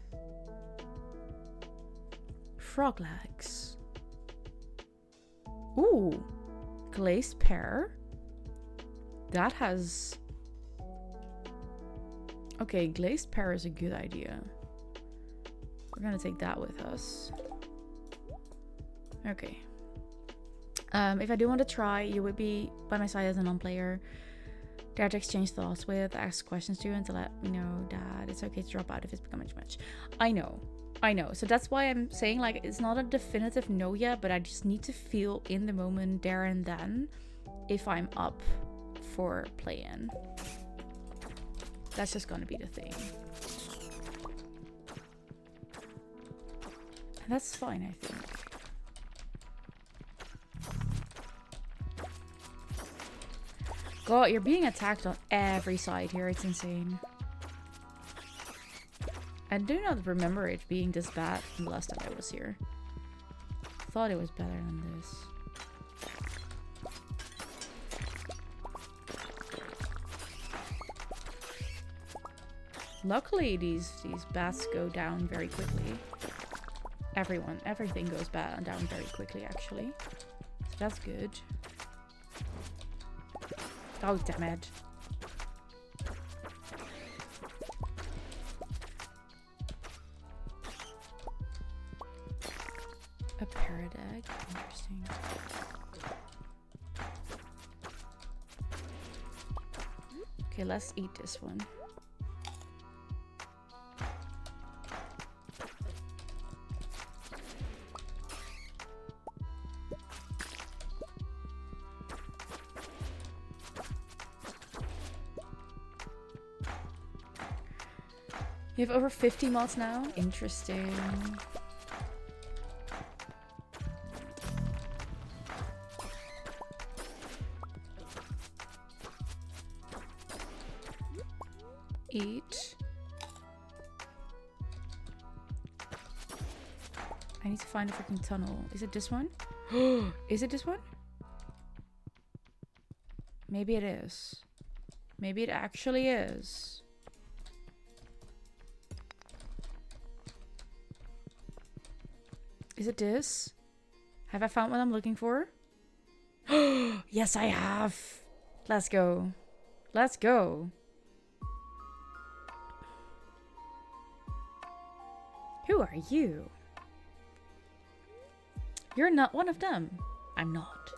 Frog legs. Ooh. Glazed pear. That has... Okay, glazed pear is a good idea. We're gonna take that with us. Okay. If I do want to try, you would be by my side as a non-player. Dare to exchange thoughts with, ask questions to, and to let me know that it's okay to drop out if it's becoming too much. I know. So that's why I'm saying, like, it's not a definitive no yet, but I just need to feel in the moment there and then if I'm up for playing. That's just gonna be the thing. And that's fine, I think. God, you're being attacked on every side here. It's insane. I do not remember it being this bad from the last time I was here. Thought it was better than this. Luckily, these bats go down very quickly. Everything goes down very quickly, actually. So that's good. Oh, damn it. A parrot egg. Interesting. Okay, let's eat this one. You have over 50 mods now? Interesting. Eat. I need to find a freaking tunnel. Is it this one? Is it this one? Maybe it is. Maybe it actually is. Is it this? Have I found what I'm looking for? Yes, I have. Let's go. Let's go. Who are you? You're not one of them. I'm not.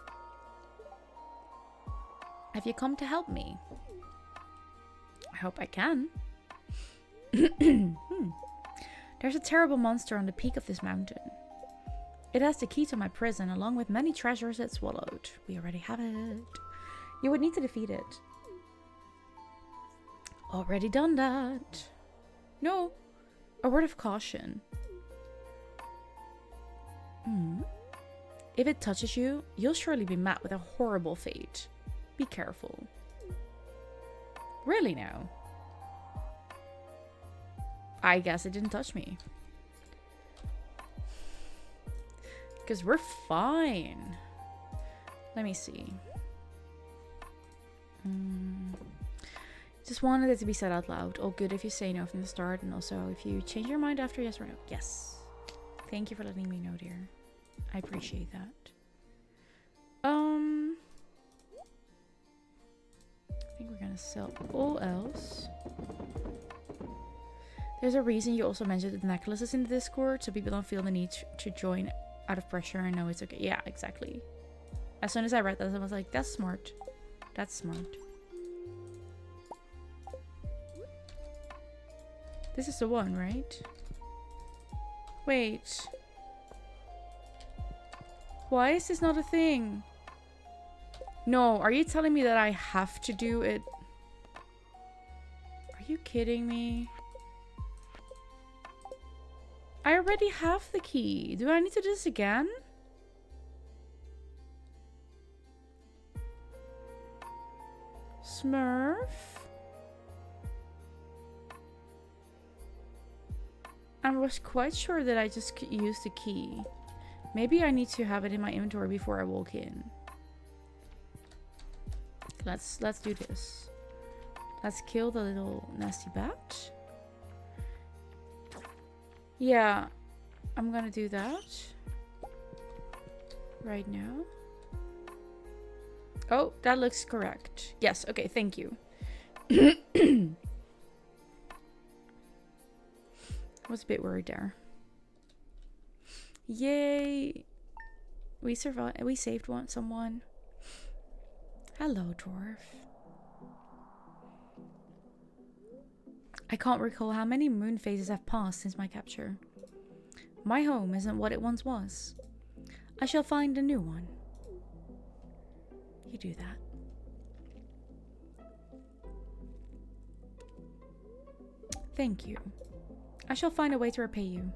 Have you come to help me? I hope I can. There's a terrible monster on the peak of this mountain. It has the key to my prison, along with many treasures it swallowed. We already have it. You would need to defeat it. Already done that. No. A word of caution. If it touches you, you'll surely be met with a horrible fate. Be careful. Really now? I guess it didn't touch me. Because we're fine. Let me see. Just wanted it to be said out loud. All good if you say no from the start, and also if you change your mind after yes or no. Yes. Thank you for letting me know, dear. I appreciate that. I think we're gonna sell all else. There's a reason you also mentioned the necklaces in the Discord, so people don't feel the need to join out of pressure and know it's okay. Yeah, exactly. As soon as I read that, I was like, that's smart. That's smart. This is the one, right? Wait. Why is this not a thing? No, are you telling me that I have to do it? Are you kidding me? I already have the key. Do I need to do this again? Smurf? I was quite sure that I just could use the key. Maybe I need to have it in my inventory before I walk in. Let's do this. Let's kill the little nasty bat. Yeah, I'm gonna do that right now. Oh, that looks correct. Yes, okay, thank you. I was a bit worried there. Yay! We survived. We saved someone. Hello, dwarf. I can't recall how many moon phases have passed since my capture. My home isn't what it once was. I shall find a new one. You do that. Thank you. I shall find a way to repay you.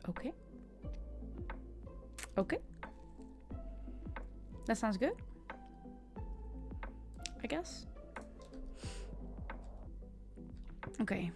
Okay. Okay. That sounds good. I guess. Okay.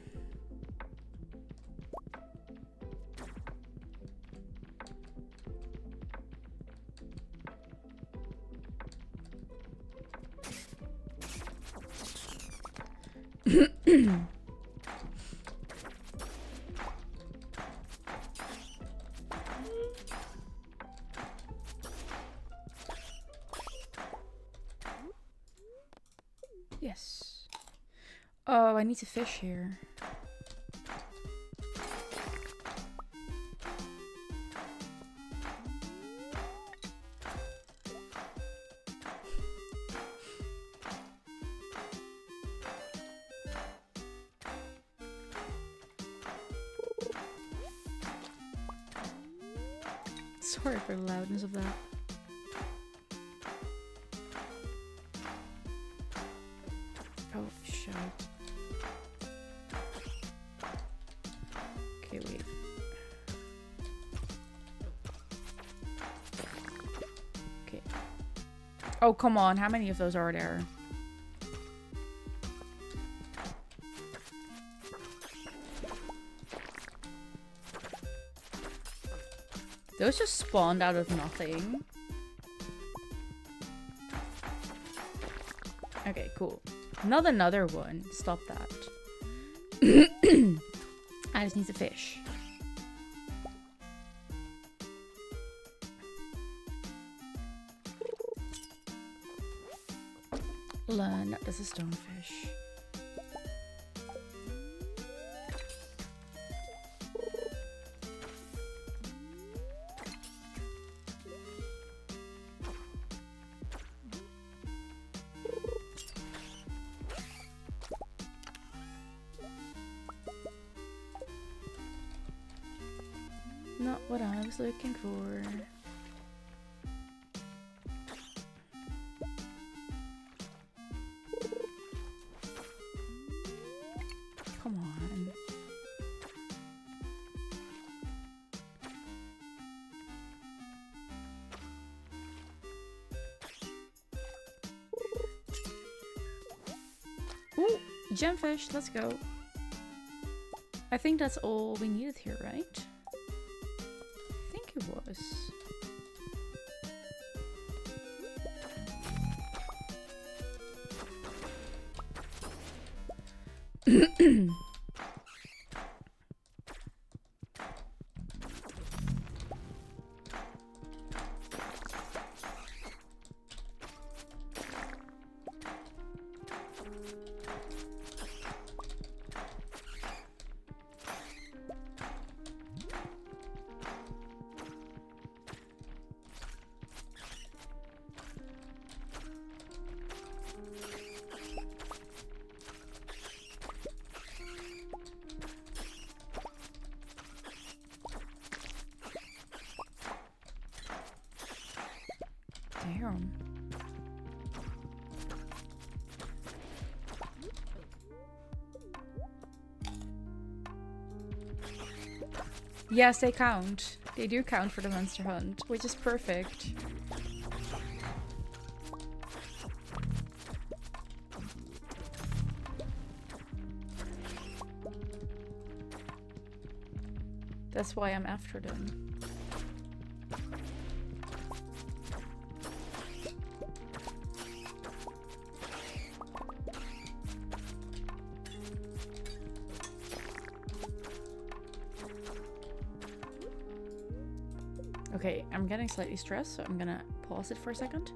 Yes. Oh, I need to fish here. Sorry for the loudness of that. Oh, shit. Okay, wait. Okay. Oh, come on. How many of those are there? Those just spawned out of nothing. Okay, cool. Not another one. Stop that. I just need to fish. No, that's a stonefish. Not what I was looking for. Come on. Gemfish, let's go. I think that's all we needed here, right? I think it was. Damn. Yes, they count. They do count for the monster hunt, which is perfect. That's why I'm after them. Okay, I'm getting slightly stressed, so I'm gonna pause it for a second.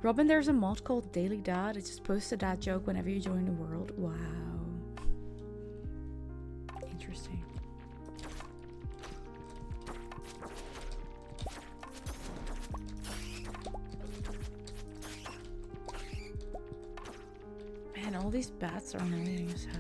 Robin, there's a mod called Daily Dad. It just posts a dad joke whenever you join the world. Wow. Interesting. Man, all these bats are annoying as hell.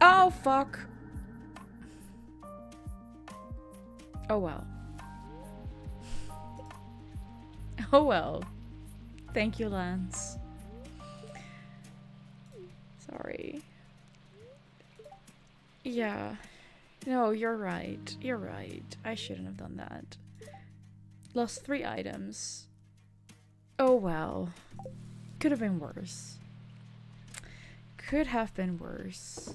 Oh, fuck. Oh, well. Oh, well. Thank you, Lance. Sorry. Yeah. No, you're right. You're right. I shouldn't have done that. Lost 3 items. Oh, well. Could have been worse. Could have been worse.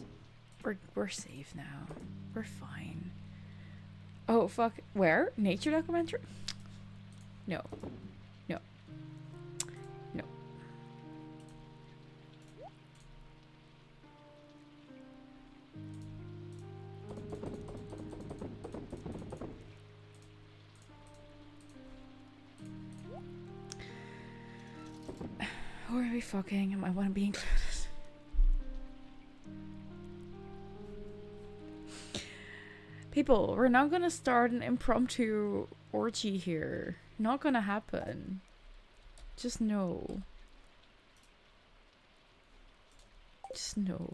We're safe now. We're fine. Oh, fuck. Where? Nature documentary? No. No. No. Who are we fucking? Am I want to be included? People, we're not gonna start an impromptu orgy here. Not gonna happen. Just no. Just no.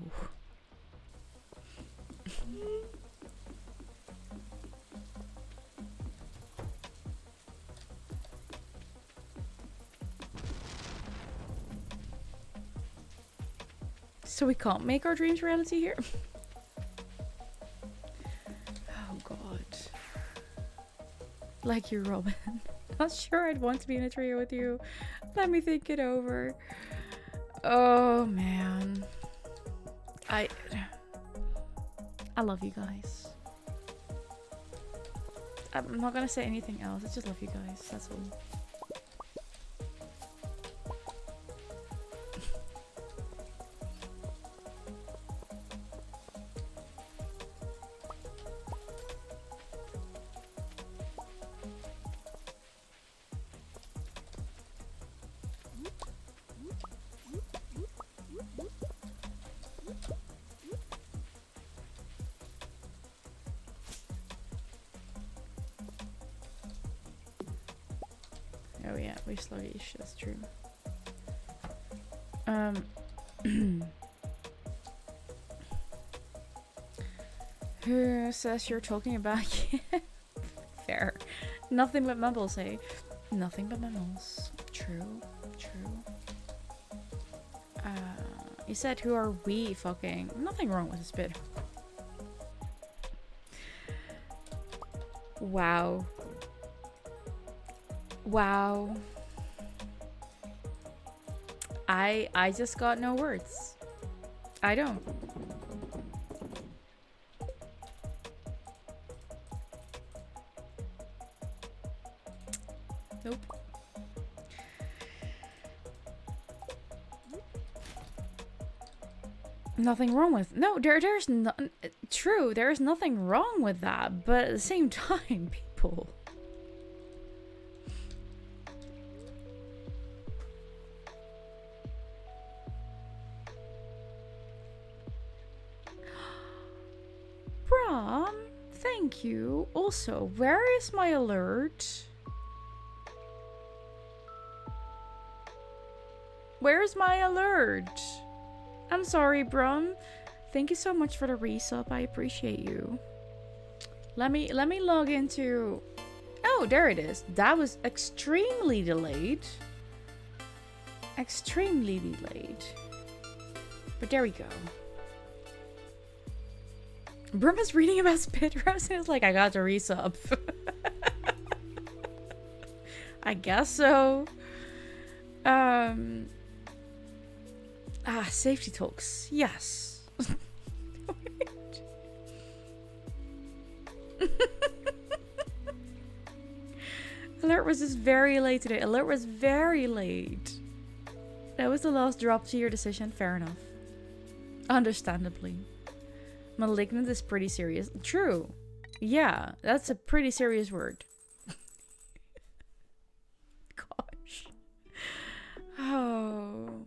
So we can't make our dreams reality here? Oh god. Like you, Robin. Not sure I'd want to be in a trio with you. Let me think it over. Oh man. I love you guys. I'm not gonna say anything else. I just love you guys. That's all. Oh yeah, we're sluggish, that's true. Who says you're talking about? Fair. Nothing but mumbles, eh? Nothing but mumbles. True, true. You said who are we fucking? Nothing wrong with this bit. Wow. Wow. I just got no words. I don't. Nope. Nothing wrong with there's no true, there's nothing wrong with that, but at the same time, people. Brom, thank you. Also, where is my alert? Where's my alert? I'm sorry, Brom. Thank you so much for the resub. I appreciate you. Let me log into. Oh, there it is. That was extremely delayed. Extremely delayed. But there we go. Brum is reading about spit roast and it's like, I got to resub. I guess so. Safety talks. Yes. Alert was just very late today. Alert was very late. That was the last drop to your decision. Fair enough. Understandably. Malignant is pretty serious. True. Yeah, that's a pretty serious word. Gosh. Oh.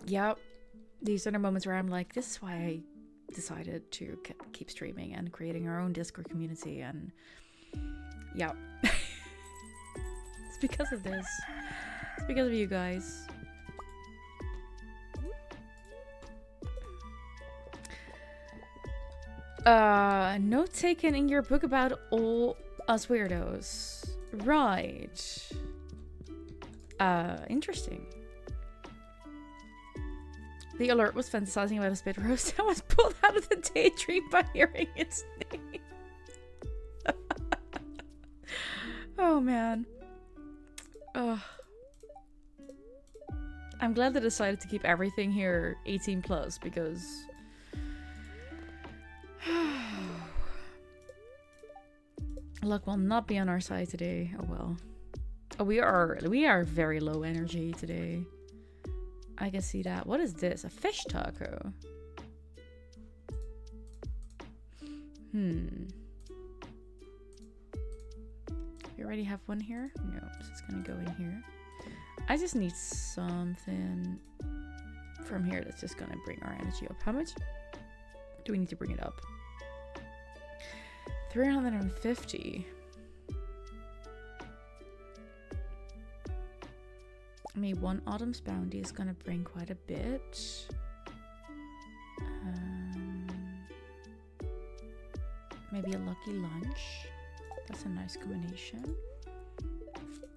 Yep. These are the moments where I'm like, this is why I decided to keep streaming and creating our own Discord community. And yeah. It's because of this. It's because of you guys. Note taken in your book about all us weirdos. Right. Interesting. The alert was fantasizing about a spit roast and was pulled out of the daydream by hearing its name. Oh man. Ugh. I'm glad they decided to keep everything here 18 plus because luck will not be on our side today. Oh well. Oh, we are very low energy today. I can see that. What is this? A fish taco? You already have one here? No, so it's gonna go in here. I just need something from here that's just gonna bring our energy up. How much do we need to bring it up? 350. I mean, one Autumn's Bounty is gonna bring quite a bit. Maybe a Lucky Lunch. That's a nice combination.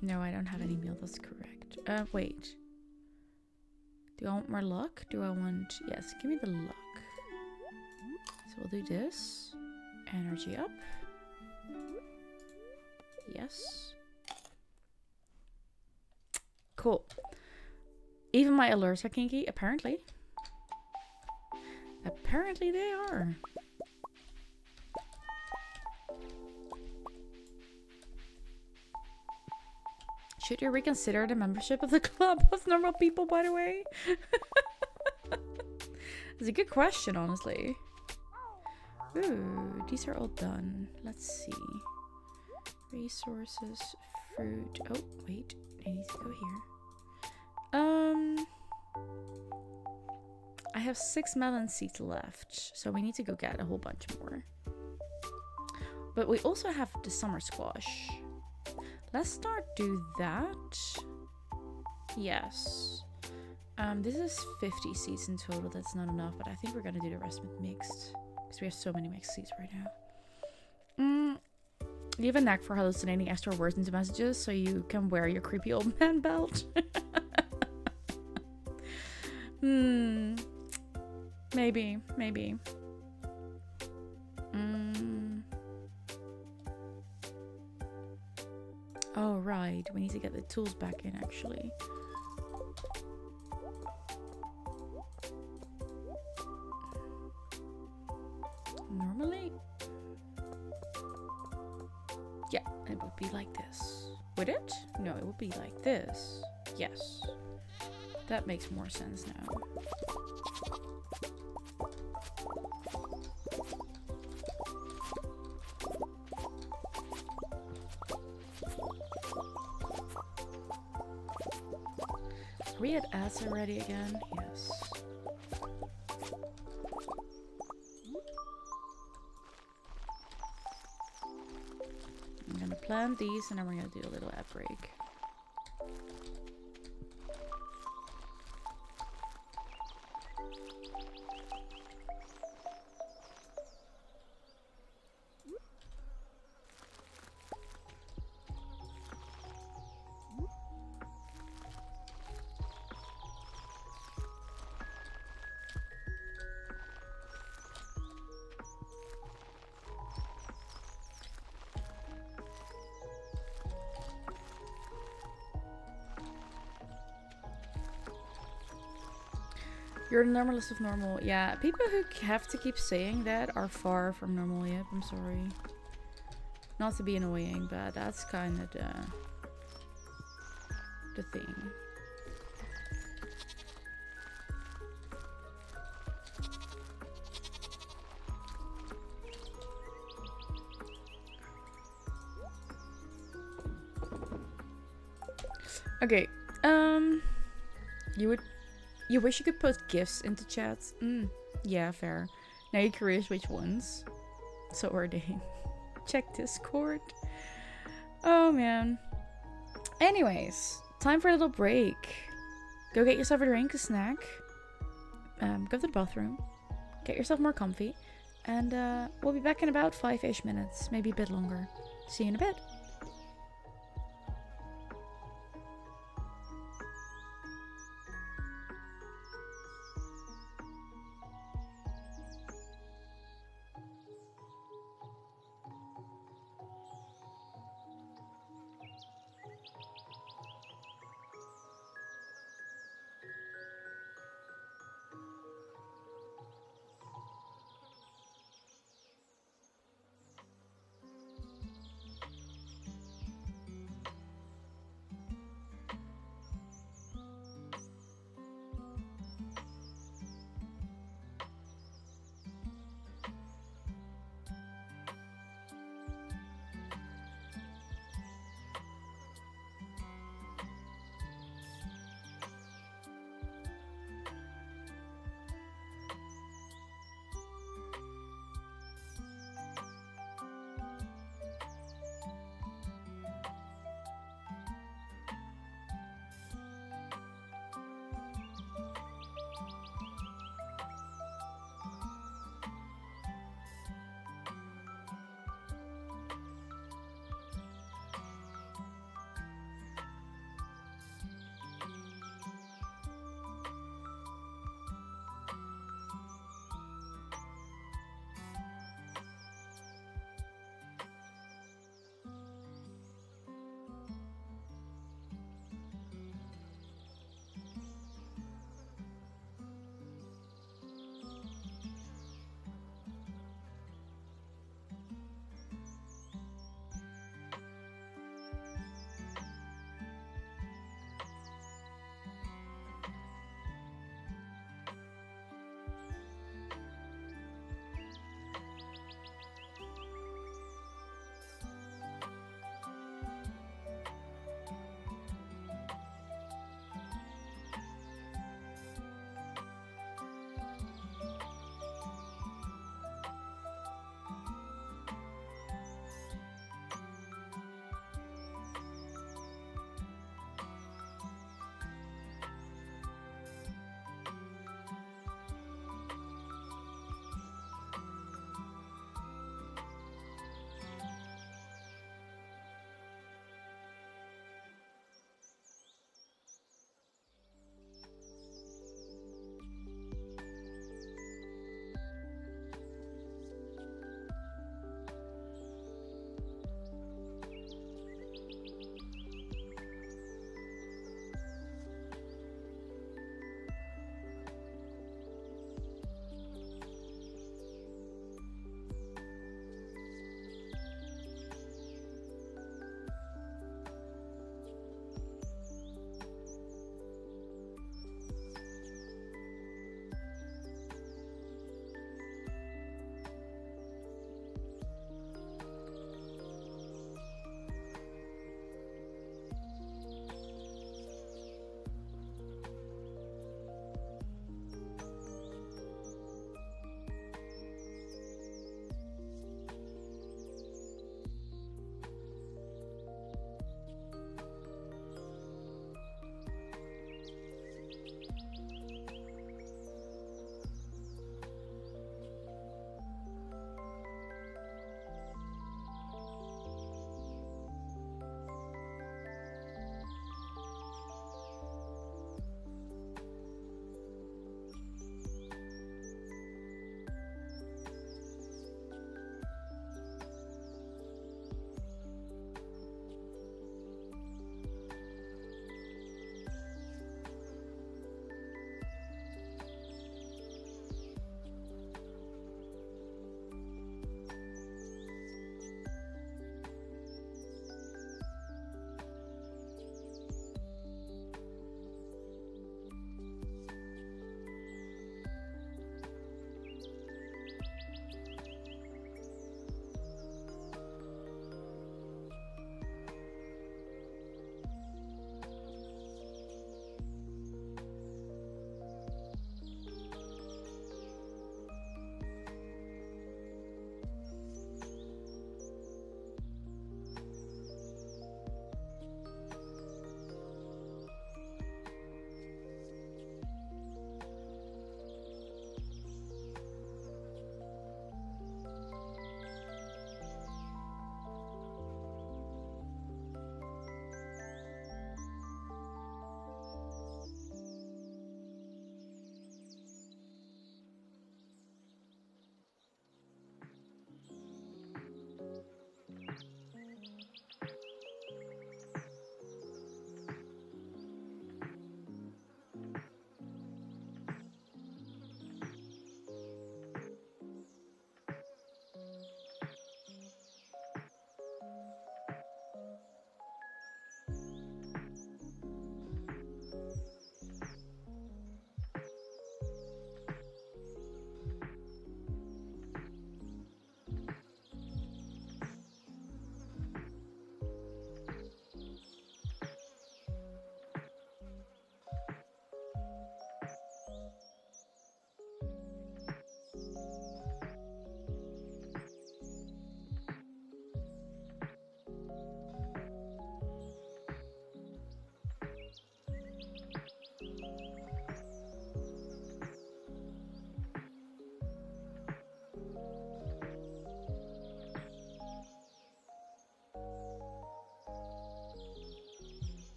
No, I don't have any meal. That's correct. Wait. Do I want more luck? Do I want... Yes, give me the luck. So we'll do this. Energy up. Yes. Cool. Even my alerts are kinky, apparently. Apparently they are. Should you reconsider the membership of the club of normal people, by the way? It's a good question, honestly. Ooh, these are all done. Let's see. Resources, fruit. Oh, wait. I need to go here. I have 6 melon seeds left, so we need to go get a whole bunch more. But we also have the summer squash. Let's start do that. Yes. This is 50 seeds in total. That's not enough, but I think we're gonna do the rest with mixed. Because we have so many mixed seeds right now. You have a knack for hallucinating extra words into messages, so you can wear your creepy old man belt. Maybe. Oh, right. We need to get the tools back in, actually. Normally? Yeah, it would be like this. Would it? No, it would be like this. Yes. That makes more sense now. Are we at ads already again? Yes. I'm gonna plant these and then we're gonna do a little ad break. You're the normalist of normal. Yeah, people who have to keep saying that are far from normal. Yep, I'm sorry. Not to be annoying, but that's kind of the thing. Okay, you wish you could put gifts into chats? Yeah, fair. Now you're curious which ones. So are they. Check Discord. Oh, man. Anyways, time for a little break. Go get yourself a drink, a snack. Go to the bathroom. Get yourself more comfy. And we'll be back in about 5-ish minutes. Maybe a bit longer. See you in a bit.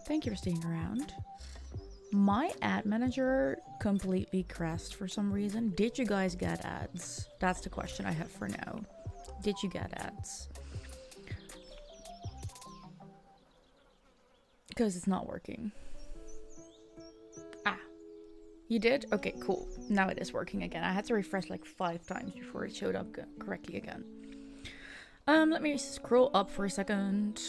Thank you for staying around. My ad manager completely crashed for some reason. Did you guys get ads? That's the question I have for now. Did you get ads? Because it's not working. Ah, you did? Okay, cool. Now it is working again. I had to refresh like 5 times before it showed up correctly again. Let me scroll up for a second.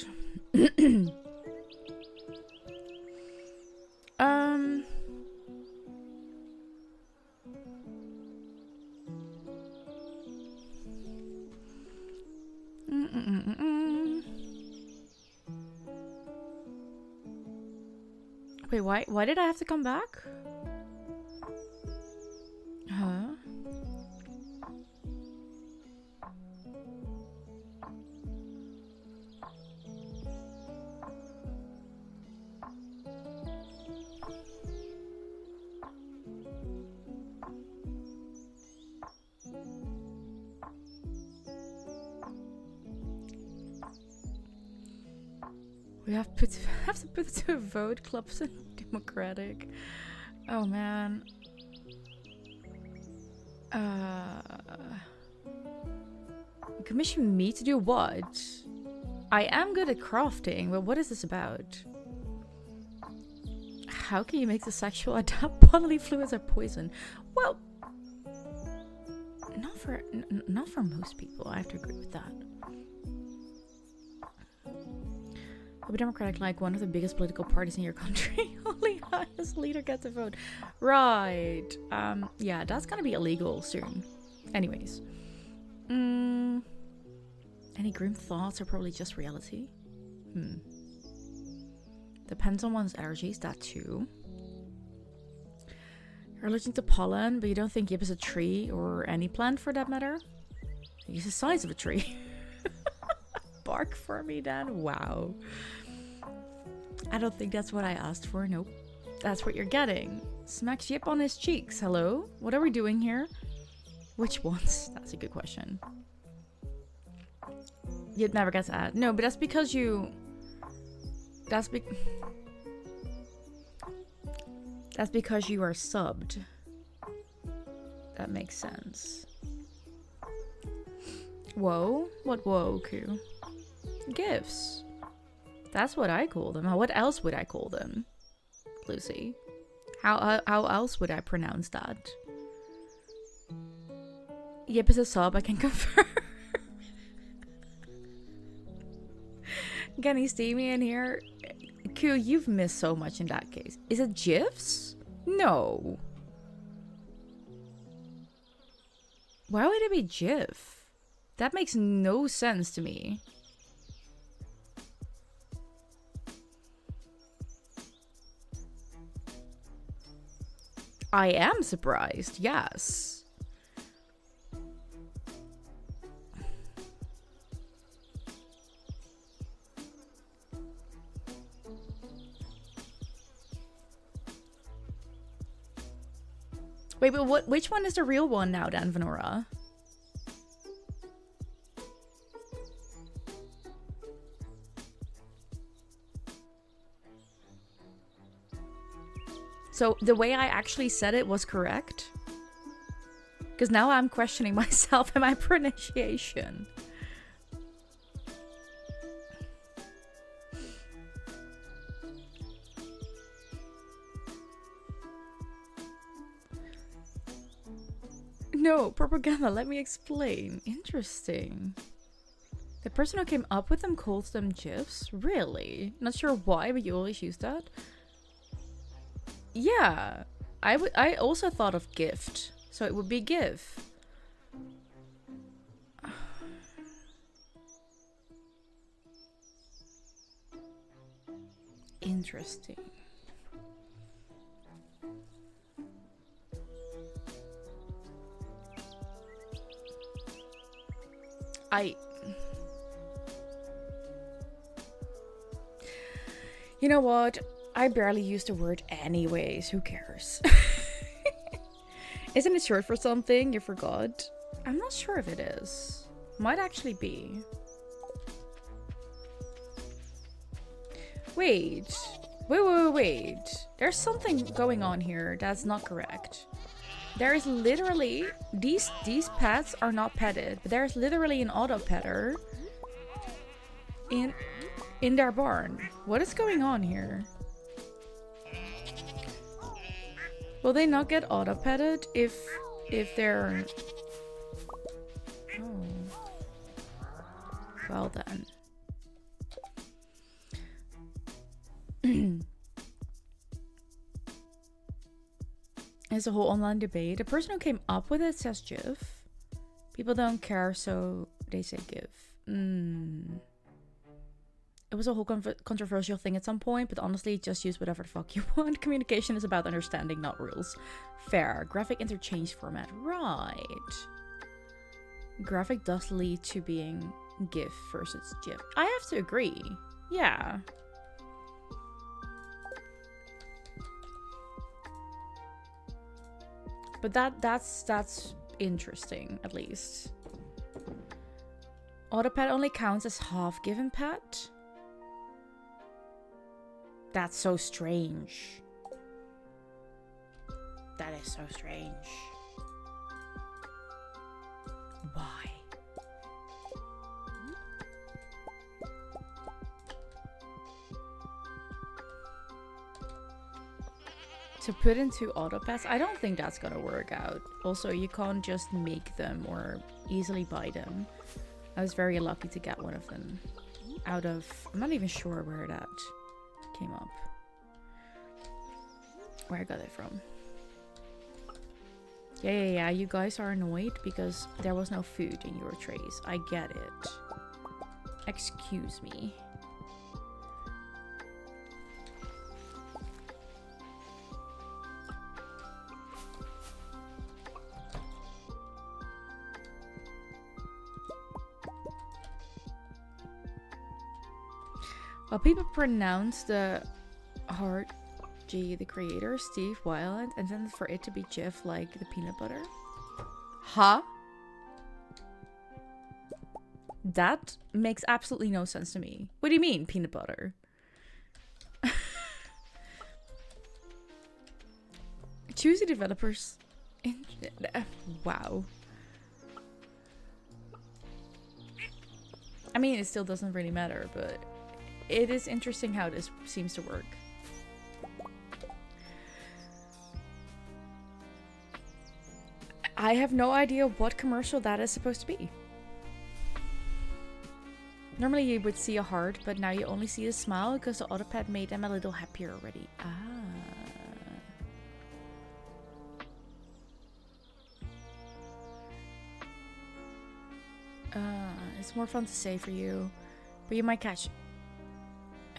Wait, why did I have to come back? Huh? We have to put it to a vote. Clubs and democratic. Oh man. Commission me to do what? I am good at crafting, but what is this about? How can you make the sexual adapt bodily fluids are poison? Well, not for most people. I have to agree with that. The Democratic, like one of the biggest political parties in your country, only highest leader gets a vote. Right. Yeah, that's gonna be illegal soon. Anyways. Any grim thoughts are probably just reality. Depends on one's allergies, that too. You're allergic to pollen, but you don't think yip is a tree or any plant for that matter? It's the size of a tree. Bark for me then? Wow. I don't think that's what I asked for. Nope. That's what you're getting. Smacks yip on his cheeks. Hello? What are we doing here? Which ones? That's a good question. Yip never gets ad. No, but that's because you... That's because you are subbed. That makes sense. Whoa? What whoa, Q? Gifts. That's what I call them. What else would I call them, Lucy? How else would I pronounce that? Yip is a sub, I can confirm. Can he see me in here? Q, you've missed so much in that case. Is it GIFs? No. Why would it be GIF? That makes no sense to me. I am surprised, yes. Wait, but which one is the real one now, Dan Venora? So the way I actually said it was correct? Because now I'm questioning myself and my pronunciation. No, propaganda, let me explain. Interesting. The person who came up with them calls them GIFs? Really? Not sure why, but you always use that? Yeah. I also thought of gift. So it would be GIF. Interesting. You know what? I barely use the word anyways. Who cares? Isn't it short for something? You forgot? I'm not sure if it is. Might actually be. Wait. Wait. There's something going on here that's not correct. There is literally... These pets are not petted, but there's literally an auto petter in their barn. What is going on here? Will they not get auto petted if they're... Oh. Well then. It's a whole online debate. The person who came up with it says GIF. People don't care, so they say GIF. It was a whole controversial thing at some point, but honestly, just use whatever the fuck you want. Communication is about understanding, not rules. Fair. Graphic interchange format. Right. Graphic does lead to being GIF versus GIF. I have to agree. Yeah. But that's interesting, at least. Autopet only counts as half given pet? That's so strange. That is so strange. Why? To put into autopass, I don't think that's gonna work out. Also, you can't just make them or easily buy them. I was very lucky to get one of them out of... I'm not even sure where that came up. Where I got it from. Yeah, you guys are annoyed because there was no food in your trays. I get it. Excuse me. Well, people pronounce the hard G, the creator, Steve Weiland, intended for it to be Jif like the peanut butter. Huh? That makes absolutely no sense to me. What do you mean, peanut butter? Choosy developers. Wow. I mean, it still doesn't really matter, but it is interesting how this seems to work. I have no idea what commercial that is supposed to be. Normally you would see a heart, but now you only see a smile because the autopad made them a little happier already. It's more fun to say for you, but you might catch...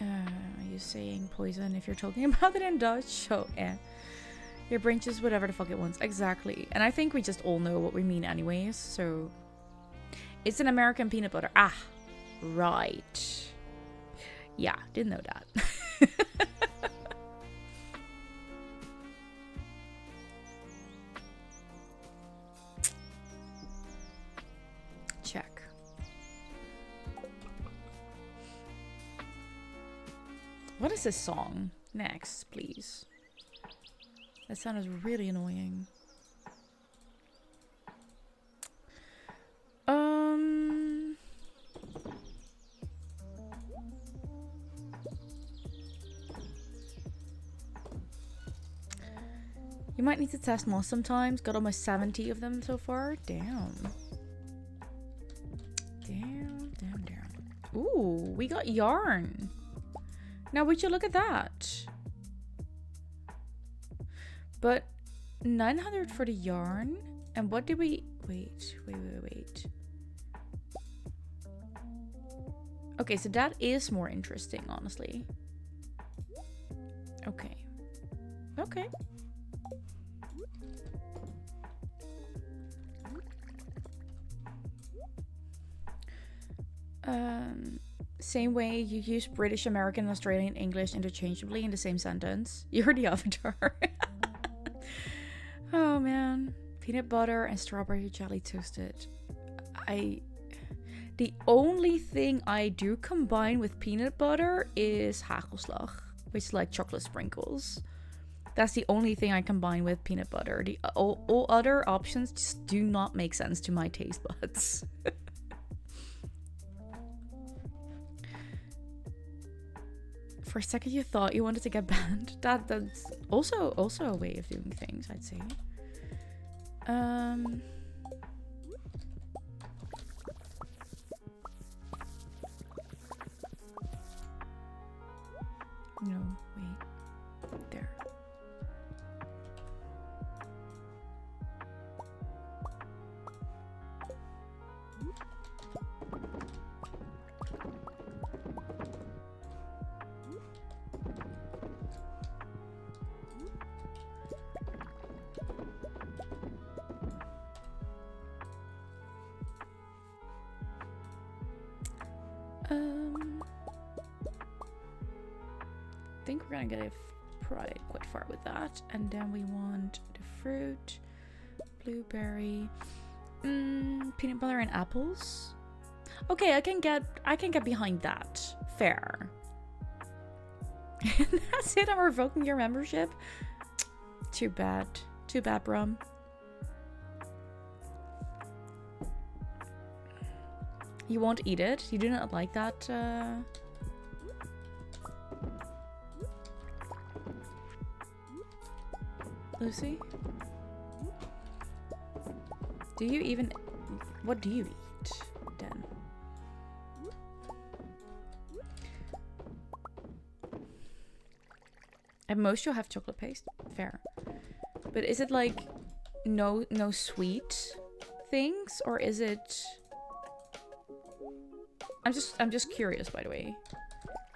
are you saying poison if you're talking about it in Dutch? So, your brain just whatever the fuck it wants. Exactly. And I think we just all know what we mean anyways, so... It's an American peanut butter. Ah, right. Yeah, didn't know that. Check. What is this song? Next, please. That sounded really annoying. You might need to test more sometimes. Got almost 70 of them so far. Damn. Damn. Ooh, we got yarn. Now would you look at that? But 900 for the yarn. And what did we... Wait. Okay, so that is more interesting, honestly. Okay. Same way you use British, American, Australian, English interchangeably in the same sentence. You're the avatar. Oh man. Peanut butter and strawberry jelly toasted. The only thing I do combine with peanut butter is hagelslag. which is like chocolate sprinkles. That's the only thing I combine with peanut butter. All other options just do not make sense to my taste buds. For a second you thought you wanted to get banned. That's also a way of doing things, I'd say. No, wait. There. I think we're gonna get quite far with that, and then we want the fruit, blueberry, peanut butter and apples. Okay, I can get behind that. Fair. That's it. I'm revoking your membership. Too bad, Brum. You won't eat it. You do not like that. Lucy? Do you even... What do you eat, then? At most you'll have chocolate paste. Fair. But is it like no sweet things? Or is it... I'm just curious, by the way.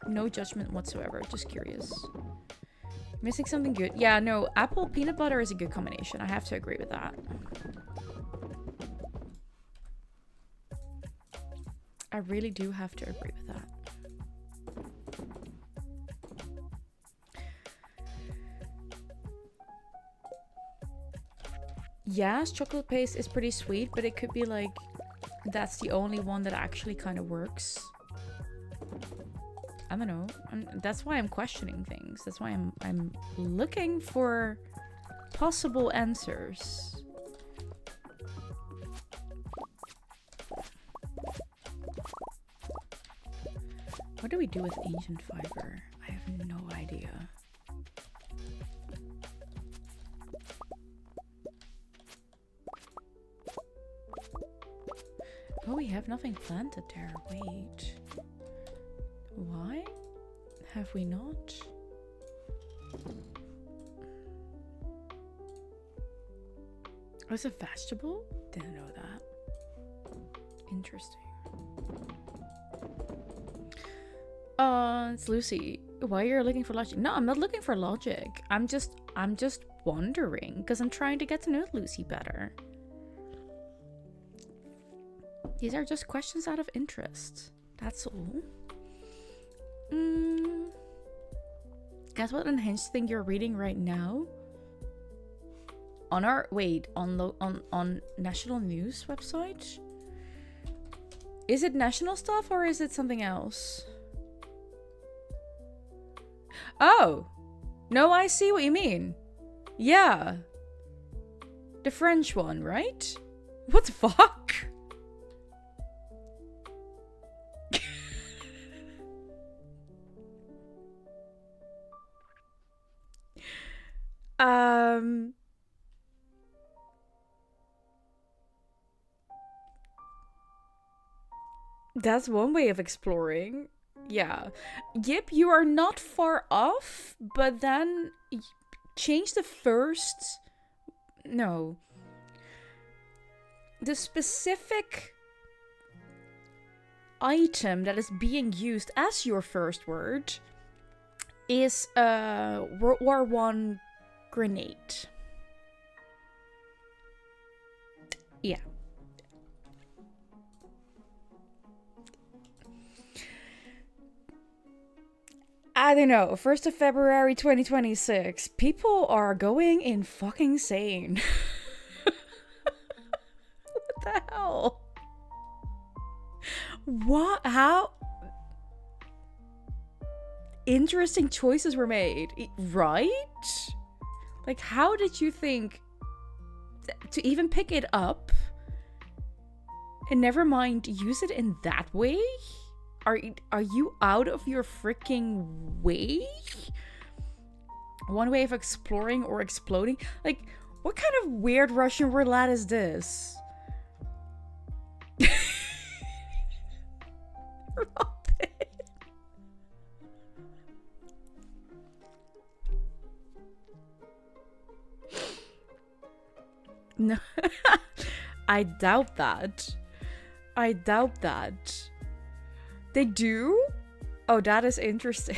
No judgment whatsoever. Just curious. Missing something good. Yeah, no, apple peanut butter is a good combination. I have to agree with that. I really do have to agree with that. Yes, chocolate paste is pretty sweet, but it could be like that's the only one that actually kind of works. I don't know. That's why I'm questioning things. That's why I'm looking for possible answers. What do we do with ancient fiber? I have no idea. Oh, we have nothing planted there. Wait. Why have we not? Oh, it's a vegetable? Didn't know that. Interesting. It's Lucy. Why you're looking for logic? No, I'm not looking for logic. I'm just wondering because I'm trying to get to know Lucy better. These are just questions out of interest. That's all. Guess what unhinged thing you're reading right now? On our on national news website? Is it national stuff or is it something else? Oh, no, I see what you mean. Yeah, the French one, right? What the fuck? That's one way of exploring. Yeah. Yep, you are not far off, but then change the first... No. The specific item that is being used as your first word is World War I grenade. Yeah. I don't know, 1st of February 2026. People are going in fucking sane. What the hell? What? How? interesting choices were made, right? Like, how did you think to even pick it up? And never mind, use it in that way? Are you out of your freaking way? One way of exploring or exploding? Like, what kind of weird Russian roulette is this? No. I doubt that. I doubt that. They do? Oh, that is interesting.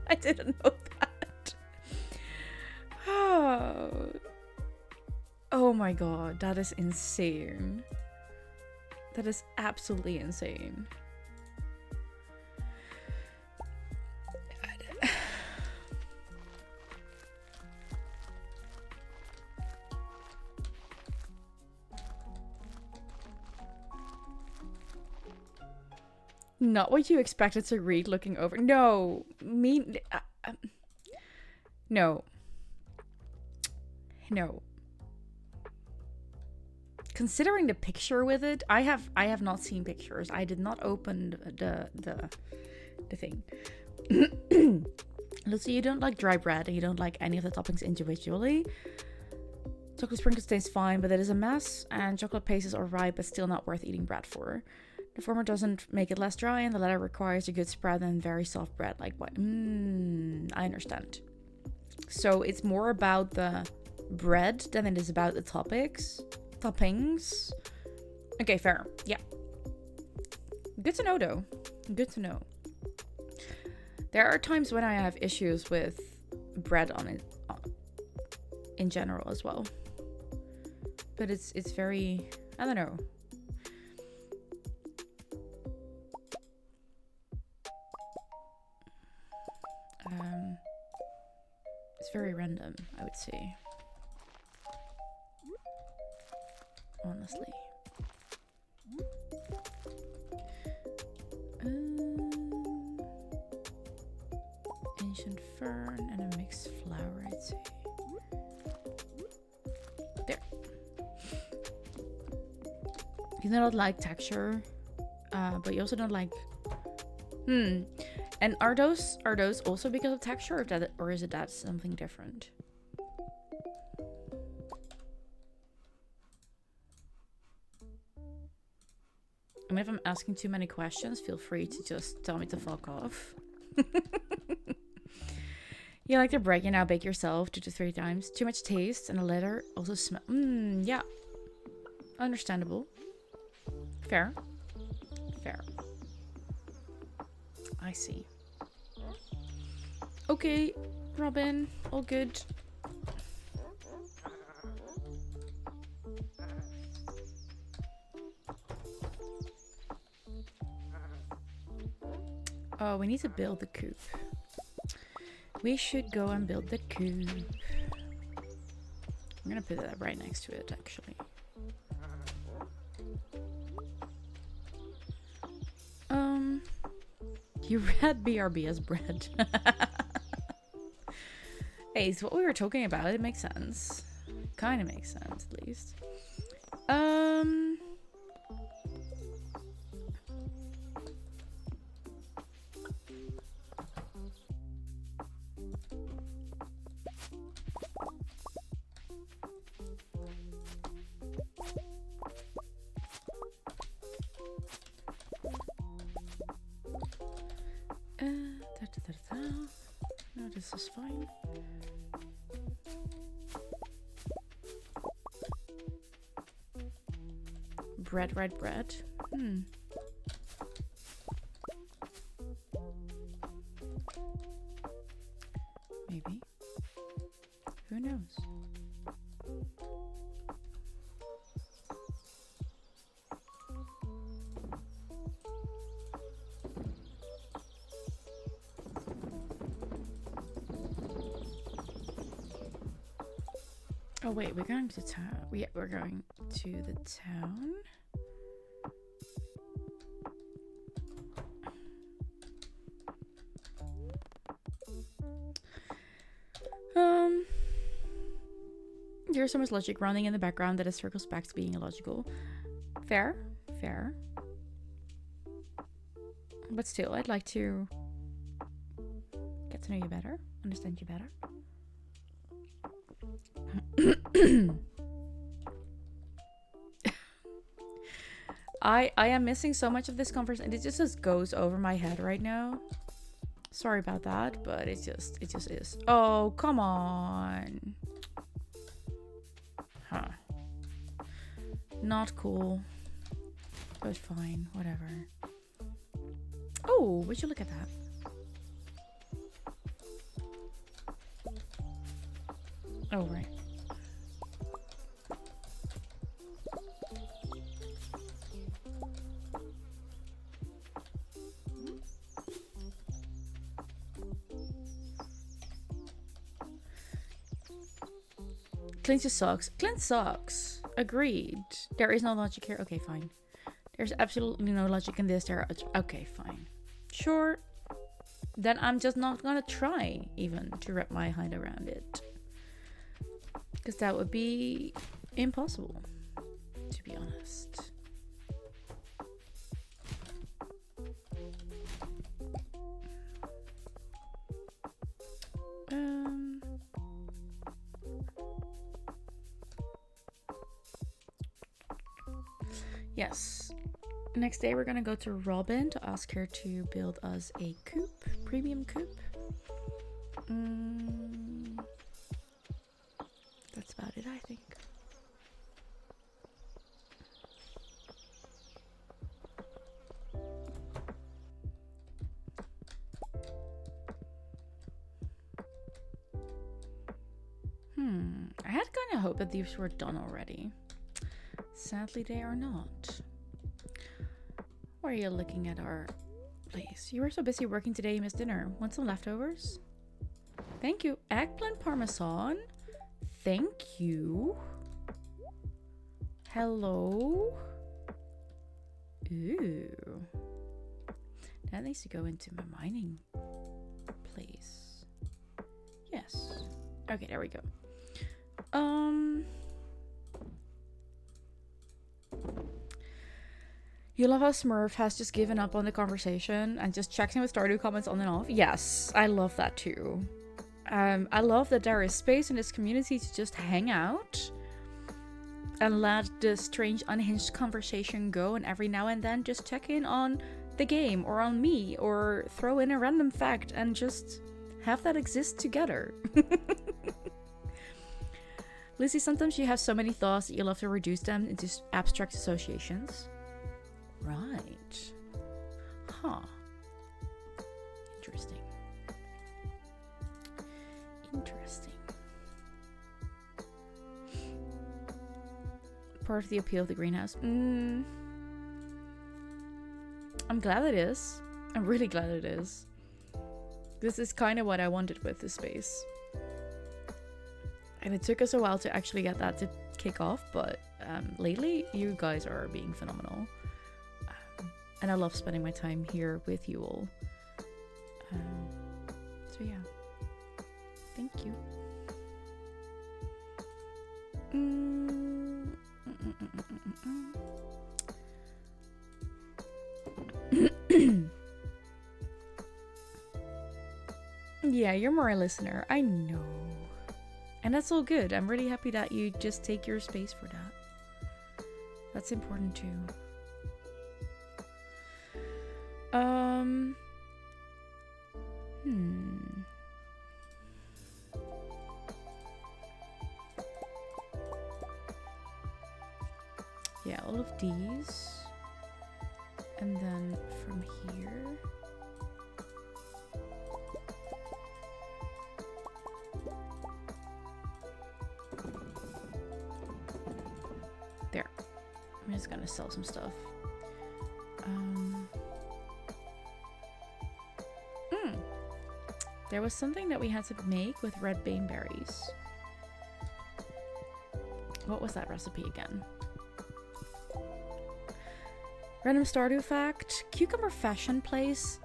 I didn't know that. Oh my god, that is insane. That is absolutely insane. Not what you expected to read looking over. No. No. No. Considering the picture with it, I have not seen pictures. I did not open the thing. Let's see, you don't like dry bread and you don't like any of the toppings individually. Chocolate sprinkles taste fine, but it is a mess, and chocolate pastes are ripe but still not worth eating bread for. The former doesn't make it less dry, and the latter requires a good spread and very soft bread. Like what? I understand. So it's more about the bread than it is about the toppings. Okay, fair. Yeah. Good to know, though. Good to know. There are times when I have issues with bread on it, in general as well. But it's very, I don't know. It's very random, I would say. Honestly. Ancient fern and a mixed flower, I'd say. There. You do not like texture, but you also don't like... And are those also because of texture, or is it that something different? I mean, if I'm asking too many questions, feel free to just tell me to fuck off. You like the bread, you now bake yourself 2 to 3 times. Too much taste, and the leather also smell. Yeah. Understandable. Fair. Fair. I see. Okay, Robin, all good. Oh, we need to build the coop. We should go and build the coop. I'm gonna put that right next to it, actually. You read BRB as bread. Hey, it's what we were talking about. It makes sense. Kind of makes sense, at least. No, this is fine. Bread, red bread. Maybe. Who knows? Oh wait, we're going to town. We're going to the town. There's so much logic running in the background that it circles back to being illogical. Fair, fair. But still, I'd like to get to know you better, understand you better. I am missing so much of this conversation. It just goes over my head right now. Sorry about that, but it just is. Oh, come on. Huh. Not cool. But fine, whatever. Oh, would you look at that? Oh, right. Clint just sucks. Clint sucks. Agreed. There is no logic here. Okay, fine. There's absolutely no logic in this. Okay, fine. Sure. Then I'm just not gonna try even to wrap my mind around it. Because that would be impossible, to be honest. Yes. Next day we're gonna go to Robin to ask her to build us a coop, premium coop. That's about it, I think. I had kind of hoped that these were done already. Sadly, they are not. Why are you looking at our place? You were so busy working today you missed dinner. Want some leftovers? Thank you. Eggplant parmesan. Thank you. Hello. Ooh. That needs to go into my mining place. Yes. Okay, there we go. You love how Smurf has just given up on the conversation and just checks in with Stardew comments on and off. Yes, I love that too. I love that there is space in this community to just hang out and let the strange unhinged conversation go, and every now and then just check in on the game or on me or throw in a random fact and just have that exist together. Lizzie, sometimes you have so many thoughts that you love to reduce them into abstract associations. Right. Huh. Interesting. Interesting. Part of the appeal of the greenhouse. I'm glad it is. I'm really glad it is. This is kind of what I wanted with this space. And it took us a while to actually get that to kick off, but lately you guys are being phenomenal. And I love spending my time here with you all. So yeah. Thank you. Yeah, you're more a listener. I know. And that's all good. I'm really happy that you just take your space for that. That's important too. Yeah, all of these. And then from here. There. I'm just gonna sell some stuff. There was something that we had to make with red baneberries. What was that recipe again? Random Stardew fact. Cucumber fashion place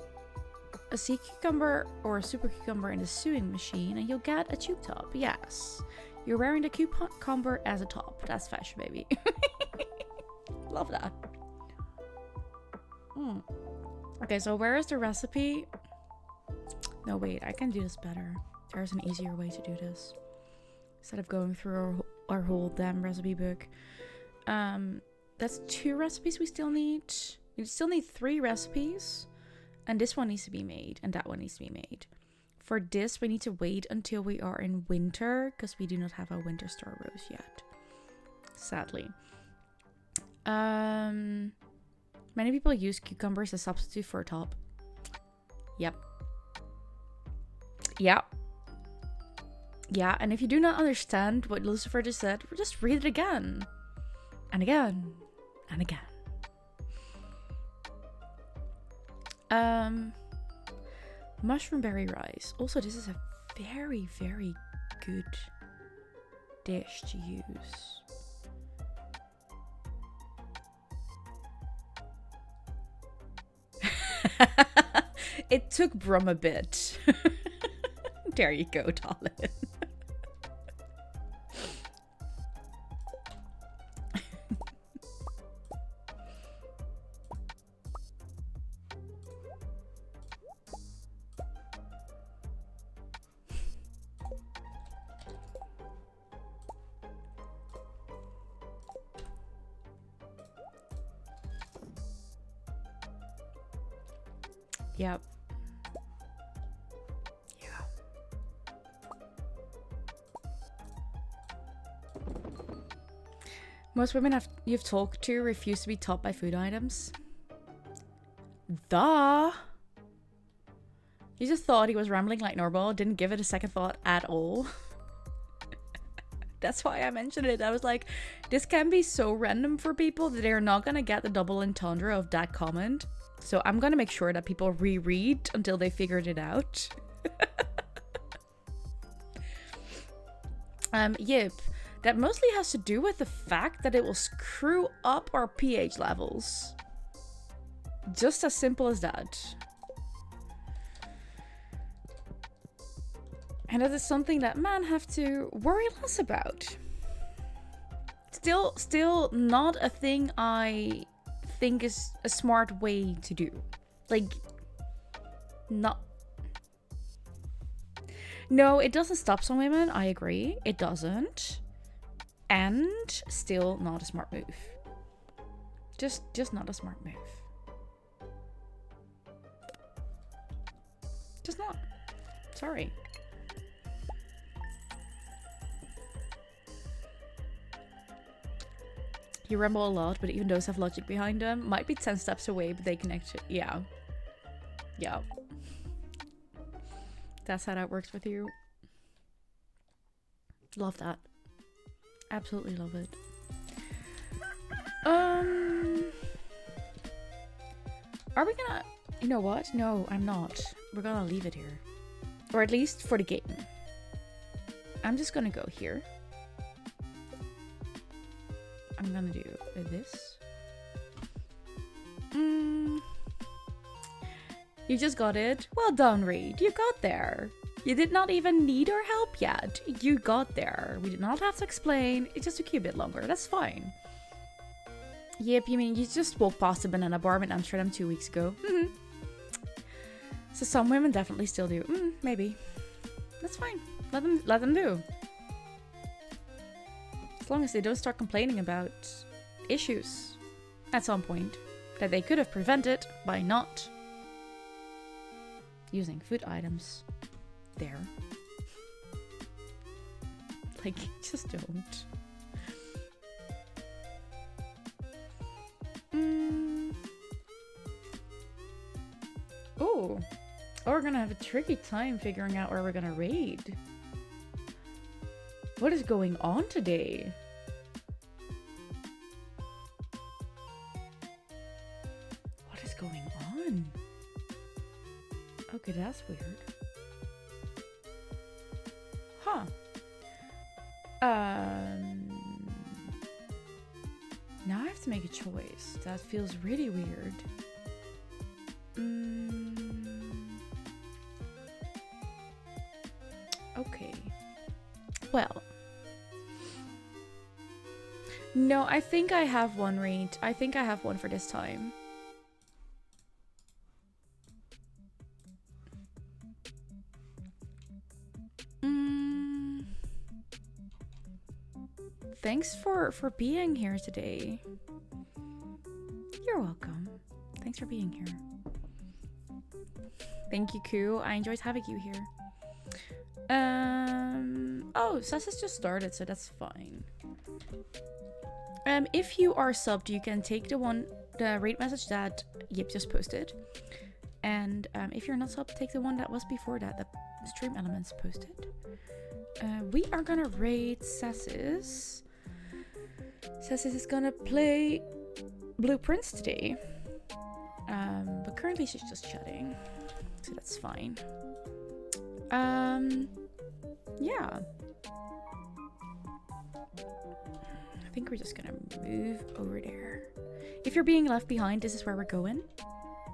a sea cucumber or a super cucumber in the sewing machine and you'll get a tube top. Yes. You're wearing the cucumber as a top. That's fashion, baby. Love that. Okay, so where is the recipe? No, wait, I can do this better. There's an easier way to do this. Instead of going through our whole damn recipe book. That's 2 recipes we still need. We still need 3 recipes. And this one needs to be made. And that one needs to be made. For this, we need to wait until we are in winter. Because we do not have a winter star rose yet. Sadly. Many people use cucumbers as a substitute for a top. Yep. Yeah. Yeah, and if you do not understand what Lucifer just said, just read it again. And again. And again. Mushroom berry rice. Also, this is a very, very good dish to use. It took Brum a bit. There you go, darling. Yep. Yeah. Most women you've talked to refuse to be topped by food items. Duh. He just thought he was rambling like normal, didn't give it a second thought at all. That's why I mentioned it. I was like, this can be so random for people that they're not gonna get the double entendre of that comment. So I'm gonna make sure that people reread until they figured it out. Yep. That mostly has to do with the fact that it will screw up our pH levels. Just as simple as that. And that is something that men have to worry less about. Still not a thing I think is a smart way to do. Like, not. No, it doesn't stop some women. I agree. It doesn't. And still not a smart move. Just not a smart move. Just not. Sorry. You ramble a lot, but even those have logic behind them. Might be 10 steps away, but they connect. Yeah. Yeah. That's how that works with you. Love that. Absolutely love it. Are we gonna... You know what? No, I'm not. We're gonna leave it here. Or at least for the game. I'm just gonna go here. I'm gonna do this. You just got it. Well done, Reed. You got there. You did not even need our help yet. You got there. We did not have to explain. It just took you a bit longer. That's fine. Yep, you mean you just walked past a banana bar in Amsterdam 2 weeks ago. So some women definitely still do. Maybe. That's fine. Let them do. As long as they don't start complaining about issues at some point that they could have prevented by not using food items there. Like, just don't. Oh, we're gonna have a tricky time figuring out where we're gonna raid. What is going on today? What is going on? Okay, that's weird. Huh. Now I have to make a choice. That feels really weird. Okay. Well, No, I think I have one, Reed. I think I have one for this time. Thanks for being here today. You're welcome. Thanks for being here. Thank you, Koo. I enjoyed having you here. Oh, Sas has just started, so that's fine. If you are subbed, you can take the rate message that Yip just posted. And if you're not subbed, take the one that was before that, the stream elements posted. We are gonna raid Sassis. Sassis is gonna play Blueprints today. But currently she's just chatting, so that's fine. Yeah. I think we're just gonna move over there. If you're being left behind, this is where we're going.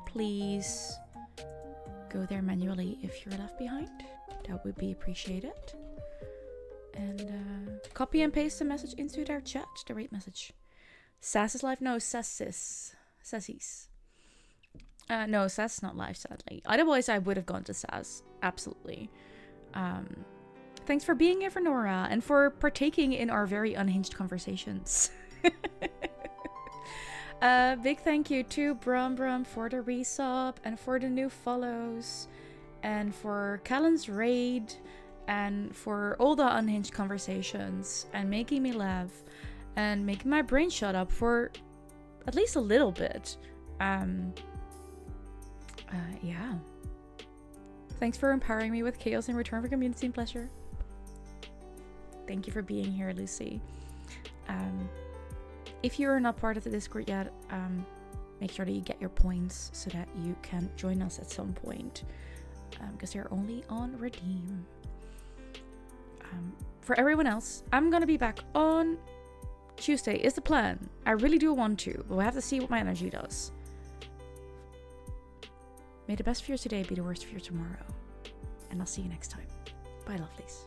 Please go there manually if you're left behind. That would be appreciated. And copy and paste the message into their chat, the rate message. Sass is live? No, Sassis. Sassis. No, Sass is not live, sadly. Otherwise, I would have gone to Sass. Absolutely. Thanks for being here, for Nora, and for partaking in our very unhinged conversations. Big thank you to Brum for the resub, and for the new follows, and for Callan's raid, and for all the unhinged conversations, and making me laugh, and making my brain shut up for at least a little bit. Yeah. Thanks for empowering me with chaos in return for community and pleasure. Thank you for being here, Lucy. If you're not part of the Discord yet, make sure that you get your points so that you can join us at some point, because they're only on Redeem. For everyone else, I'm gonna be back on Tuesday is the plan. I really do want to, but we'll have to see what my energy does. May the best for you today be the worst for you tomorrow. And I'll see you next time. Bye, lovelies.